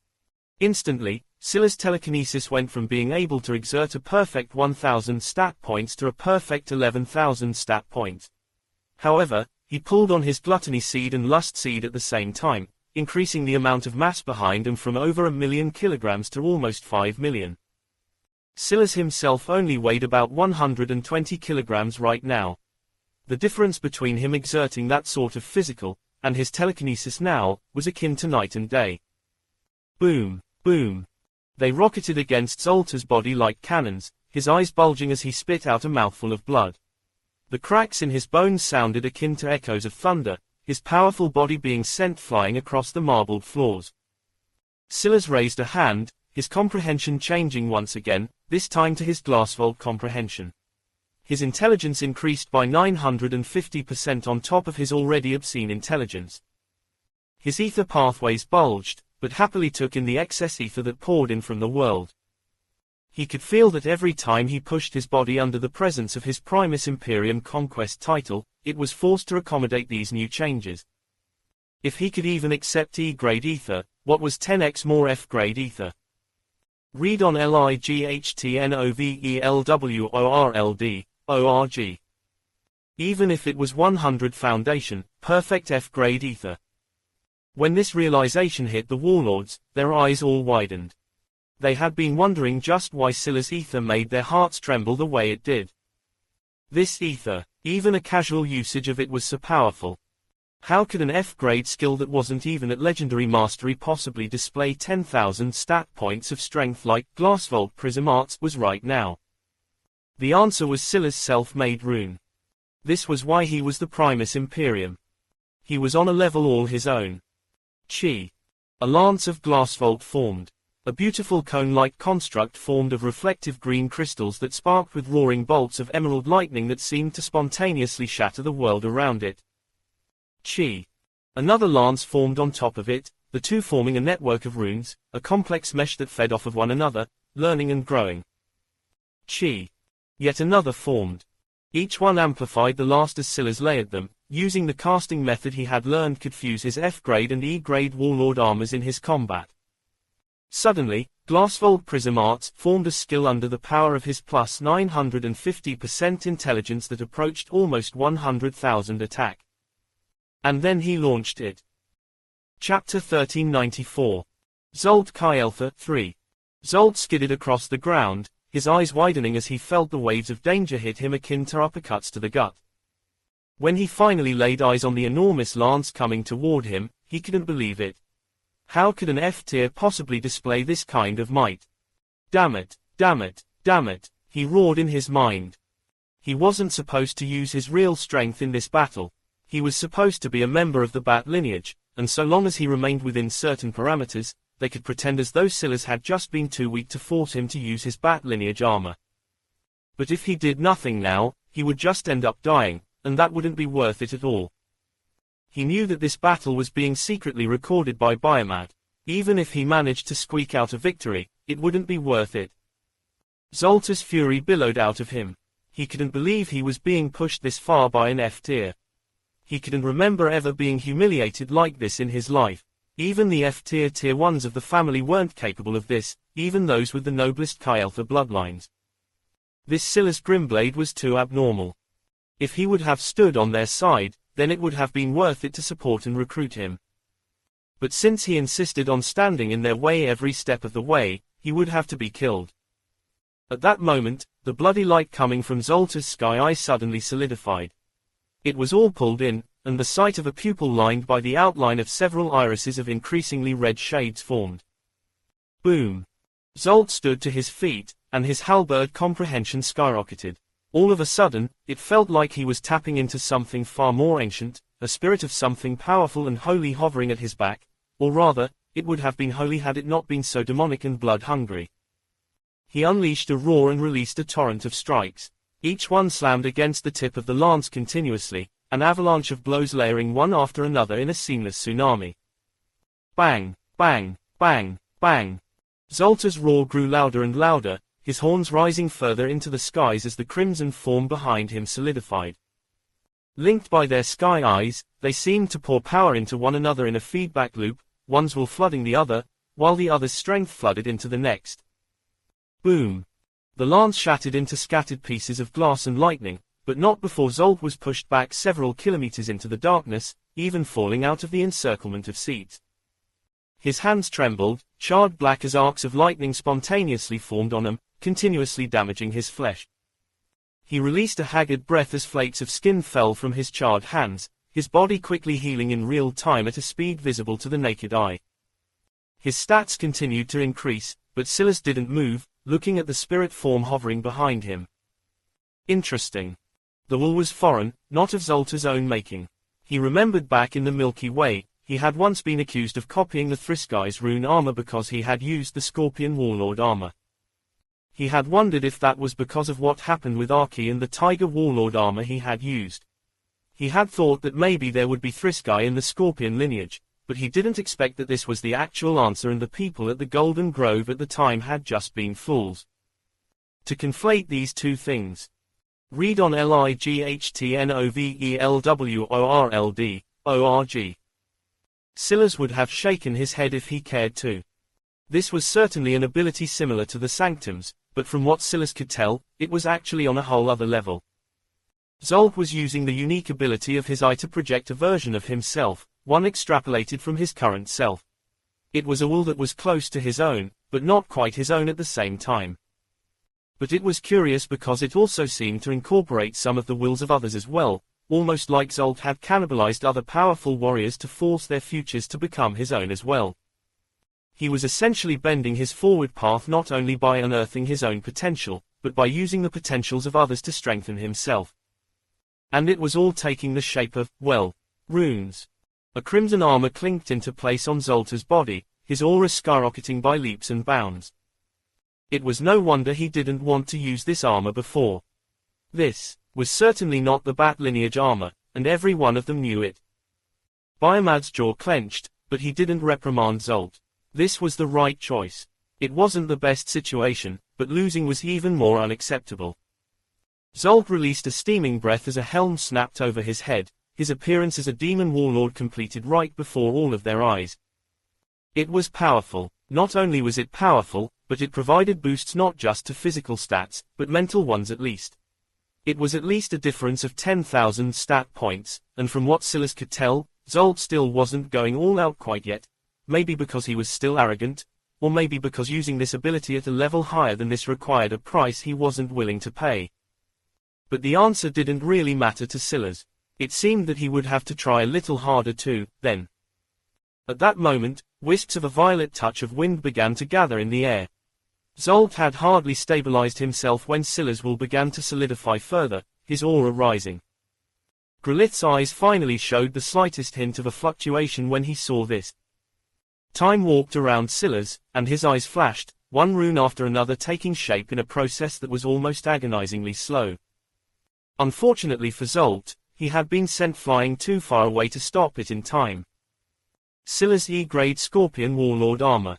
Instantly, Silas' telekinesis went from being able to exert a perfect 1000 stat points to a perfect 11,000 stat points. However, he pulled on his gluttony seed and lust seed at the same time, increasing the amount of mass behind them from over 1 million kilograms to almost 5 million. Silas himself only weighed about 120 kilograms right now. The difference between him exerting that sort of physical, and his telekinesis now, was akin to night and day. Boom, boom. They rocketed against Zoltar's body like cannons, his eyes bulging as he spit out a mouthful of blood. The cracks in his bones sounded akin to echoes of thunder, his powerful body being sent flying across the marbled floors. Silas raised a hand, his comprehension changing once again, this time to his glassfold comprehension. His intelligence increased by 950% on top of his already obscene intelligence. His ether pathways bulged, but happily took in the excess ether that poured in from the world. He could feel that every time he pushed his body under the presence of his Primus Imperium Conquest title, it was forced to accommodate these new changes. If he could even accept E-grade ether, what was 10x more F-grade ether? Read on LIGHTNOVELWORLD.org. Even if it was 100 Foundation, perfect F-grade ether. When this realization hit the warlords, their eyes all widened. They had been wondering just why Silas' ether made their hearts tremble the way it did. This ether, even a casual usage of it was so powerful. How could an F-grade skill that wasn't even at legendary mastery possibly display 10,000 stat points of strength like Glassvolt Prism Arts was right now? The answer was Silas' self-made rune. This was why he was the Primus Imperium. He was on a level all his own. Chi. A lance of Glassvolt formed. A beautiful cone-like construct formed of reflective green crystals that sparked with roaring bolts of emerald lightning that seemed to spontaneously shatter the world around it. Chi. Another lance formed on top of it, the two forming a network of runes, a complex mesh that fed off of one another, learning and growing. Chi. Yet another formed. Each one amplified the last as Silas layered them, using the casting method he had learned could fuse his F-grade and E-grade warlord armors in his combat. Suddenly, Glassvolt Prism Arts formed a skill under the power of his plus 950% intelligence that approached almost 100,000 attack. And then he launched it. Chapter 1394. Zolt Kyeltha 3. Zolt skidded across the ground, his eyes widening as he felt the waves of danger hit him akin to uppercuts to the gut. When he finally laid eyes on the enormous lance coming toward him, he couldn't believe it. How could an F-tier possibly display this kind of might? Damn it, damn it, damn it, he roared in his mind. He wasn't supposed to use his real strength in this battle. He was supposed to be a member of the Bat lineage, and so long as he remained within certain parameters, they could pretend as though Silas had just been too weak to force him to use his Bat lineage armor. But if he did nothing now, he would just end up dying, and that wouldn't be worth it at all. He knew that this battle was being secretly recorded by Biomad. Even if he managed to squeak out a victory, it wouldn't be worth it. Zoltar's fury billowed out of him. He couldn't believe he was being pushed this far by an F-tier. He couldn't remember ever being humiliated like this in his life. Even the F-tier tier 1s of the family weren't capable of this, even those with the noblest Chi Alpha bloodlines. This Silas Grimblade was too abnormal. If he would have stood on their side, then it would have been worth it to support and recruit him. But since he insisted on standing in their way every step of the way, he would have to be killed. At that moment, the bloody light coming from Zoltar's sky eye suddenly solidified. It was all pulled in, and the sight of a pupil lined by the outline of several irises of increasingly red shades formed. Boom! Zolt stood to his feet, and his halberd comprehension skyrocketed. All of a sudden, it felt like he was tapping into something far more ancient, a spirit of something powerful and holy hovering at his back, or rather, it would have been holy had it not been so demonic and blood-hungry. He unleashed a roar and released a torrent of strikes. Each one slammed against the tip of the lance continuously, an avalanche of blows layering one after another in a seamless tsunami. Bang, bang, bang, bang. Zoltar's roar grew louder and louder, his horns rising further into the skies as the crimson form behind him solidified. Linked by their sky eyes, they seemed to pour power into one another in a feedback loop, one's will flooding the other, while the other's strength flooded into the next. Boom! The lance shattered into scattered pieces of glass and lightning, but not before Zolt was pushed back several kilometers into the darkness, even falling out of the encirclement of seats. His hands trembled, charred black as arcs of lightning spontaneously formed on him, continuously damaging his flesh. He released a haggard breath as flakes of skin fell from his charred hands, his body quickly healing in real time at a speed visible to the naked eye. His stats continued to increase, but Silas didn't move, looking at the spirit form hovering behind him. Interesting. The wool was foreign, not of Zoltar's own making. He remembered back in the Milky Way, he had once been accused of copying the Thriskai's rune armor because he had used the Scorpion Warlord armor. He had wondered if that was because of what happened with Arki and the Tiger Warlord armor he had used. He had thought that maybe there would be Thriskai in the Scorpion lineage, but he didn't expect that this was the actual answer, and the people at the Golden Grove at the time had just been fools. To conflate these two things. Read on LIGHTNOVELWORLD.org. Silas would have shaken his head if he cared to. This was certainly an ability similar to the Sanctums, but from what Silas could tell, it was actually on a whole other level. Zolt was using the unique ability of his eye to project a version of himself, one extrapolated from his current self. It was a will that was close to his own, but not quite his own at the same time. But it was curious because it also seemed to incorporate some of the wills of others as well, almost like Zolt had cannibalized other powerful warriors to force their futures to become his own as well. He was essentially bending his forward path not only by unearthing his own potential, but by using the potentials of others to strengthen himself. And it was all taking the shape of, well, runes. A crimson armor clinked into place on Zoltar's body, his aura skyrocketing by leaps and bounds. It was no wonder he didn't want to use this armor before. This was certainly not the Bat lineage armor, and every one of them knew it. Biomad's jaw clenched, but he didn't reprimand Zolt. This was the right choice. It wasn't the best situation, but losing was even more unacceptable. Zolt released a steaming breath as a helm snapped over his head, his appearance as a demon warlord completed right before all of their eyes. It was powerful. Not only was it powerful, but it provided boosts not just to physical stats, but mental ones at least. It was at least a difference of 10,000 stat points, and from what Silas could tell, Zolt still wasn't going all out quite yet, maybe because he was still arrogant, or maybe because using this ability at a level higher than this required a price he wasn't willing to pay. But the answer didn't really matter to Silas. It seemed that he would have to try a little harder too, then. At that moment, wisps of a violet touch of wind began to gather in the air. Zolt had hardly stabilized himself when Silas' will began to solidify further, his aura rising. Grelith's eyes finally showed the slightest hint of a fluctuation when he saw this. Time walked around Silas, and his eyes flashed, one rune after another taking shape in a process that was almost agonizingly slow. Unfortunately for Zolt, he had been sent flying too far away to stop it in time. Silas E-grade Scorpion Warlord Armor.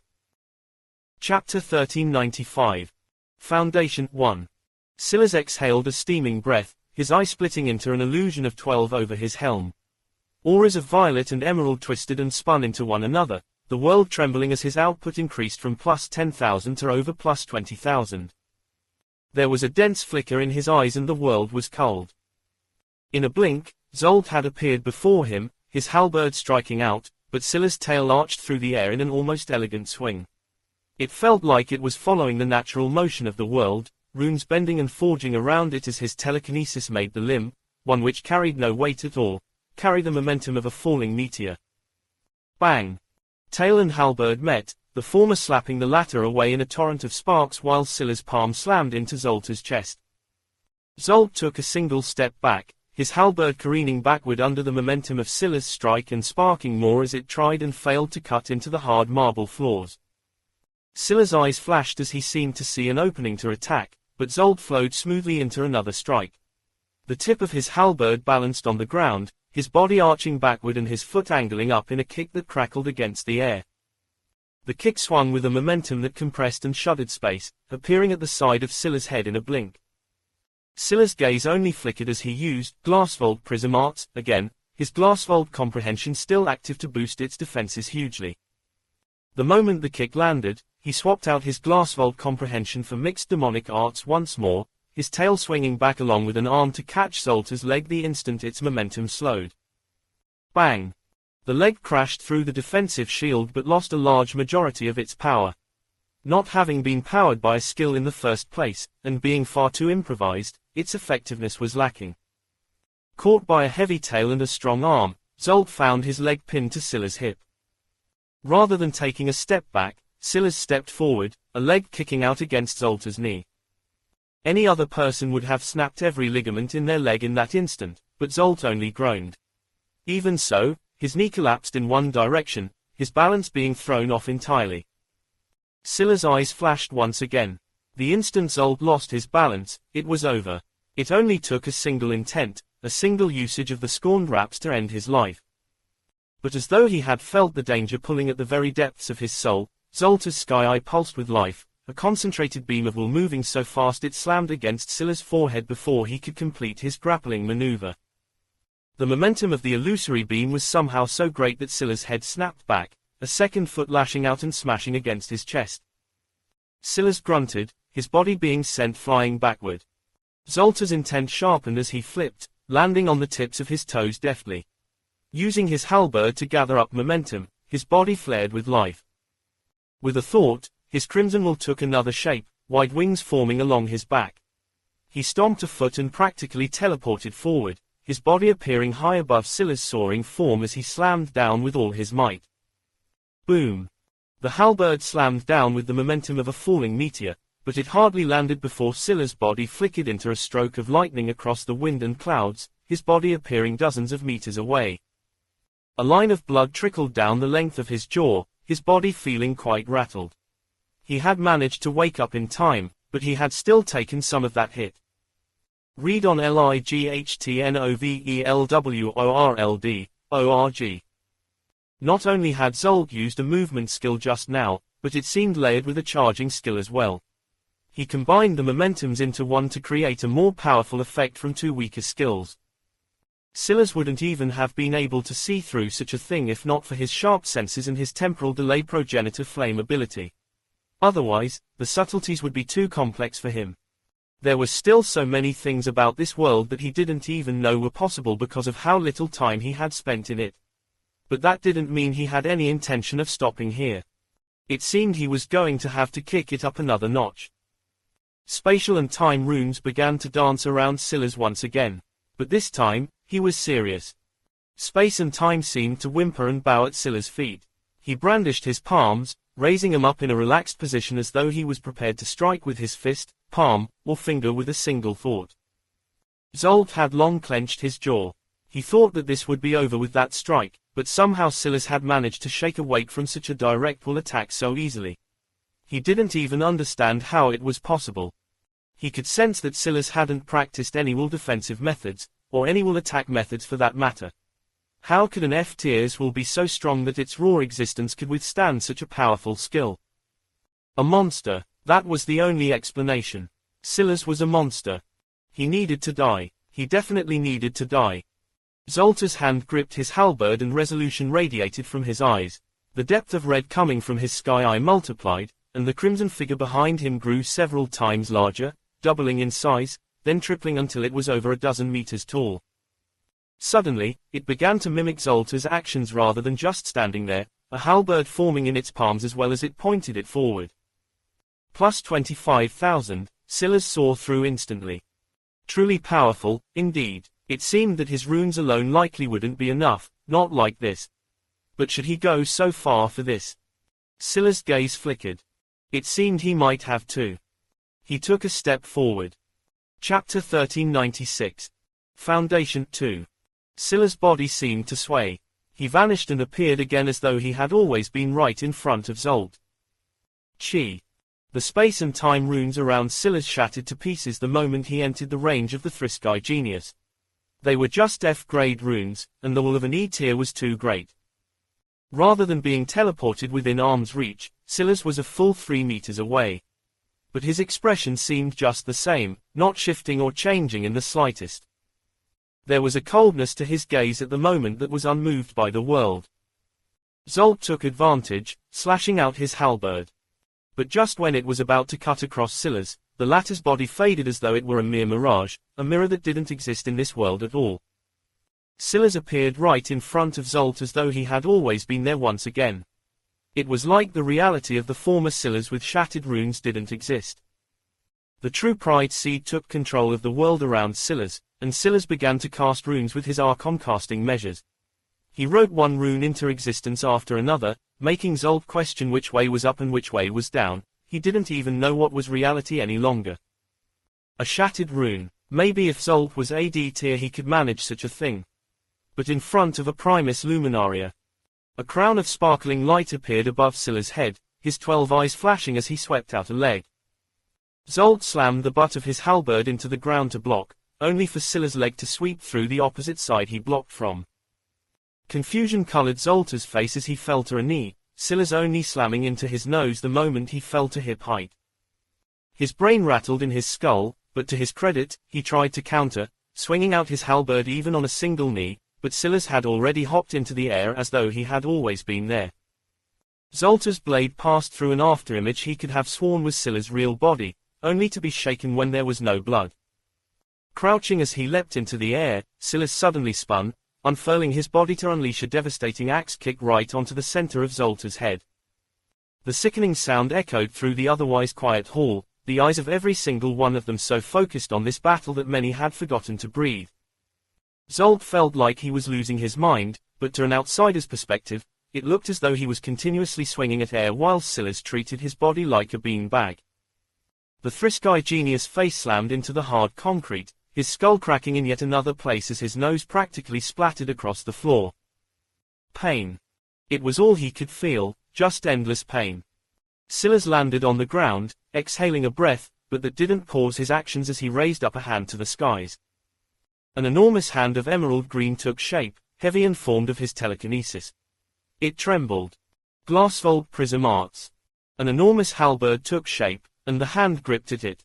Chapter 1395. Foundation 1. Silas exhaled a steaming breath, his eye splitting into an illusion of 12 over his helm. Auras of violet and emerald twisted and spun into one another, the world trembling as his output increased from plus 10,000 to over plus 20,000. There was a dense flicker in his eyes and the world was cold. In a blink, Zolt had appeared before him, his halberd striking out, but Scylla's tail arched through the air in an almost elegant swing. It felt like it was following the natural motion of the world, runes bending and forging around it as his telekinesis made the limb, one which carried no weight at all, carry the momentum of a falling meteor. Bang! Tail and halberd met, the former slapping the latter away in a torrent of sparks while Scylla's palm slammed into Zolta's chest. Zolt took a single step back, his halberd careening backward under the momentum of Scylla's strike and sparking more as it tried and failed to cut into the hard marble floors. Scylla's eyes flashed as he seemed to see an opening to attack, but Zolt flowed smoothly into another strike. The tip of his halberd balanced on the ground, his body arching backward and his foot angling up in a kick that crackled against the air. The kick swung with a momentum that compressed and shuddered space, appearing at the side of Scylla's head in a blink. Scylla's gaze only flickered as he used Glassfold Prism Arts again, his Glassfold comprehension still active to boost its defenses hugely. The moment the kick landed, he swapped out his Glassfold comprehension for Mixed Demonic Arts once more, his tail swinging back along with an arm to catch Zolta's leg the instant its momentum slowed. Bang! The leg crashed through the defensive shield but lost a large majority of its power. Not having been powered by a skill in the first place, and being far too improvised, its effectiveness was lacking. Caught by a heavy tail and a strong arm, Zolt found his leg pinned to Scylla's hip. Rather than taking a step back, Scylla stepped forward, a leg kicking out against Zolta's knee. Any other person would have snapped every ligament in their leg in that instant, but Zolt only groaned. Even so, his knee collapsed in one direction, his balance being thrown off entirely. Scylla's eyes flashed once again. The instant Zolt lost his balance, it was over. It only took a single intent, a single usage of the scorned wraps to end his life. But as though he had felt the danger pulling at the very depths of his soul, Zolta's sky eye pulsed with life, a concentrated beam of will moving so fast it slammed against Scylla's forehead before he could complete his grappling maneuver. The momentum of the illusory beam was somehow so great that Scylla's head snapped back, a second foot lashing out and smashing against his chest. Scylla's grunted, his body being sent flying backward. Zolta's intent sharpened as he flipped, landing on the tips of his toes deftly. Using his halberd to gather up momentum, his body flared with life. With a thought, his crimson wool took another shape, wide wings forming along his back. He stomped a foot and practically teleported forward, his body appearing high above Scylla's soaring form as he slammed down with all his might. Boom! The halberd slammed down with the momentum of a falling meteor, but it hardly landed before Scylla's body flickered into a stroke of lightning across the wind and clouds, his body appearing dozens of meters away. A line of blood trickled down the length of his jaw, his body feeling quite rattled. He had managed to wake up in time, but he had still taken some of that hit. Read on LIGHTNOVELWORLD.org. Not only had Zolt used a movement skill just now, but it seemed layered with a charging skill as well. He combined the momentums into one to create a more powerful effect from two weaker skills. Scylla's wouldn't even have been able to see through such a thing if not for his sharp senses and his temporal delay progenitor flame ability. Otherwise, the subtleties would be too complex for him. There were still so many things about this world that he didn't even know were possible because of how little time he had spent in it. But that didn't mean he had any intention of stopping here. It seemed he was going to have to kick it up another notch. Spatial and time runes began to dance around Scylla's once again. But this time, he was serious. Space and time seemed to whimper and bow at Scylla's feet. He brandished his palms, raising them up in a relaxed position as though he was prepared to strike with his fist, palm, or finger with a single thought. Zolt had long clenched his jaw. He thought that this would be over with that strike, but somehow Scylla's had managed to shake awake from such a direct will attack so easily. He didn't even understand how it was possible. He could sense that Scylla's hadn't practiced any will defensive methods, or any will attack methods for that matter. How could an F-tier's will be so strong that its raw existence could withstand such a powerful skill? A monster, that was the only explanation. Scylla's was a monster. He needed to die. He definitely needed to die. Zoltar's hand gripped his halberd and resolution radiated from his eyes. The depth of red coming from his sky eye multiplied, and the crimson figure behind him grew several times larger, doubling in size, then tripling until it was over 12 meters tall. Suddenly, it began to mimic Zoltar's actions rather than just standing there, a halberd forming in its palms as well as it pointed it forward. Plus 25,000, Silas saw through instantly. Truly powerful, indeed. It seemed that his runes alone likely wouldn't be enough, not like this. But should he go so far for this? Silas' gaze flickered. It seemed he might have to. He took a step forward. Chapter 1396. Foundation 2. Silas' body seemed to sway. He vanished and appeared again as though he had always been right in front of Zolt. Ch. The space and time runes around Silas shattered to pieces the moment he entered the range of the Thriskai genius. They were just F-grade runes, and the wall of an E-tier was too great. Rather than being teleported within arm's reach, Silas was a full 3 meters away. But his expression seemed just the same, not shifting or changing in the slightest. There was a coldness to his gaze at the moment that was unmoved by the world. Zolt took advantage, slashing out his halberd. But just when it was about to cut across Silas, the latter's body faded as though it were a mere mirage, a mirror that didn't exist in this world at all. Silas appeared right in front of Zolt as though he had always been there once again. It was like the reality of the former Silas with shattered runes didn't exist. The true pride seed took control of the world around Silas, and Silas began to cast runes with his Archon casting measures. He wrote one rune into existence after another, making Zolt question which way was up and which way was down. He didn't even know what was reality any longer. A shattered rune. Maybe if Zolt was AD tier he could manage such a thing. But in front of a Primus Luminaria. A crown of sparkling light appeared above Silas' head, his 12 eyes flashing as he swept out a leg. Zolt slammed the butt of his halberd into the ground to block, only for Silas' leg to sweep through the opposite side he blocked from. Confusion colored Zoltar's face as he fell to a knee, Silas only slamming into his nose the moment he fell to hip height. His brain rattled in his skull, but to his credit, he tried to counter, swinging out his halberd even on a single knee, but Silas had already hopped into the air as though he had always been there. Zoltar's blade passed through an afterimage he could have sworn was Silas' real body, only to be shaken when there was no blood. Crouching as he leapt into the air, Silas suddenly spun, unfurling his body to unleash a devastating axe kick right onto the center of Zoltar's head. The sickening sound echoed through the otherwise quiet hall, the eyes of every single one of them so focused on this battle that many had forgotten to breathe. Zolt felt like he was losing his mind, but to an outsider's perspective, it looked as though he was continuously swinging at air while Silas treated his body like a bean bag. The Thriskai genius face slammed into the hard concrete, his skull cracking in yet another place as his nose practically splattered across the floor. Pain. It was all he could feel, just endless pain. Silas landed on the ground, exhaling a breath, but that didn't pause his actions as he raised up a hand to the skies. An enormous hand of emerald green took shape, heavy and formed of his telekinesis. It trembled. Glassvolt Prism Arts. An enormous halberd took shape, and the hand gripped at it.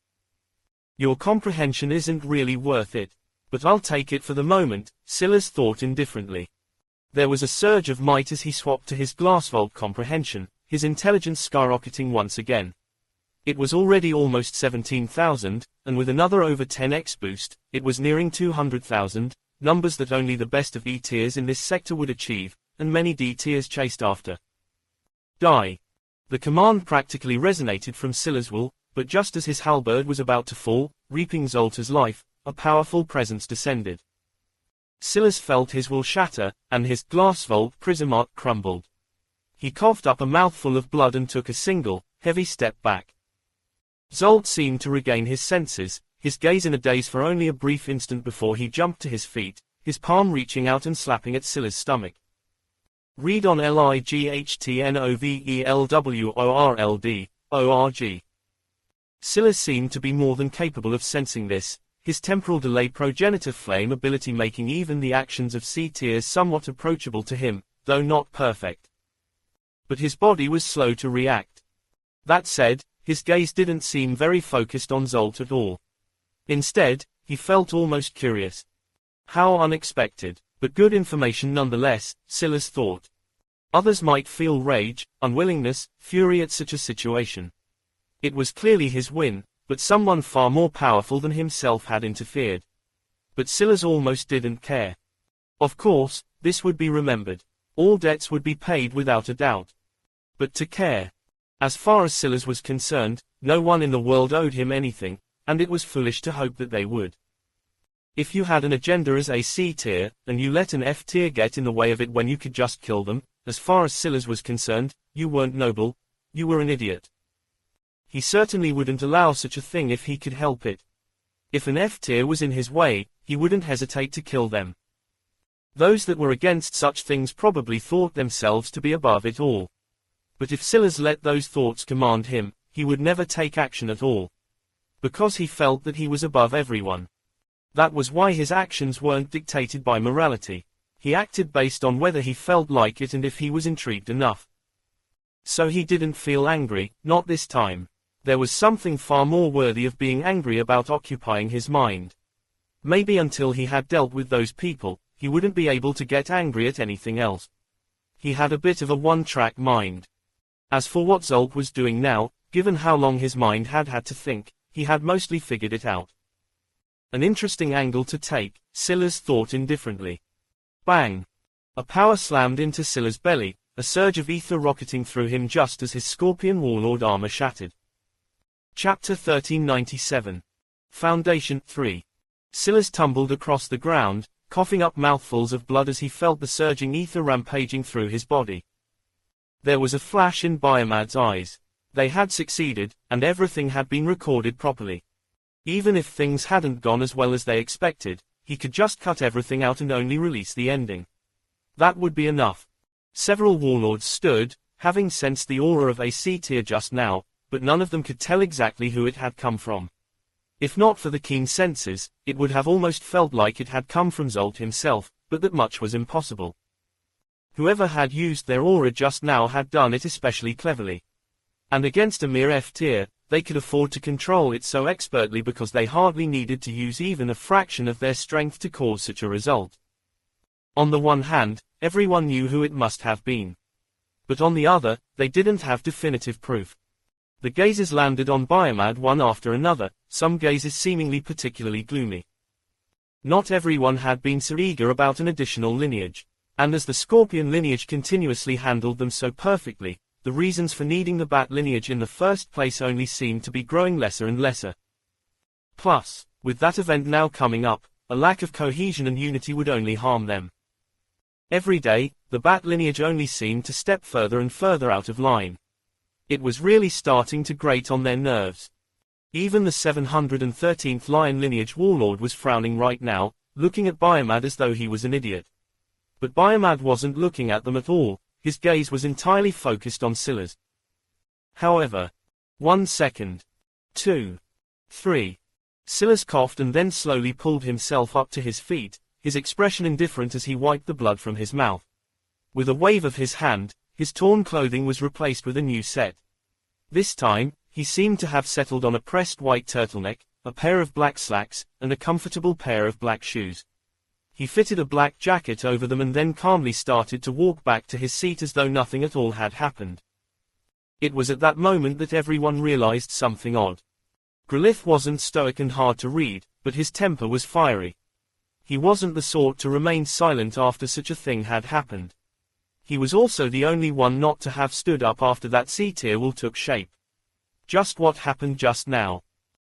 Your comprehension isn't really worth it. But I'll take it for the moment, Silas thought indifferently. There was a surge of might as he swapped to his Glassvolt comprehension, his intelligence skyrocketing once again. It was already almost 17,000, and with another over 10x boost, it was nearing 200,000, numbers that only the best of E tiers in this sector would achieve, and many D tiers chased after. Die. The command practically resonated from Silas' will, but just as his halberd was about to fall, reaping Zoltar's life, a powerful presence descended. Silas felt his will shatter, and his Glassvolt Prism Art crumbled. He coughed up a mouthful of blood and took a single, heavy step back. Zolt seemed to regain his senses, his gaze in a daze for only a brief instant before he jumped to his feet, his palm reaching out and slapping at Silas' stomach. Read on LIGHTNOVELWORLD.org. Silas seemed to be more than capable of sensing this, his temporal delay progenitor flame ability making even the actions of C tiers somewhat approachable to him, though not perfect. But his body was slow to react. That said, his gaze didn't seem very focused on Zolt at all. Instead, he felt almost curious. How unexpected. But good information nonetheless, Silas thought. Others might feel rage, unwillingness, fury at such a situation. It was clearly his win, but someone far more powerful than himself had interfered. But Silas almost didn't care. Of course, this would be remembered. All debts would be paid without a doubt. But to care. As far as Silas was concerned, no one in the world owed him anything, and it was foolish to hope that they would. If you had an agenda as a C tier, and you let an F tier get in the way of it when you could just kill them, as far as Silas was concerned, you weren't noble, you were an idiot. He certainly wouldn't allow such a thing if he could help it. If an F tier was in his way, he wouldn't hesitate to kill them. Those that were against such things probably thought themselves to be above it all. But if Silas let those thoughts command him, he would never take action at all. Because he felt that he was above everyone. That was why his actions weren't dictated by morality. He acted based on whether he felt like it and if he was intrigued enough. So he didn't feel angry, not this time. There was something far more worthy of being angry about occupying his mind. Maybe until he had dealt with those people, he wouldn't be able to get angry at anything else. He had a bit of a one-track mind. As for what Zolk was doing now, given how long his mind had had to think, he had mostly figured it out. An interesting angle to take, Silas thought indifferently. Bang! A power slammed into Silas' belly, a surge of ether rocketing through him just as his scorpion warlord armor shattered. Chapter 1397. Foundation 3. Silas tumbled across the ground, coughing up mouthfuls of blood as he felt the surging ether rampaging through his body. There was a flash in Biomad's eyes. They had succeeded, and everything had been recorded properly. Even if things hadn't gone as well as they expected, he could just cut everything out and only release the ending. That would be enough. Several warlords stood, having sensed the aura of a C tier just now, but none of them could tell exactly who it had come from. If not for the keen senses, it would have almost felt like it had come from Zolk himself, but that much was impossible. Whoever had used their aura just now had done it especially cleverly. And against a mere F tier, they could afford to control it so expertly because they hardly needed to use even a fraction of their strength to cause such a result. On the one hand, everyone knew who it must have been. But on the other, they didn't have definitive proof. The gazes landed on Biomad one after another, some gazes seemingly particularly gloomy. Not everyone had been so eager about an additional lineage. And as the Scorpion lineage continuously handled them so perfectly, the reasons for needing the Bat lineage in the first place only seemed to be growing lesser and lesser. Plus, with that event now coming up, a lack of cohesion and unity would only harm them. Every day, the Bat lineage only seemed to step further and further out of line. It was really starting to grate on their nerves. Even the 713th Lion lineage warlord was frowning right now, looking at Biomad as though he was an idiot. But Biomad wasn't looking at them at all. His gaze was entirely focused on Silas. However. 1 second. 2. 3. Silas coughed and then slowly pulled himself up to his feet, his expression indifferent as he wiped the blood from his mouth. With a wave of his hand, his torn clothing was replaced with a new set. This time, he seemed to have settled on a pressed white turtleneck, a pair of black slacks, and a comfortable pair of black shoes. He fitted a black jacket over them and then calmly started to walk back to his seat as though nothing at all had happened. It was at that moment that everyone realized something odd. Grelith wasn't stoic and hard to read, but his temper was fiery. He wasn't the sort to remain silent after such a thing had happened. He was also the only one not to have stood up after that C-tier will took shape. Just what happened just now.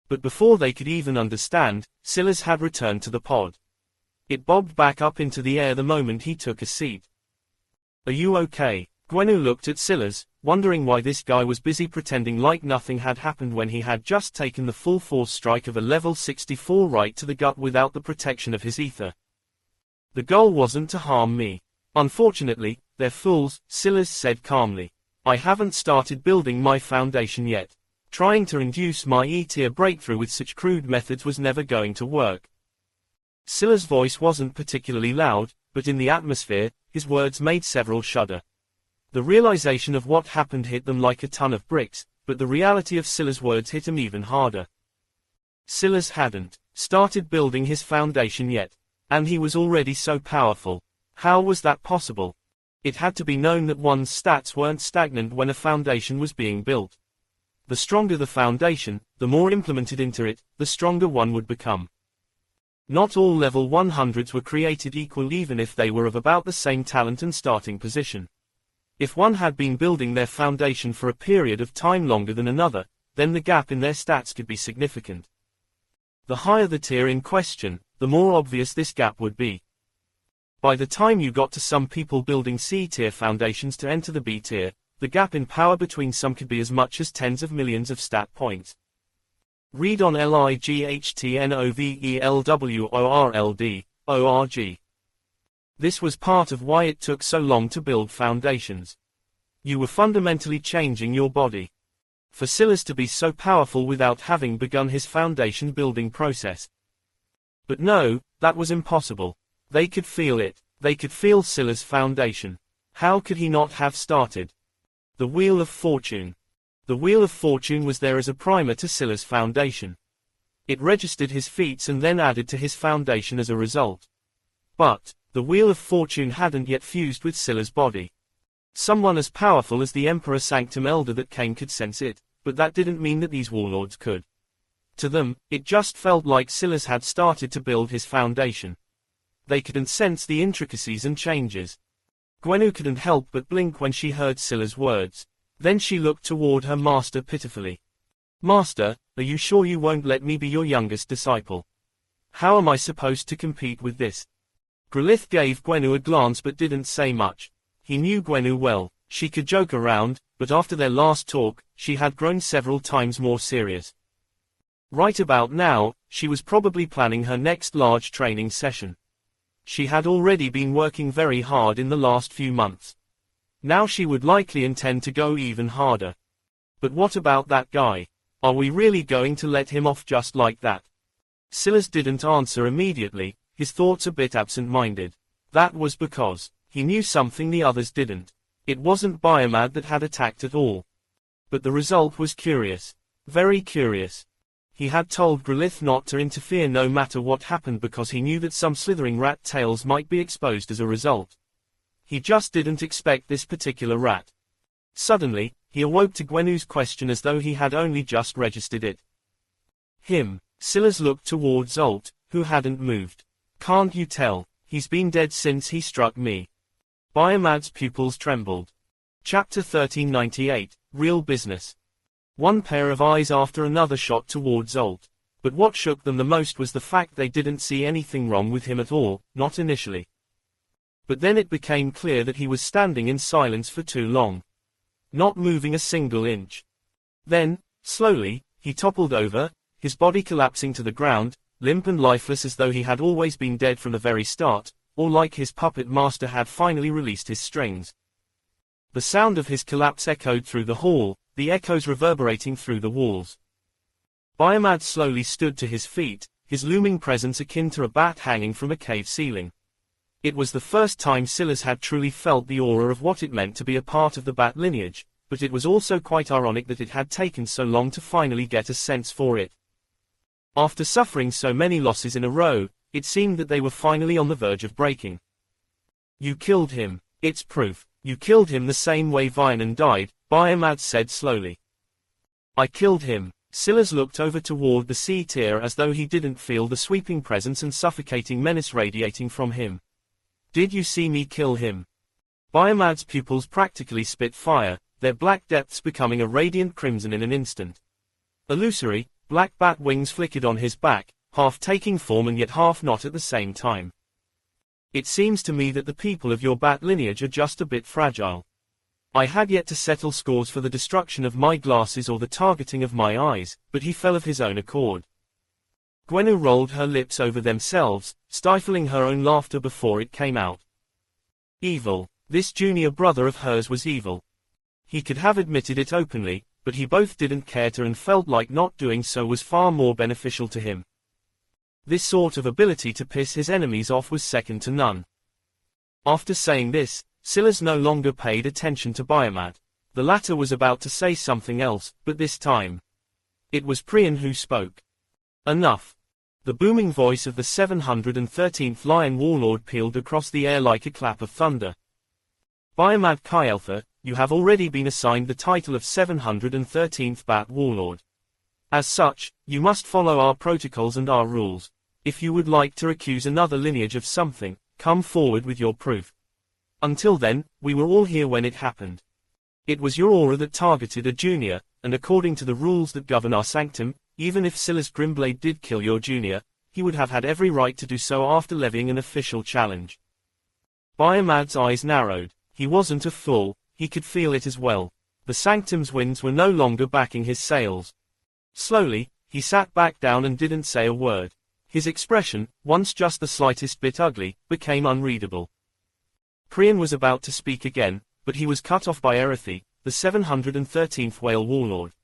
But before they could even understand, Silas had returned to the pod. It bobbed back up into the air the moment he took a seat. Are you okay? Gwenu looked at Silas, wondering why this guy was busy pretending like nothing had happened when he had just taken the full force strike of a level 64 right to the gut without the protection of his ether. The goal wasn't to harm me. Unfortunately, they're fools, Silas said calmly. I haven't started building my foundation yet. Trying to induce my E-tier breakthrough with such crude methods was never going to work. Silas' voice wasn't particularly loud, but in the atmosphere, his words made several shudder. The realization of what happened hit them like a ton of bricks, but the reality of Silas' words hit him even harder. Silas hadn't started building his foundation yet. And he was already so powerful. How was that possible? It had to be known that one's stats weren't stagnant when a foundation was being built. The stronger the foundation, the more implemented into it, the stronger one would become. Not all level 100s were created equal even if they were of about the same talent and starting position. If one had been building their foundation for a period of time longer than another, then the gap in their stats could be significant. The higher the tier in question, the more obvious this gap would be. By the time you got to some people building C-tier foundations to enter the B-tier, the gap in power between some could be as much as tens of millions of stat points. Read on LIGHTNOVELWORLD.org. This was part of why it took so long to build foundations. You were fundamentally changing your body. For Silas to be so powerful without having begun his foundation building process. But no, that was impossible. They could feel it. They could feel Silas' foundation. How could he not have started? The Wheel of Fortune. The Wheel of Fortune was there as a primer to Silas' foundation. It registered his feats and then added to his foundation as a result. But, the Wheel of Fortune hadn't yet fused with Silas' body. Someone as powerful as the Emperor Sanctum Elder that came could sense it, but that didn't mean that these warlords could. To them, it just felt like Silas had started to build his foundation. They couldn't sense the intricacies and changes. Gwennu couldn't help but blink when she heard Silas' words. Then she looked toward her master pitifully. Master, are you sure you won't let me be your youngest disciple? How am I supposed to compete with this? Grelith gave Gwennu a glance but didn't say much. He knew Gwennu well. She could joke around, but after their last talk, she had grown several times more serious. Right about now, she was probably planning her next large training session. She had already been working very hard in the last few months. Now she would likely intend to go even harder. But what about that guy? Are we really going to let him off just like that? Silas didn't answer immediately, his thoughts a bit absent-minded. That was because he knew something the others didn't. It wasn't Biomad that had attacked at all. But the result was curious. Very curious. He had told Grelith not to interfere no matter what happened because he knew that some slithering rat tails might be exposed as a result. He just didn't expect this particular rat. Suddenly, he awoke to Gwennu's question as though he had only just registered it. Him. Silas looked toward Zolt, who hadn't moved. Can't you tell? He's been dead since he struck me. Biomad's pupils trembled. Chapter 1398, Real Business. One pair of eyes after another shot toward Zolt. But what shook them the most was the fact they didn't see anything wrong with him at all, not initially. But then it became clear that he was standing in silence for too long. Not moving a single inch. Then, slowly, he toppled over, his body collapsing to the ground, limp and lifeless as though he had always been dead from the very start, or like his puppet master had finally released his strings. The sound of his collapse echoed through the hall, the echoes reverberating through the walls. Biomad slowly stood to his feet, his looming presence akin to a bat hanging from a cave ceiling. It was the first time Silas had truly felt the aura of what it meant to be a part of the bat lineage, but it was also quite ironic that it had taken so long to finally get a sense for it. After suffering so many losses in a row, it seemed that they were finally on the verge of breaking. You killed him. It's proof. You killed him the same way Vianen died, Biomad said slowly. I killed him. Silas looked over toward the C-tier as though he didn't feel the sweeping presence and suffocating menace radiating from him. Did you see me kill him? Biomad's pupils practically spit fire, their black depths becoming a radiant crimson in an instant. Illusory, black bat wings flickered on his back, half taking form and yet half not at the same time. It seems to me that the people of your bat lineage are just a bit fragile. I had yet to settle scores for the destruction of my glasses or the targeting of my eyes, but he fell of his own accord. Gwennu rolled her lips over themselves, stifling her own laughter before it came out. Evil. This junior brother of hers was evil. He could have admitted it openly, but he both didn't care to and felt like not doing so was far more beneficial to him. This sort of ability to piss his enemies off was second to none. After saying this, Silas no longer paid attention to Biomad. The latter was about to say something else, but this time. It was Priyan who spoke. Enough. The booming voice of the 713th Lion Warlord pealed across the air like a clap of thunder. Biomad Kyeltha, you have already been assigned the title of 713th Bat Warlord. As such, you must follow our protocols and our rules. If you would like to accuse another lineage of something, come forward with your proof. Until then, we were all here when it happened. It was your aura that targeted a junior, and according to the rules that govern our sanctum, even if Silas Grimblade did kill your junior, he would have had every right to do so after levying an official challenge. Biomad's eyes narrowed. He wasn't a fool, he could feel it as well. The sanctum's winds were no longer backing his sails. Slowly, he sat back down and didn't say a word. His expression, once just the slightest bit ugly, became unreadable. Priyan was about to speak again, but he was cut off by Erethy, the 713th Whale Warlord.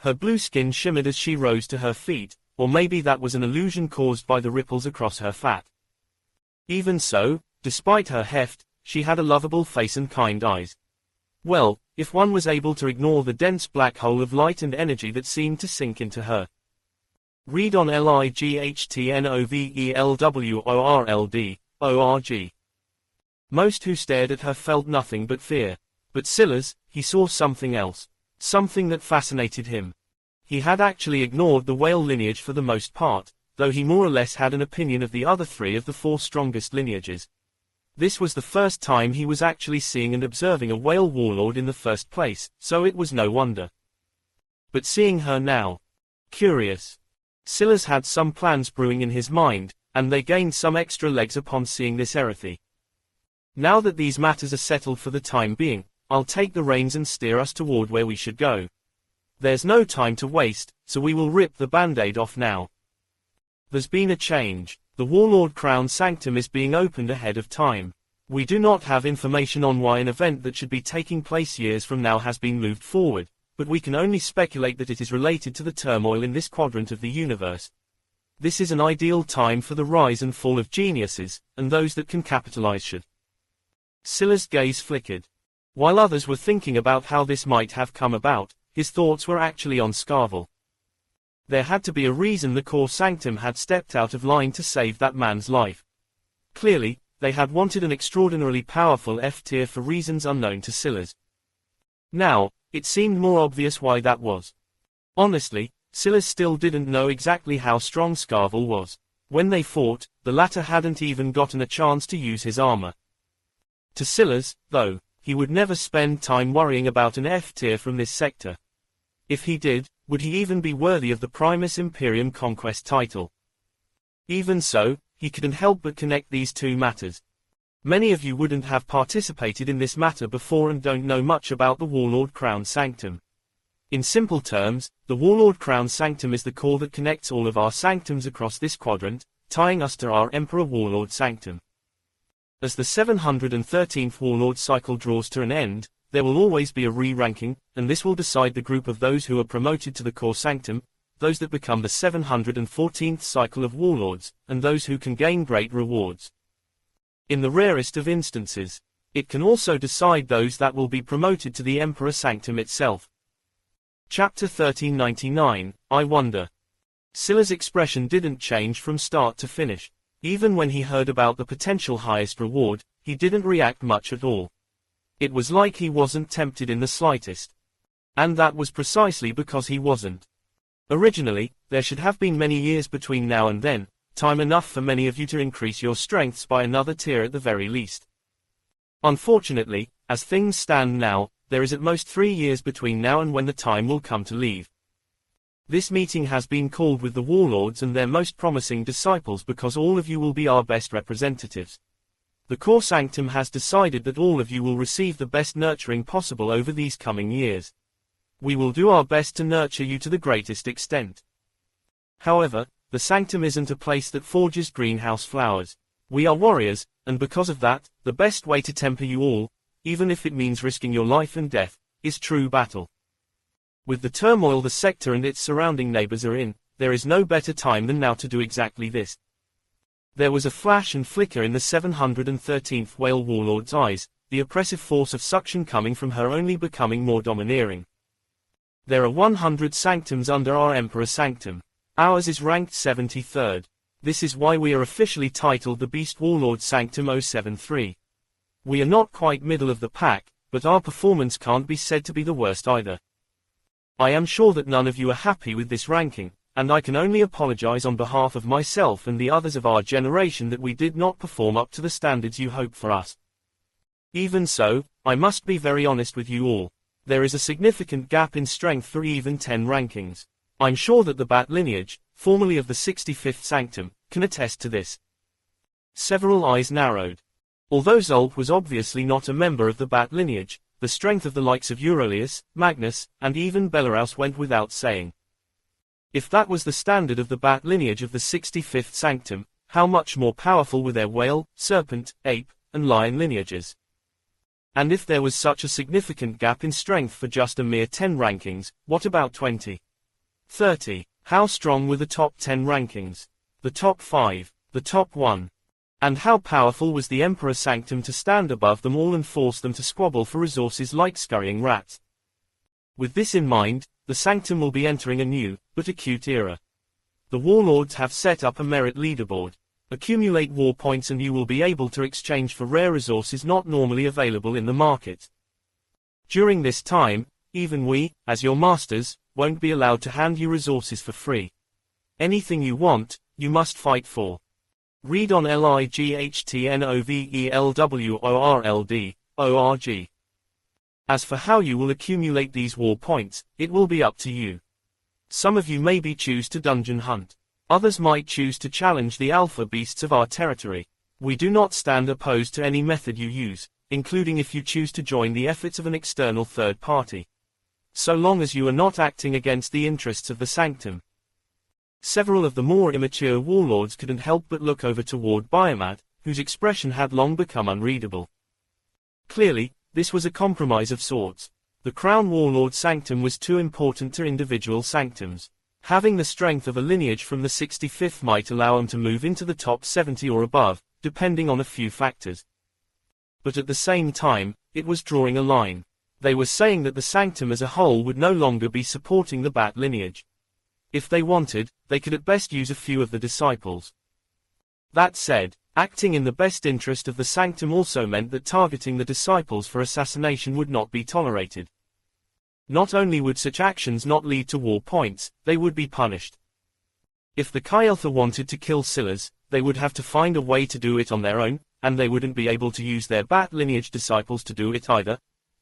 Her blue skin shimmered as she rose to her feet, or maybe that was an illusion caused by the ripples across her fat. Even so, despite her heft, she had a lovable face and kind eyes. Well, if one was able to ignore the dense black hole of light and energy that seemed to sink into her. Read on LIGHTNOVELWORLD.org. Most who stared at her felt nothing but fear. But Silas, he saw something else. Something that fascinated him. He had actually ignored the whale lineage for the most part, though he more or less had an opinion of the other three of the four strongest lineages. This was the first time he was actually seeing and observing a whale warlord in the first place, so it was no wonder. But seeing her now. Curious. Silas had some plans brewing in his mind, and they gained some extra legs upon seeing this Erethy. Now that these matters are settled for the time being, I'll take the reins and steer us toward where we should go. There's no time to waste, so we will rip the band-aid off now. There's been a change. The Warlord Crown Sanctum is being opened ahead of time. We do not have information on why an event that should be taking place years from now has been moved forward, but we can only speculate that it is related to the turmoil in this quadrant of the universe. This is an ideal time for the rise and fall of geniuses, and those that can capitalize should. Silas' gaze flickered. While others were thinking about how this might have come about, his thoughts were actually on Scarvel. There had to be a reason the core sanctum had stepped out of line to save that man's life. Clearly, they had wanted an extraordinarily powerful F-tier for reasons unknown to Silas. Now, it seemed more obvious why that was. Honestly, Silas still didn't know exactly how strong Scarvel was. When they fought, the latter hadn't even gotten a chance to use his armor. To Silas, though, he would never spend time worrying about an F-tier from this sector. If he did, would he even be worthy of the Primus Imperium Conquest title? Even so, he couldn't help but connect these two matters. Many of you wouldn't have participated in this matter before and don't know much about the Warlord Crown Sanctum. In simple terms, the Warlord Crown Sanctum is the core that connects all of our sanctums across this quadrant, tying us to our Emperor Warlord Sanctum. As the 713th Warlord cycle draws to an end, there will always be a re-ranking, and this will decide the group of those who are promoted to the core sanctum, those that become the 714th cycle of warlords, and those who can gain great rewards. In the rarest of instances, it can also decide those that will be promoted to the Emperor Sanctum itself. Chapter 1399, I Wonder. Silas' expression didn't change from start to finish. Even when he heard about the potential highest reward, he didn't react much at all. It was like he wasn't tempted in the slightest. And that was precisely because he wasn't. Originally, there should have been many years between now and then, time enough for many of you to increase your strengths by another tier at the very least. Unfortunately, as things stand now, there is at most 3 years between now and when the time will come to leave. This meeting has been called with the warlords and their most promising disciples because all of you will be our best representatives. The core sanctum has decided that all of you will receive the best nurturing possible over these coming years. We will do our best to nurture you to the greatest extent. However, the sanctum isn't a place that forges greenhouse flowers. We are warriors, and because of that, the best way to temper you all, even if it means risking your life and death, is true battle. With the turmoil the sector and its surrounding neighbors are in, there is no better time than now to do exactly this. There was a flash and flicker in the 713th Whale Warlord's eyes, the oppressive force of suction coming from her only becoming more domineering. There are 100 sanctums under our Emperor Sanctum. Ours is ranked 73rd. This is why we are officially titled the Beast Warlord Sanctum 073. We are not quite middle of the pack, but our performance can't be said to be the worst either. I am sure that none of you are happy with this ranking, and I can only apologize on behalf of myself and the others of our generation that we did not perform up to the standards you hope for us. Even so, I must be very honest with you all. There is a significant gap in strength for even 10 rankings. I'm sure that the Bat lineage, formerly of the 65th Sanctum, can attest to this. Several eyes narrowed. Although Zolp was obviously not a member of the Bat lineage, the strength of the likes of Aurelius, Magnus, and even Belaraus went without saying. If that was the standard of the Bat lineage of the 65th Sanctum, how much more powerful were their whale, serpent, ape, and lion lineages? And if there was such a significant gap in strength for just a mere 10 rankings, what about 20? 30? How strong were the top 10 rankings? The top 5? The top 1? And how powerful was the Emperor Sanctum to stand above them all and force them to squabble for resources like scurrying rats? With this in mind, the Sanctum will be entering a new, but acute era. The Warlords have set up a merit leaderboard. Accumulate war points and you will be able to exchange for rare resources not normally available in the market. During this time, even we, as your masters, won't be allowed to hand you resources for free. Anything you want, you must fight for. Read on lightnovelworld.org. As for how you will accumulate these war points, it will be up to you. Some of you maybe choose to dungeon hunt. Others might choose to challenge the alpha beasts of our territory. We do not stand opposed to any method you use, including if you choose to join the efforts of an external third party. So long as you are not acting against the interests of the Sanctum. Several of the more immature warlords couldn't help but look over toward Biomat, whose expression had long become unreadable. Clearly, this was a compromise of sorts. The Crown Warlord Sanctum was too important to individual sanctums. Having the strength of a lineage from the 65th might allow him to move into the top 70 or above, depending on a few factors. But at the same time, it was drawing a line. They were saying that the Sanctum as a whole would no longer be supporting the Bat lineage. If they wanted, they could at best use a few of the disciples. That said, acting in the best interest of the Sanctum also meant that targeting the disciples for assassination would not be tolerated. Not only would such actions not lead to war points, they would be punished. If the Kyeltha wanted to kill Silas, they would have to find a way to do it on their own, and they wouldn't be able to use their Bat lineage disciples to do it either.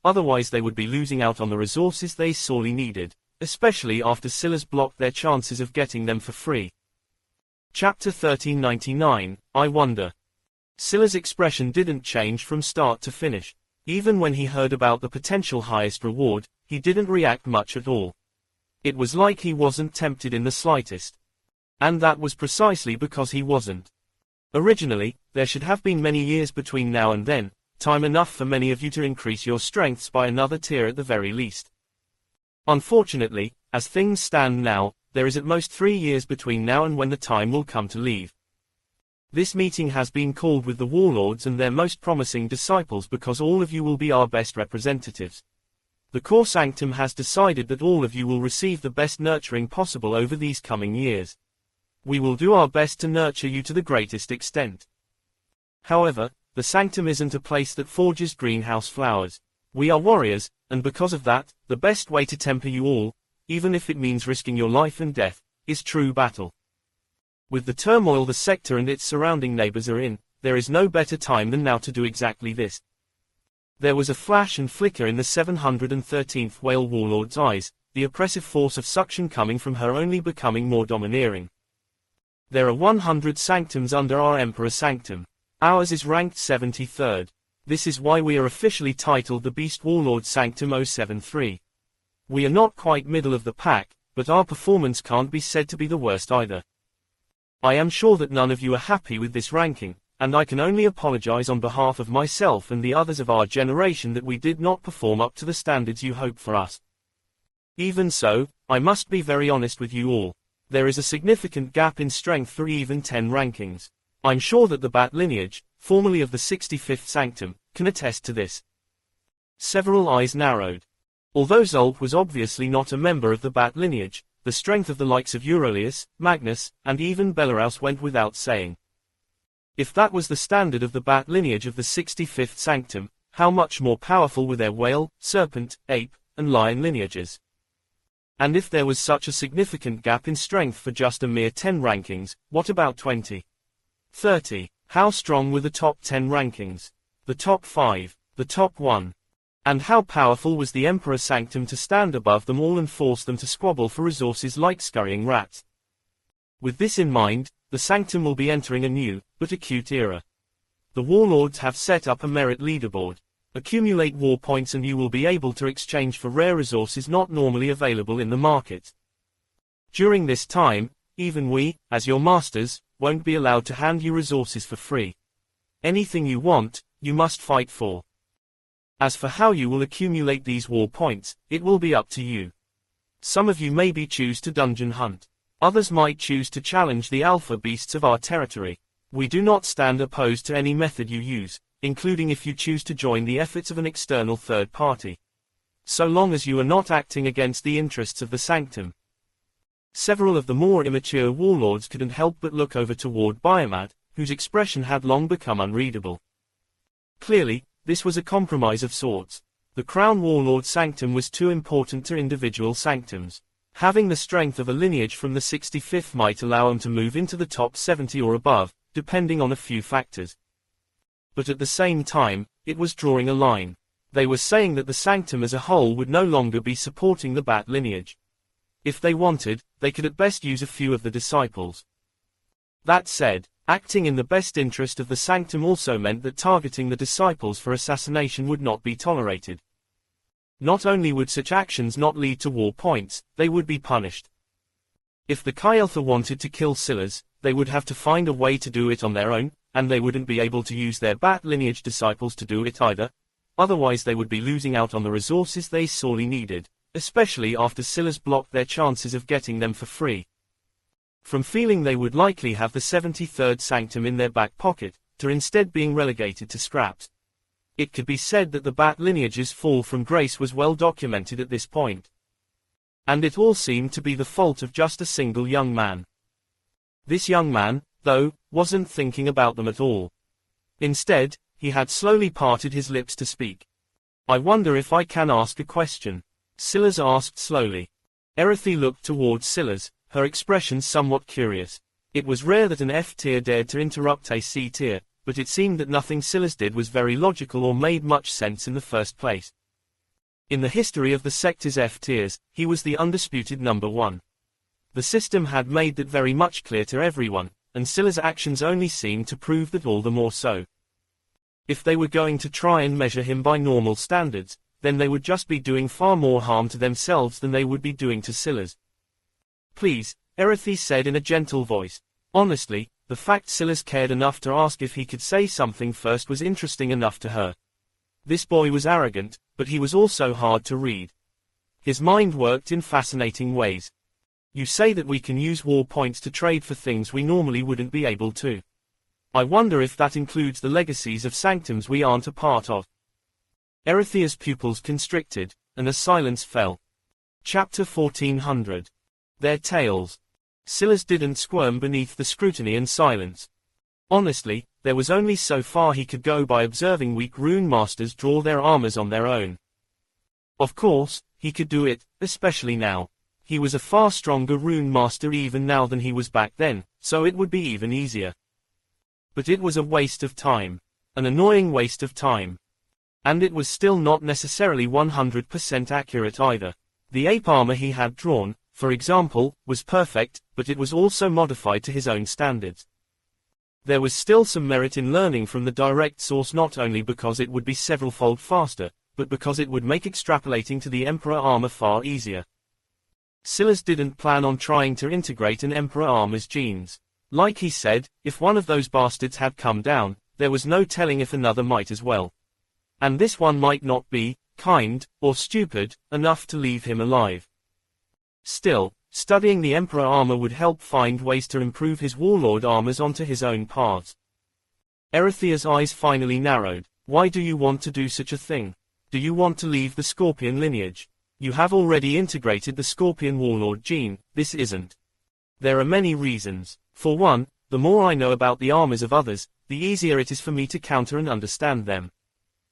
Otherwise they would be losing out on the resources they sorely needed, especially after Silas blocked their chances of getting them for free. Chapter 1399, I Wonder. Silas' expression didn't change from start to finish. Even when he heard about the potential highest reward, he didn't react much at all. It was like he wasn't tempted in the slightest. And that was precisely because he wasn't. Originally, there should have been many years between now and then, time enough for many of you to increase your strengths by another tier at the very least. Unfortunately, as things stand now, there is at most 3 years between now and when the time will come to leave. This meeting has been called with the warlords and their most promising disciples because all of you will be our best representatives. The core sanctum has decided that all of you will receive the best nurturing possible over these coming years. We will do our best to nurture you to the greatest extent. However, the sanctum isn't a place that forges greenhouse flowers. We are warriors, and because of that, the best way to temper you all, even if it means risking your life and death, is true battle. With the turmoil the sector and its surrounding neighbors are in, there is no better time than now to do exactly this. There was a flash and flicker in the 713th Whale Warlord's eyes, the oppressive force of suction coming from her only becoming more domineering. There are 100 sanctums under our Emperor Sanctum. Ours is ranked 73rd. This is why we are officially titled the Beast Warlord Sanctum 073. We are not quite middle of the pack, but our performance can't be said to be the worst either. I am sure that none of you are happy with this ranking, and I can only apologize on behalf of myself and the others of our generation that we did not perform up to the standards you hope for us. Even so, I must be very honest with you all. There is a significant gap in strength for even 10 rankings. I'm sure that the Bat lineage, formerly of the 65th Sanctum, can attest to this. Several eyes narrowed. Although Zolp was obviously not a member of the Bat lineage, the strength of the likes of Aurelius, Magnus, and even Beleraus went without saying. If that was the standard of the bat lineage of the 65th sanctum, how much more powerful were their whale, serpent, ape, and lion lineages? And if there was such a significant gap in strength for just a mere 10 rankings, what about 20? 30? How strong were the top 10 rankings? The top 5? The top 1? And how powerful was the Emperor Sanctum to stand above them all and force them to squabble for resources like scurrying rats? With this in mind, the Sanctum will be entering a new, but acute era. The warlords have set up a merit leaderboard. Accumulate war points and you will be able to exchange for rare resources not normally available in the market. During this time, even we, as your masters, won't be allowed to hand you resources for free. Anything you want, you must fight for. As for how you will accumulate these war points, it will be up to you. Some of you maybe choose to dungeon hunt. Others might choose to challenge the alpha beasts of our territory. We do not stand opposed to any method you use, including if you choose to join the efforts of an external third party. So long as you are not acting against the interests of the Sanctum. Several of the more immature warlords couldn't help but look over toward Biomat, whose expression had long become unreadable. Clearly, this was a compromise of sorts. The Crown Warlord Sanctum was too important to individual sanctums. Having the strength of a lineage from the 65th might allow them to move into the top 70 or above, depending on a few factors. But at the same time, it was drawing a line. They were saying that the Sanctum as a whole would no longer be supporting the bat lineage. If they wanted, they could at best use a few of the disciples. That said, acting in the best interest of the Sanctum also meant that targeting the disciples for assassination would not be tolerated. Not only would such actions not lead to war points, they would be punished. If the Chi Alpha wanted to kill Silas, they would have to find a way to do it on their own, and they wouldn't be able to use their bat lineage disciples to do it either. Otherwise they would be losing out on the resources they sorely needed, especially after Silas blocked their chances of getting them for free. From feeling they would likely have the 73rd Sanctum in their back pocket, to instead being relegated to scraps. It could be said that the bat lineage's fall from grace was well documented at this point. And it all seemed to be the fault of just a single young man. This young man, though, wasn't thinking about them at all. Instead, he had slowly parted his lips to speak. "I wonder if I can ask a question," Silas asked slowly. Erethy looked towards Silas, her expression somewhat curious. It was rare that an F-tier dared to interrupt a C-tier, but it seemed that nothing Silas did was very logical or made much sense in the first place. In the history of the sector's F-tiers, he was the undisputed number one. The system had made that very much clear to everyone, and Silas' actions only seemed to prove that all the more so. If they were going to try and measure him by normal standards, then they would just be doing far more harm to themselves than they would be doing to Silas. "Please," Erethy said in a gentle voice. Honestly, the fact Silas cared enough to ask if he could say something first was interesting enough to her. This boy was arrogant, but he was also hard to read. His mind worked in fascinating ways. "You say that we can use war points to trade for things we normally wouldn't be able to. I wonder if that includes the legacies of sanctums we aren't a part of." Erethia's pupils constricted, and a silence fell. Chapter 1400. Their Tales. Silas didn't squirm beneath the scrutiny and silence. Honestly, there was only so far he could go by observing weak rune masters draw their armors on their own. Of course, he could do it, especially now. He was a far stronger rune master even now than he was back then, so it would be even easier. But it was a waste of time. An annoying waste of time. And it was still not necessarily 100% accurate either. The ape armor he had drawn, for example, was perfect, but it was also modified to his own standards. There was still some merit in learning from the direct source not only because it would be several-fold faster, but because it would make extrapolating to the Emperor armor far easier. Silas didn't plan on trying to integrate an Emperor armor's genes. Like he said, if one of those bastards had come down, there was no telling if another might as well. And this one might not be, kind, or stupid, enough to leave him alive. Still, studying the Emperor armor would help find ways to improve his warlord armors onto his own paths. Erethia's eyes finally narrowed. "Why do you want to do such a thing? Do you want to leave the Scorpion lineage?" You have already integrated the Scorpion Warlord gene. This isn't. There are many reasons. For one, the more I know about the armors of others, the easier it is for me to counter and understand them.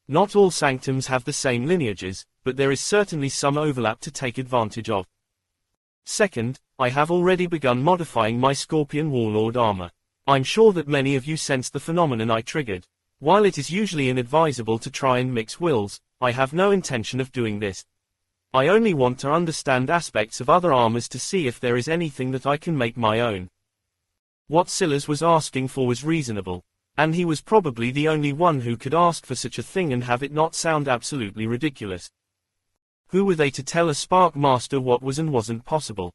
Not all sanctums have the same lineages, but there is certainly some overlap to take advantage of. Second, I have already begun modifying my Scorpion Warlord armor. I'm sure that many of you sensed the phenomenon I triggered. While it is usually inadvisable to try and mix wills, I have no intention of doing this. I only want to understand aspects of other armors to see if there is anything that I can make my own. What Silas was asking for was reasonable, and he was probably the only one who could ask for such a thing and have it not sound absolutely ridiculous. Who were they to tell a Spark Master what was and wasn't possible?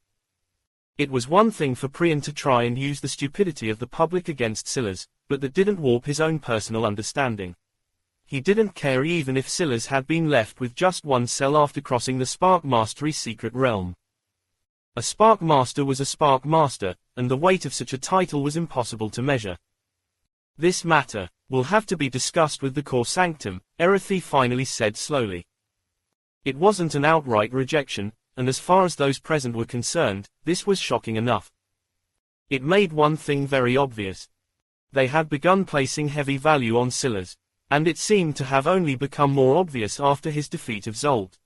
It was one thing for Prion to try and use the stupidity of the public against Silas, but that didn't warp his own personal understanding. He didn't care even if Silas had been left with just one cell after crossing the Spark Mastery's secret realm. A Spark Master was a Spark Master, and the weight of such a title was impossible to measure. This matter will have to be discussed with the core sanctum, Erethy finally said slowly. It wasn't an outright rejection, and as far as those present were concerned, this was shocking enough. It made one thing very obvious. They had begun placing heavy value on Silas, and it seemed to have only become more obvious after his defeat of Zolt.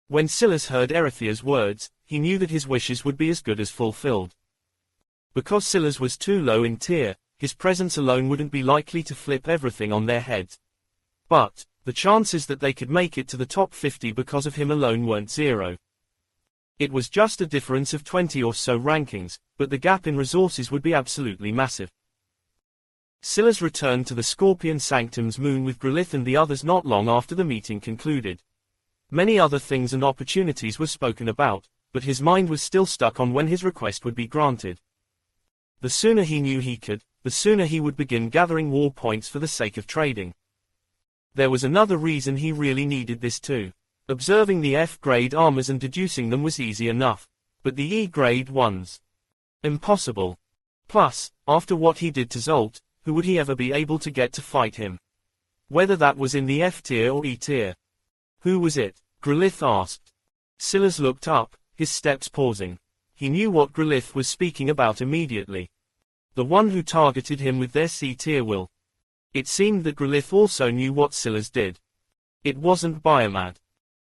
When Silas heard Erethia's words, he knew that his wishes would be as good as fulfilled. Because Silas was too low in tier, his presence alone wouldn't be likely to flip everything on their heads. But the chances that they could make it to the top 50 because of him alone weren't zero. It was just a difference of 20 or so rankings, but the gap in resources would be absolutely massive. Silas returned to the Scorpion Sanctum's moon with Grelith and the others not long after the meeting concluded. Many other things and opportunities were spoken about, but his mind was still stuck on when his request would be granted. The sooner he knew he could, the sooner he would begin gathering war points for the sake of trading. There was another reason he really needed this too. Observing the F-grade armors and deducing them was easy enough, but the E-grade ones? Impossible. Plus, after what he did to Zolt, who would he ever be able to get to fight him? Whether that was in the F-tier or E-tier. Who was it? Grelith asked. Silas looked up, his steps pausing. He knew what Grelith was speaking about immediately. The one who targeted him with their C-tier will. It seemed that Grelith also knew what Silas did. It wasn't Biomad.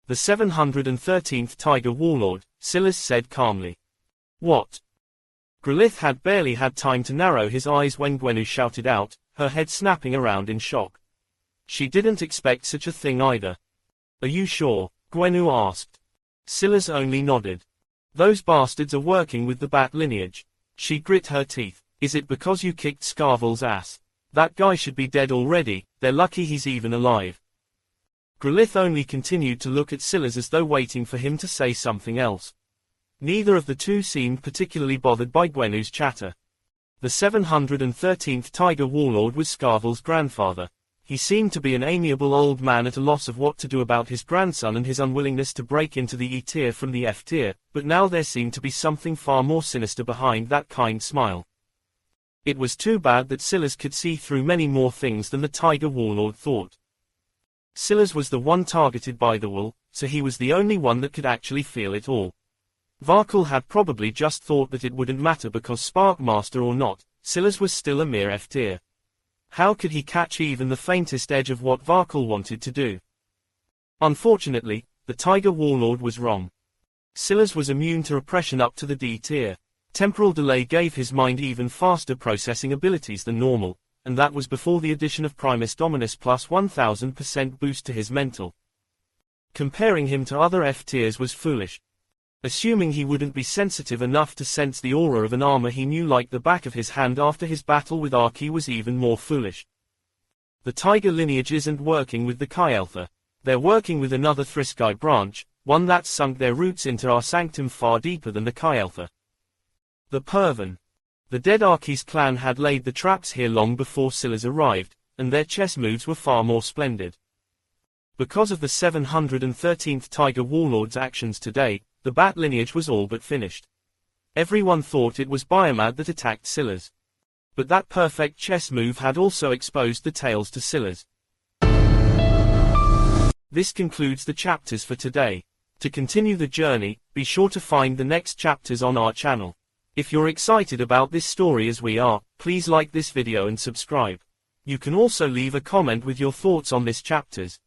The 713th Tiger Warlord, Silas said calmly. What? Grelith had barely had time to narrow his eyes when Gwenu shouted out, her head snapping around in shock. She didn't expect such a thing either. Are you sure? Gwenu asked. Silas only nodded. Those bastards are working with the Bat lineage. She grit her teeth. Is it because you kicked Scarvel's ass? That guy should be dead already, they're lucky he's even alive. Grelith only continued to look at Silas as though waiting for him to say something else. Neither of the two seemed particularly bothered by Gwenu's chatter. The 713th Tiger Warlord was Scarvel's grandfather. He seemed to be an amiable old man at a loss of what to do about his grandson and his unwillingness to break into the E-tier from the F-tier, but now there seemed to be something far more sinister behind that kind smile. It was too bad that Silas could see through many more things than the Tiger Warlord thought. Silas was the one targeted by the will, so he was the only one that could actually feel it all. Varkul had probably just thought that it wouldn't matter because Sparkmaster or not, Silas was still a mere F-tier. How could he catch even the faintest edge of what Varkul wanted to do? Unfortunately, the Tiger Warlord was wrong. Silas was immune to repression up to the D-tier. Temporal delay gave his mind even faster processing abilities than normal, and that was before the addition of Primus Dominus plus 1000% boost to his mental. Comparing him to other F-tiers was foolish. Assuming he wouldn't be sensitive enough to sense the aura of an armor he knew like the back of his hand after his battle with Arki was even more foolish. The Tiger lineage isn't working with the Kyeltha. They're working with another Thriskai branch, one that's sunk their roots into our sanctum far deeper than the Kyeltha. The Pervan. The dead Arki's clan had laid the traps here long before Silas arrived, and their chess moves were far more splendid. Because of the 713th Tiger Warlord's actions today, the Bat lineage was all but finished. Everyone thought it was Biomad that attacked Silas. But that perfect chess move had also exposed the tails to Silas. This concludes the chapters for today. To continue the journey, be sure to find the next chapters on our channel. If you're excited about this story as we are, please like this video and subscribe. You can also leave a comment with your thoughts on this chapters.